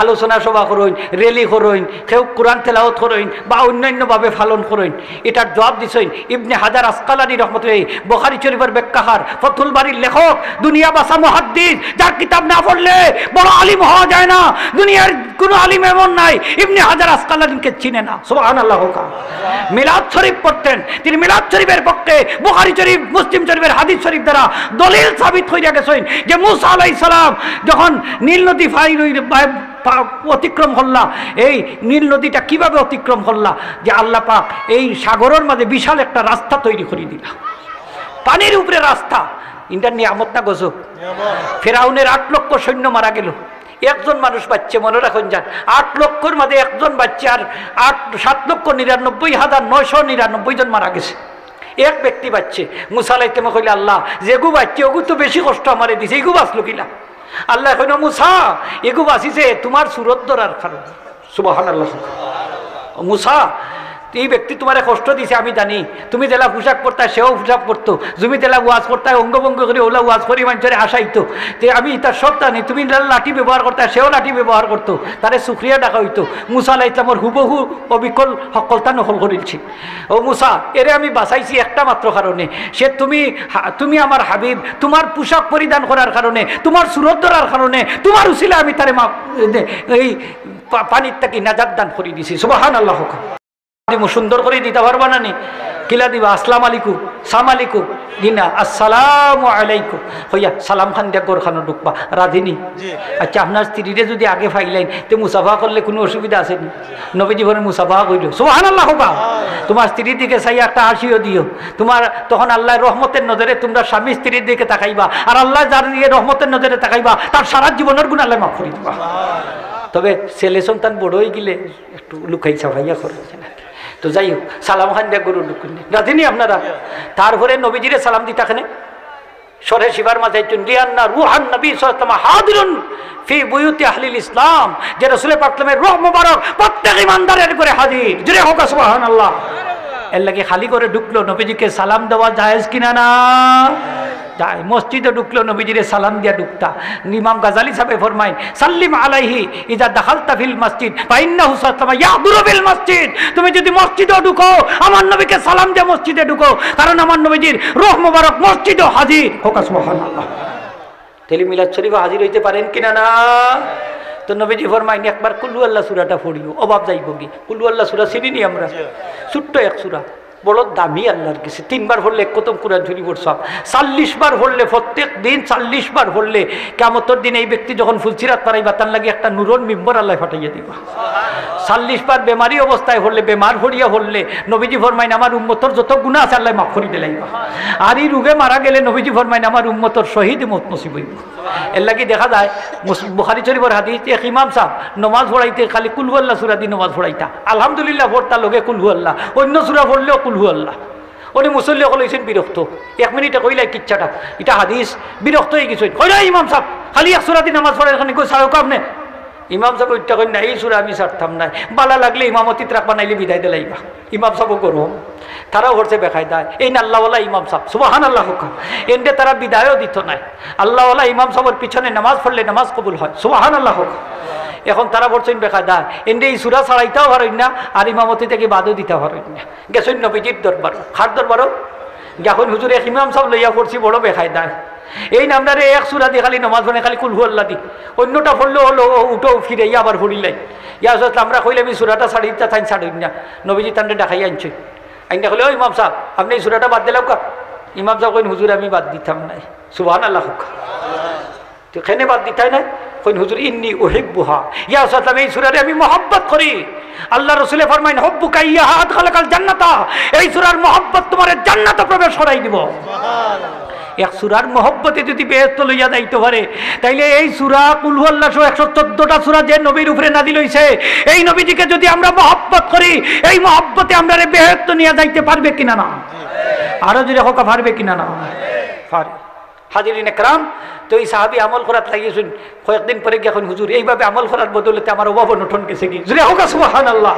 আলোচনা সভা করুন রেলি করুন কেউ কোরআন তেলাওয়াত করুন বা অন্যান্যভাবে পালন করুন এটার জবাব দিছেন ইবনে হাজার আসকালানী রহমতুল্লাহি বুখারী শরীফের ব্যাখ্যাকার ফাথুল বারীর লেখক দুনিয়া বাসা মুহাদ্দিস যার কিতাব না পড়লে বড় আলিম হওয়া যায় না দুনিয়ার কোনো আলিম এমন নাই ইবনে হাজার আসকালানীকে চিনে না সুবহানাল্লাহ মিলাদ শরীফ পড়তেন তিনি মিলাদ শরীফের পক্ষে বুখারী শরীফ মুসলিম শরীফের হাদিস শরীফ দ্বারা দলিল সাবিত হইয়া গেছেন যে মুসা আলাইহিস সালাম যখন নীল নদী অতিক্রম করলা এই নীল নদীটা কিভাবে অতিক্রম করলা যে আল্লাহ পাক এই সাগরের মাঝে বিশাল একটা রাস্তা তৈরি করে দিলা পানির উপরে রাস্তা ইন্টার নিয়ামত না গজব ফেরাউনের 8 লক্ষ সৈন্য মারা গেল একজন মানুষ বাচ্চা মনে রাখুন যান 8 লক্ষর মাঝে একজন বাচ্চা আর 7,99,999 জন মারা গেছে এক ব্যক্তি বাচ্চে মুসা আলাইহিস সালাম কইলে আল্লাহ যেগু বাচ্চা ওগু তো বেশি কষ্ট আমারে দিছে এগু বাঁচলো কিলা আল্লাহ কইল মুসা এগু বাঁচিছে তোমার সুরত ধরার কারণে সুবহানাল্লাহ মুসা এই ব্যক্তি তোমার কষ্ট দিছে আমি জানি তুমি জেলা পোশাক পরতা সেও পোশাক পরতো তুমি জেলা ওয়াজ করতা অঙ্গভঙ্গ করে ওলা ওয়াজ করি মানুষের হাসাইতো যে আমি তার সব জানি তুমি লাঠি ব্যবহার করতা সেও লাঠি ব্যবহার করতো তারে শুক্রিয়া ডাকা হইতো মুসা আলাইহিস সালামের হুবহু অবিকল সকলতা নকল করিলছি ও মুসা এরে আমি বাঁচাইছি একটা মাত্র কারণে সে তুমি আমার হাবিব তোমার পোশাক পরিধান করার কারণে তোমার সুরত ধরার কারণে তোমার উসিলা আমি তারে এই পানির থেকে নাজাত দান করে দিছি সুবহানাল্লাহ সুন্দর করে দিতে পারবা না নি কিলা দিবা আসসালামু আলাইকুম সালাম আলাইকুম দিনা আসসালামু আলাইকুম হইয়া সালাম খান দিয়া গোরখানো ঢুকবা রাধিনী আচ্ছা আপনার স্ত্রীরে যদি আগে ফাইলাইন তো মুসাফা করলে কোনো অসুবিধা আছে নি নবীজি বলেন মুসাফা কইল সুবহানাল্লাহ হবা তোমার স্ত্রীর দিকে চাইয়া একটা হাসিও দিও তোমার তখন আল্লাহর রহমতের নজরে তোমরা স্বামী স্ত্রীর দিকে তাকাইবা আর আল্লাহ যার দিকে রহমতের নজরে তাকাইবা তার সারা জীবনের গুণ আল্লাহ মাফ করে দিবা তবে ছেলে সন্তান বড় হয়ে গেলে একটু লুকাই সাফাইয়া করছে না তো যাই হোক সালাম খান দিয়া গরু ঢুকুন রাধিনী আপনারা তারপরে নবীজিরে সালাম দিতাখানে সরে শিবার মাথায় চুন্ডিয়ান্না রুহান নবী সাল্লাল্লাহু আলাইহি হাদিরুন ফি বুয়ুতি আহলিল ইসলাম যে রাসূল পাক রূহ মুবারক প্রত্যেক ইমানদারের করে হাজির জুড়ে হোক সুবহানাল্লাহ এর লাগি খালি করে ঢুকলো নবীজিকে সালাম দেওয়া জায়েজ কিনা না যায় মসজিদে ঢুকলো নবীজিরে সালাম দিয়া ঢুকতা ইমাম গাজালি সাহেব ফরমায় সাল্লিম আলাইহি ইজা দাখালতা ফিল মসজিদ ফাইন্নাহু সাল্লাল্লাহু ইয়াহদুরু ফিল মসজিদ তুমি যদি মসজিদে ঢুকো আমার নবীকে সালাম দিয়ে মসজিদে ঢুকো কারণ আমার নবীজির রূহ মুবারক মসজিদে হাজির হোক সুবহানাল্লাহ তাহলে মিলাদ শরীফে হাজির হইতে পারেন কিনা না তো নবীজি ফরমাইনি একবার কুল আল্লাহ সূরাটা পড়িও অভাব যাইব কি কুল আল্লাহ সূরা চিনি আমরা ছোট্ট এক সূরা বড় দামি আল্লাহর কাছে 3 বার পড়লে কতম কোরআন শরীফ পড়ছাম 40 বার পড়লে প্রত্যেক দিন 40 বার পড়লে কিয়ামতের দিন এই ব্যক্তি যখন ফুলসিরাত পারাইবা তার লাগি একটা নূরের মিম্বর আল্লাহ ফাটাইয়া দিবা 40 বার বেমারি অবস্থায় পড়লে বেমার হইয়া পড়লে নবীজি ফরমাইন আমার উম্মতের যত গুনাহ আছে আল্লাহ মাফ করে দিলাইবা আর এই রোগে মারা গেলে নবীজি ফরমাইন আমার উম্মতের শহীদ মত নসিব হইব এর লাগি দেখা যায় বুখারী শরীফের হাদিস এক ইমাম সাহেব নামাজ পড়াইতে খালি কুল আল্লাহ সূরা দিয়ে নামাজ পড়াইতা আলহামদুলিল্লাহ পড়তা লগে কুল আল্লাহ অন্য সূরা পড়লেও কুল আল্লাহ উনি মুসল্লি সকল হয়েছেন বিরক্ত 1 মিনিটে কইলাই কিচ্ছাটা এটা হাদিস বিরক্ত হয়ে গেছেন কইলা ইমাম সাহেব খালি এক সূরা দিয়ে নামাজ পড়াই এখানে কই ছাড়ো আপনি ইমাম সাহেব ওইটা কই না এই সূরা আমি ছাড়তাম না বালা লাগলে ইমামতিত রাখবা নাইলে বিদায় দিলাইবা ইমাম সাহেব গরম তারাও করছে বেখাই দেয় এই না আল্লাহওয়ালা ইমাম সাহেব সুবহানাল্লাহ এন্ডে তারা বিদায়ও দিত নাই আল্লাহওয়ালা ইমাম সাহেবের পিছনে নামাজ পড়লে নামাজ কবুল হয় সুবহানাল্লাহ এখন তারা বলছেন বেখা দা এন্ডে এই সূরা ছাড়াইতেও পারেন না আর ইমামতি থেকে বাদও দিতে পারেন না গেছেন নবীজির দরবার খার দরবারও যখন হুজুর এক ইমাম সাহেব লইয়া পড়ছি বড় বেখাই দেয় এই নামটারে এক সূরা দিয়ে খালি নামাজ পড়ে খালি কুল আল্লাহ দি অন্যটা পড়লেও হলো উঠো ফিরে আবার পড়িলাই ইয়া আমরা কইলে আমি সূরাটা ছাড়িতে তাই ছাড়িন না নবীজি তান্ডে দেখাই আনছে আইনা কইলে ও ইমাম সাহেব আপনি এই সূরাটা বাদ দিলাম কা ইমাম সাহেব কইন হুজুর আমি বাদ দিতাম নাই সুবহানাল্লাহ তো কেন বাদ দিতাই না কইন হুজুর ইন্নী উহিব্বুহা ইয়া সাল্লাম এই সূরারে আমি মহব্বত করি আল্লাহ রাসূল ফরমায়েন হুব্বুকা ইয়্যাহা আদখালাকাল জান্নাতা এই সূরার মহব্বত তোমারে জান্নাতে প্রবেশ করাই দিব সুবহানাল্লাহ এক সূরার মহব্বতে যদি বেহেশত লইয়া যাইতে পারে তাইলে এই সূরা কুল হুয়াল্লাহ 114টা সূরা যে নবীর উপরে নাযিল হইছে এই নবীজিকে যদি আমরা মহব্বত করি এই মহব্বতে আমরা বেহেশত নিয়ে যাইতে পারবে কিনা না আরো যদি হোক পারবে কিনা না পারে হাজিরিন একরাম তো এই সাহাবী আমল করাত লাগিয়েছেন কয়েকদিন পরে এখন হুজুর এইভাবে আমল করার বদলতে আমার অভাব অনটন গেছে কি যদি হোক সুবহানাল্লাহ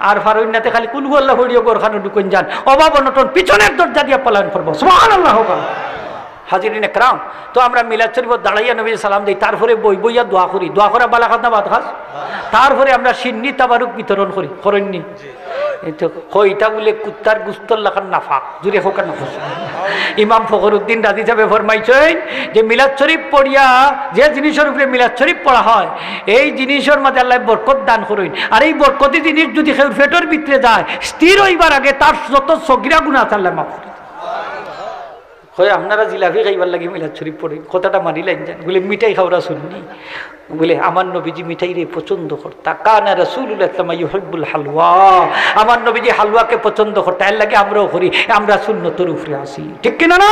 আর ফারুইনাতে খালি কুল হুয়াল্লাহ পড়িও গোরখানো ঢুকুন যান অভাব অনটন পিছনের দরজা দিয়ে পালন করবো সুবহানাল্লাহ হোক হাজিরিন একরাম তো আমরা মিলাদ শরীফ দাঁড়াইয়া নবী সালাম দিই তারপরে বই বইয়া দোয়া করি দোয়া করা বালা খাত না বাদ খাস তারপরে আমরা সিন্নি তাবারুক বিতরণ করি করেননি কইটা বলে কুত্তার গুস্তর লাখান নাফাক জুড়ে হোকা না ইমাম ফখরুদ্দিন রাজি সাহেব ফরমাইছেন যে মিলাদ শরীফ পড়িয়া যে জিনিসের উপরে মিলাদ শরীফ পড়া হয় এই জিনিসের মাঝে আল্লাহ বরকত দান করুন আর এই বরকতি জিনিস যদি কেউ পেটের ভিতরে যায় স্থির হইবার আগে তার যত সগিরা গুনাহ আল্লাহ মাফ করে হয় আপনারা জিলাপি খাইবার লাগে মিলাদ শরীফ পড়ে কথাটা মানি লাইন যান বলে মিঠাই খাওয়া শুননি বলে আমার নবীজি মিঠাই রে পছন্দ করতা কানা রাসূলুল্লাহ সাল্লাল্লাহু আলাইহি ওয়াসাল্লাম হালওয়া আমার নবীজি হালওয়াকে পছন্দ করতা এর লাগে আমরাও করি আমরা সুন্নতের উপরে আসি ঠিক কিনা না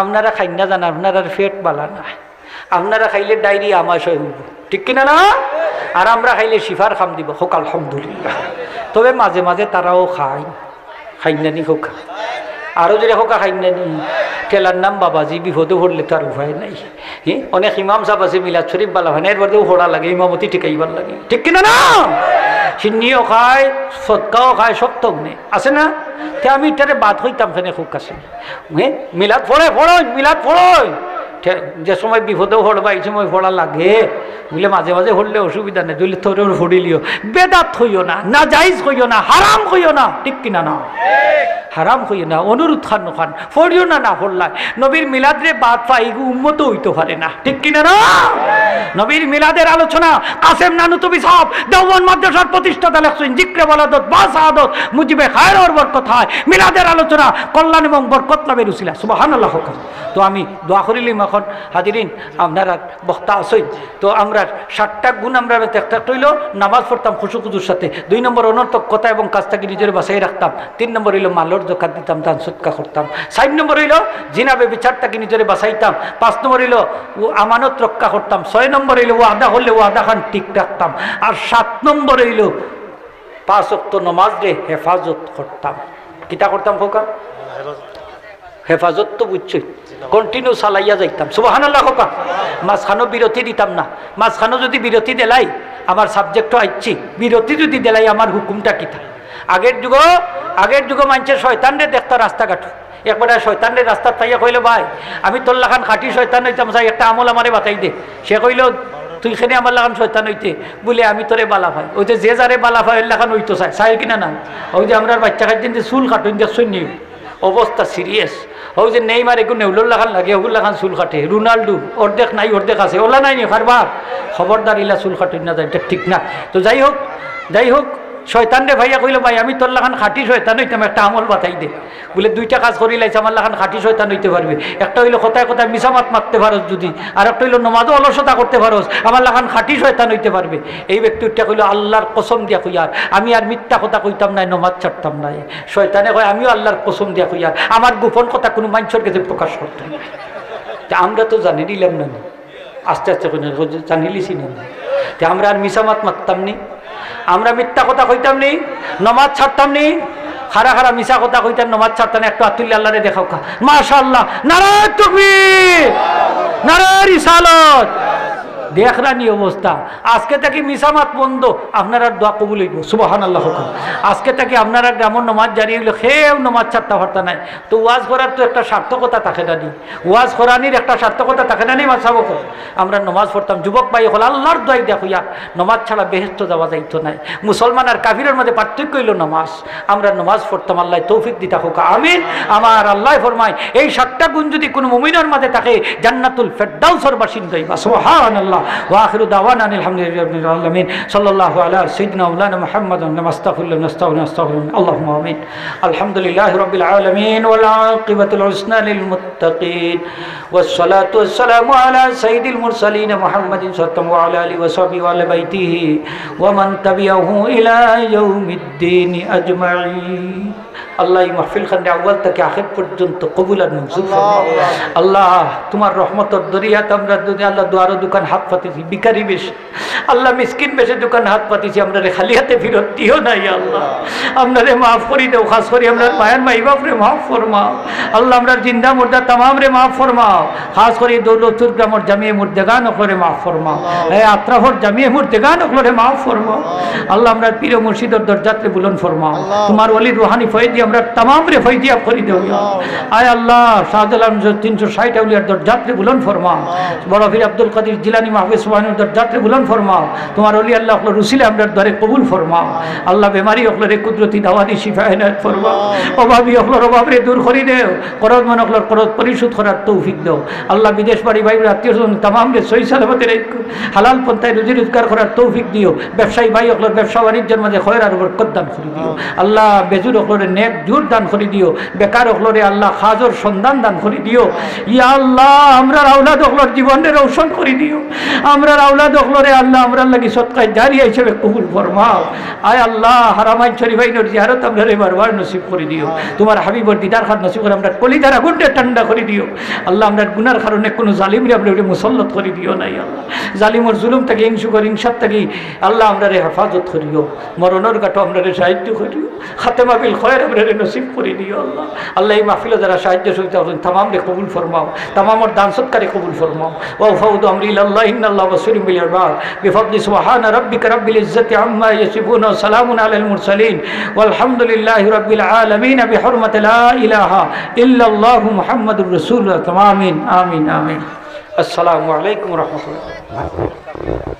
আপনারা খাই না জানা আপনারা পেট বালা না আপনারা খাইলে ডায়রিয়া আমাশয় হইব ঠিক কিনা না আর আমরা খাইলে শিফার খাম দিব হোক আলহামদুলিল্লাহ তবে মাঝে মাঝে তারাও খায় খাইনানি হোক আরো যদি হোকা খাই না নি ঠেলার নাম বাবাজি বিপদে পড়লে তার উপায় নাই হ্যাঁ অনেক ইমাম সাহেব আছে মিলাদ শরীফ বালা হয় না এরপরেও হোড়া লাগে ইমামতি ঠিকাইবার লাগে ঠিক কিনা না সিন্নিও খায় সৎকাও খায় সব তো আছে না তে আমি এটারে বাদ হইতাম খানে খুব কাছে হ্যাঁ মিলাদ পড়ে পড়োই মিলাদ পড়োই যে সময় বিপদেও হড়বা এই সময় পড়া লাগে বুঝলে মাঝে মাঝে হরলে অসুবিধা নেই দুইলে তোর হরিলিও বেদাত হইও না না জাইজ হইও না হারাম হইও না ঠিক কিনা না হারাম হইও না অনুরোধ খান খান ফড়িও না না হরলাই নবীর মিলাদ রে বাদ পাই উম্মত হইতে পারে না ঠিক কিনা না নবীর মিলাদের আলোচনা কাসেম নানুতুবি সাহেব দেওবন্দ মাদ্রাসার প্রতিষ্ঠাতা লেখছেন জিক্রে বলাদত বা সাহাদত মুজিবে খায়র বরকত হয় মিলাদের আলোচনা কল্যাণ এবং বরকত লাভের উসিলা সুবহানাল্লাহ তো আমি দোয়া করিলাম এখন হাজিরিন আপনারা বক্তা আসেন তো আমরা 7টা গুণ আমরা একটা হইল নামাজ পড়তাম খুশুখুজুর সাথে 2 নম্বর অনর্থক কথা এবং কাজটাকে নিজের বাসায় রাখতাম 3 নম্বর হইল মালর জাকাত দিতাম দান সদকা করতাম 4 নম্বর হইল জিনাবে বিচারটাকে নিজের বাসাইতাম 5 নম্বর হইল আমানত রক্ষা করতাম 6 নম্বর হইল ওয়াদা হলে ওয়াদা খান ঠিক রাখতাম আর 7 নম্বর হইল 5 ওয়াক্ত নামাজ রে হেফাজত করতাম কিটা করতাম ফোকা হেফাজত তো বুঝছই কন্টিনিউ চালাইয়া যাইতাম সুবহানাল্লাহ হোকা মাঝখানো বিরতি দিতাম না মাঝখানো যদি বিরতি দেলাই আমার সাবজেক্টও আইছি বিরতি যদি দেলাই আমার হুকুমটা কিতা আগের যুগ মানুষের শয়তানরে দেখতো রাস্তাঘাট একবারে শয়তানরে রাস্তার তাইয়া কইল ভাই আমি তোর লাখান খাঁটি শয়তান হইতাম চাই একটা আমল আমারে বাতাই দে সে কইল তুই খেনে আমার লাগান শয়তান হইতে বলে আমি তোরে বালা ভাই ওই যে যারে বালা ভাই ওই লাখান হইতো চাই কিনা না ওই যে আমরা বাচ্চা খাইতেন যে চুল কাটুন দেখছই নি অবস্থা সিরিয়াস ওই যে নেইমার একটু নেউলোর লাখান লাগে ওগুলো লাখান চুল কাটে রোনাল্ডো অর্ধেক নাই অর্ধেক আছে ওলা নাই নি কারবার খবরদার ইলা চুল কাটুন না যায় এটা ঠিক না তো যাই হোক শয়তান রে ভাইয়া কইল ভাই আমি তোর লাখান খাঁটি শয়তান হইতাম একটা আমল বাতাই দে বলে 2টা কাজ করি লাইছে আমার লাখান খাঁটি শয়তান হইতে পারবে একটা হইলো কথায় কথায় মিসামাত মারতে পারোস যদি আর একটা হইলো নমাজও অলসতা করতে পারোস আমার লাখান খাঁটি শয়তান হইতে পারবে এই ব্যক্তিটা কইল আল্লাহর কসম দিয়া কইয়ার আমি আর মিথ্যা কথা কইতাম নাই নমাজ ছাড়তাম নাই শয়তানে কয় আমিও আল্লাহর কসম দিয়া কইয়ার আমার গোপন কথা কোনো মানুষের কাছে প্রকাশ করতাম না আমরা তো জানি নিলাম না আস্তে আস্তে জানি লিছি না আমরা আর মিসামাত মারতাম নি আমরা মিথ্যা কথা কইতাম নি নমাজ ছাড়তাম নি খারা মিশা কথা কইতাম নমাজ ছাড়তাম একটু আতুল্লাহ আল্লাহরে দেখাও কা মাশাআল্লাহ নারায়ে তাকবীর নারায়ে রিসালাত দেখরানি অবস্থা আজকে থেকে মিসামাত বন্ধ আপনারা দোয়া কবুল হইব সুবহানাল্লাহ আজকে থেকে আপনারা গ্রামের নমাজ জারি হইল খেয়েও নমাজ ছাড়তে পারতা নাই তো ওয়াজ করার তো একটা সার্থকতা থাকে না নি ওয়াজ করানির একটা সার্থকতা থাকে না নি মাসাবো আমরা নমাজ পড়তাম যুবক ভাই হল আল্লাহর দোয়াই দেখো ইয়া নমাজ ছাড়া বেহেশত যাওয়া যাইতো নাই মুসলমান আর কাফিরের মধ্যে পার্থক্য হইল নমাজ আমরা নমাজ পড়তাম আল্লাহ তৌফিক দিতা হোক আমিন আমার আল্লাহ ফরমায় এই 7টা গুণ যদি কোনো মুমিনের মাঝে থাকে জান্নাতুল ফেরদাউসের বাসিন্দা হইবা সুবহানাল্লাহ واخر دعوانا الحمد لله رب العالمين صلى الله على سيدنا مولانا محمد ونستغفر الله ونستغفر اللهم امين الحمد لله رب العالمين والعاقبة الحسنى للمتقين والصلاة والسلام على سيد المرسلين محمد صلى الله عليه وسلم وعلى اله وصحبه وعلى بيته ومن تبعه الى يوم الدين اجمعين আল্লাহ এই মাহফিল খানে আউয়াল থেকে আখির পর্যন্ত কবুল আর মঞ্জুর ফরমাও। আল্লাহ তোমার রহমতের দরিয়াতে আমরা দুনিয়া আল্লাহ দুয়ারো দোকান হাত পাতিছি, ভিখারি বেশ আল্লাহ মিসকিন বেশে দোকান হাত পাতিছি, আমরা রে খালি হাতে ফিরত দিও নাই আল্লাহ, আপনারে মাফ করি দেও, খাস করি আমরা মায়ের মাই বাপরে মাফ ফরমাও আল্লাহ, আমরা জিন্দা মুর্দা তামাম রে মাফ ফরমাও, খাস করি দৌলতপুর গ্রামের জামিয়ে মুর্দেগান ওখলরে মাফ ফরমাও, আত্রাফর জামিয়ে মুর্দেগান ওখলরে মাফ ফরমাও আল্লাহ, আমরা পীর মুর্শিদের দরজাতে বুলন্দ ফরমাও, তোমার ওলির রুহানি ফয়দি আমরা তামাম রে ফয়দিয়া করি দেও আয় আল্লাহ, শাহজালাল 360 আউলিয়ার দরজাতে বুলন্দ ফরমাও, বড় পীর আব্দুল কাদের জিলানী মাহফুজ সুবহানের দরজাতে বুলন্দ ফরমাও, তোমার ওলি আল্লাহ ওখলর রুসিলে আমরা দরে কবুল ফরমাও আল্লাহ, বেমারি ওখলরে কুদরতি দাওয়াতি শিফা এনায়েত ফরমাও, অভাবী ওখলর অভাবরে দূর করি দেও, করজ মান ওখলর করজ পরিশোধ করার তৌফিক দাও আল্লাহ, বিদেশ বাড়ি ভাই আত্মীয়স্বজন তামাম রে সহি সালামতে রেখো, হালাল পন্থায় রুজি রোজগার করার তৌফিক দিও, ব্যবসায়ী ভাই ওখলর ব্যবসা বাণিজ্যের মাঝে খয়র আর বরকত দান করে দিও আল্লাহ, বেজুর ওখলরে নেক জোর দান করে দিও, বেকার ওখলরে আল্লাহ খাজর সন্ধান দান করে দিও ইয়া আল্লাহ, আমরা আওলাদ ওখলর জীবনে রৌশন করে দিও, আমরা আওলাদ ওখলরে আল্লাহ আমরা লাগি সদকায়ে জারিয়া হিসেবে কবুল ফরমাও আয় আল্লাহ, হারামাইন শরীফাইনের জিয়ারত আমরা রে বারবার নসিব করে দিও, তোমার হাবিবর দিদার খান নসিব করে আমরা কলিজার আগুনটা ঠান্ডা করে দিও আল্লাহ, আমরা গুনার কারণে কোনো জালিমরে আমরা মুসল্লত করে দিও নাই আল্লাহ, জালিমর জুলুম থেকে হিংসার থেকে আল্লাহ আমরা রে হেফাজত করিও, মরণের গাটো আমরা রে সাহায্য করিও, খাতেমা বিল খয়ের আমরা রে নসিব করে দিও আল্লাহ, আল্লাহ এই মাহফিলে যারা সাহায্য সহিত তামাম রে কবুল ফরমাও, তামামর দান সৎকারে কবুল ফরমাও, ওয়া ফাউদু আমরি ইলাল্লাহ ইন্নাল্লাহ বাসীরুম বিল ইবাদ বিফadli সুবহানা রাব্বিকা রাব্বিল ইজ্জাতি আম্মা ইয়াসিফুন ওয়া সালামুন আলাল মুরসালিন ওয়ালহামদুলিল্লাহি রাব্বিল আলামিন বিহুরমাতি লা ইলাহা ইল্লাল্লাহু মুহাম্মাদুর রাসূলুল্লাহ। আমিন আমিন আমিন। আসসালামু আলাইকুম ওয়া রাহমাতুল্লাহ।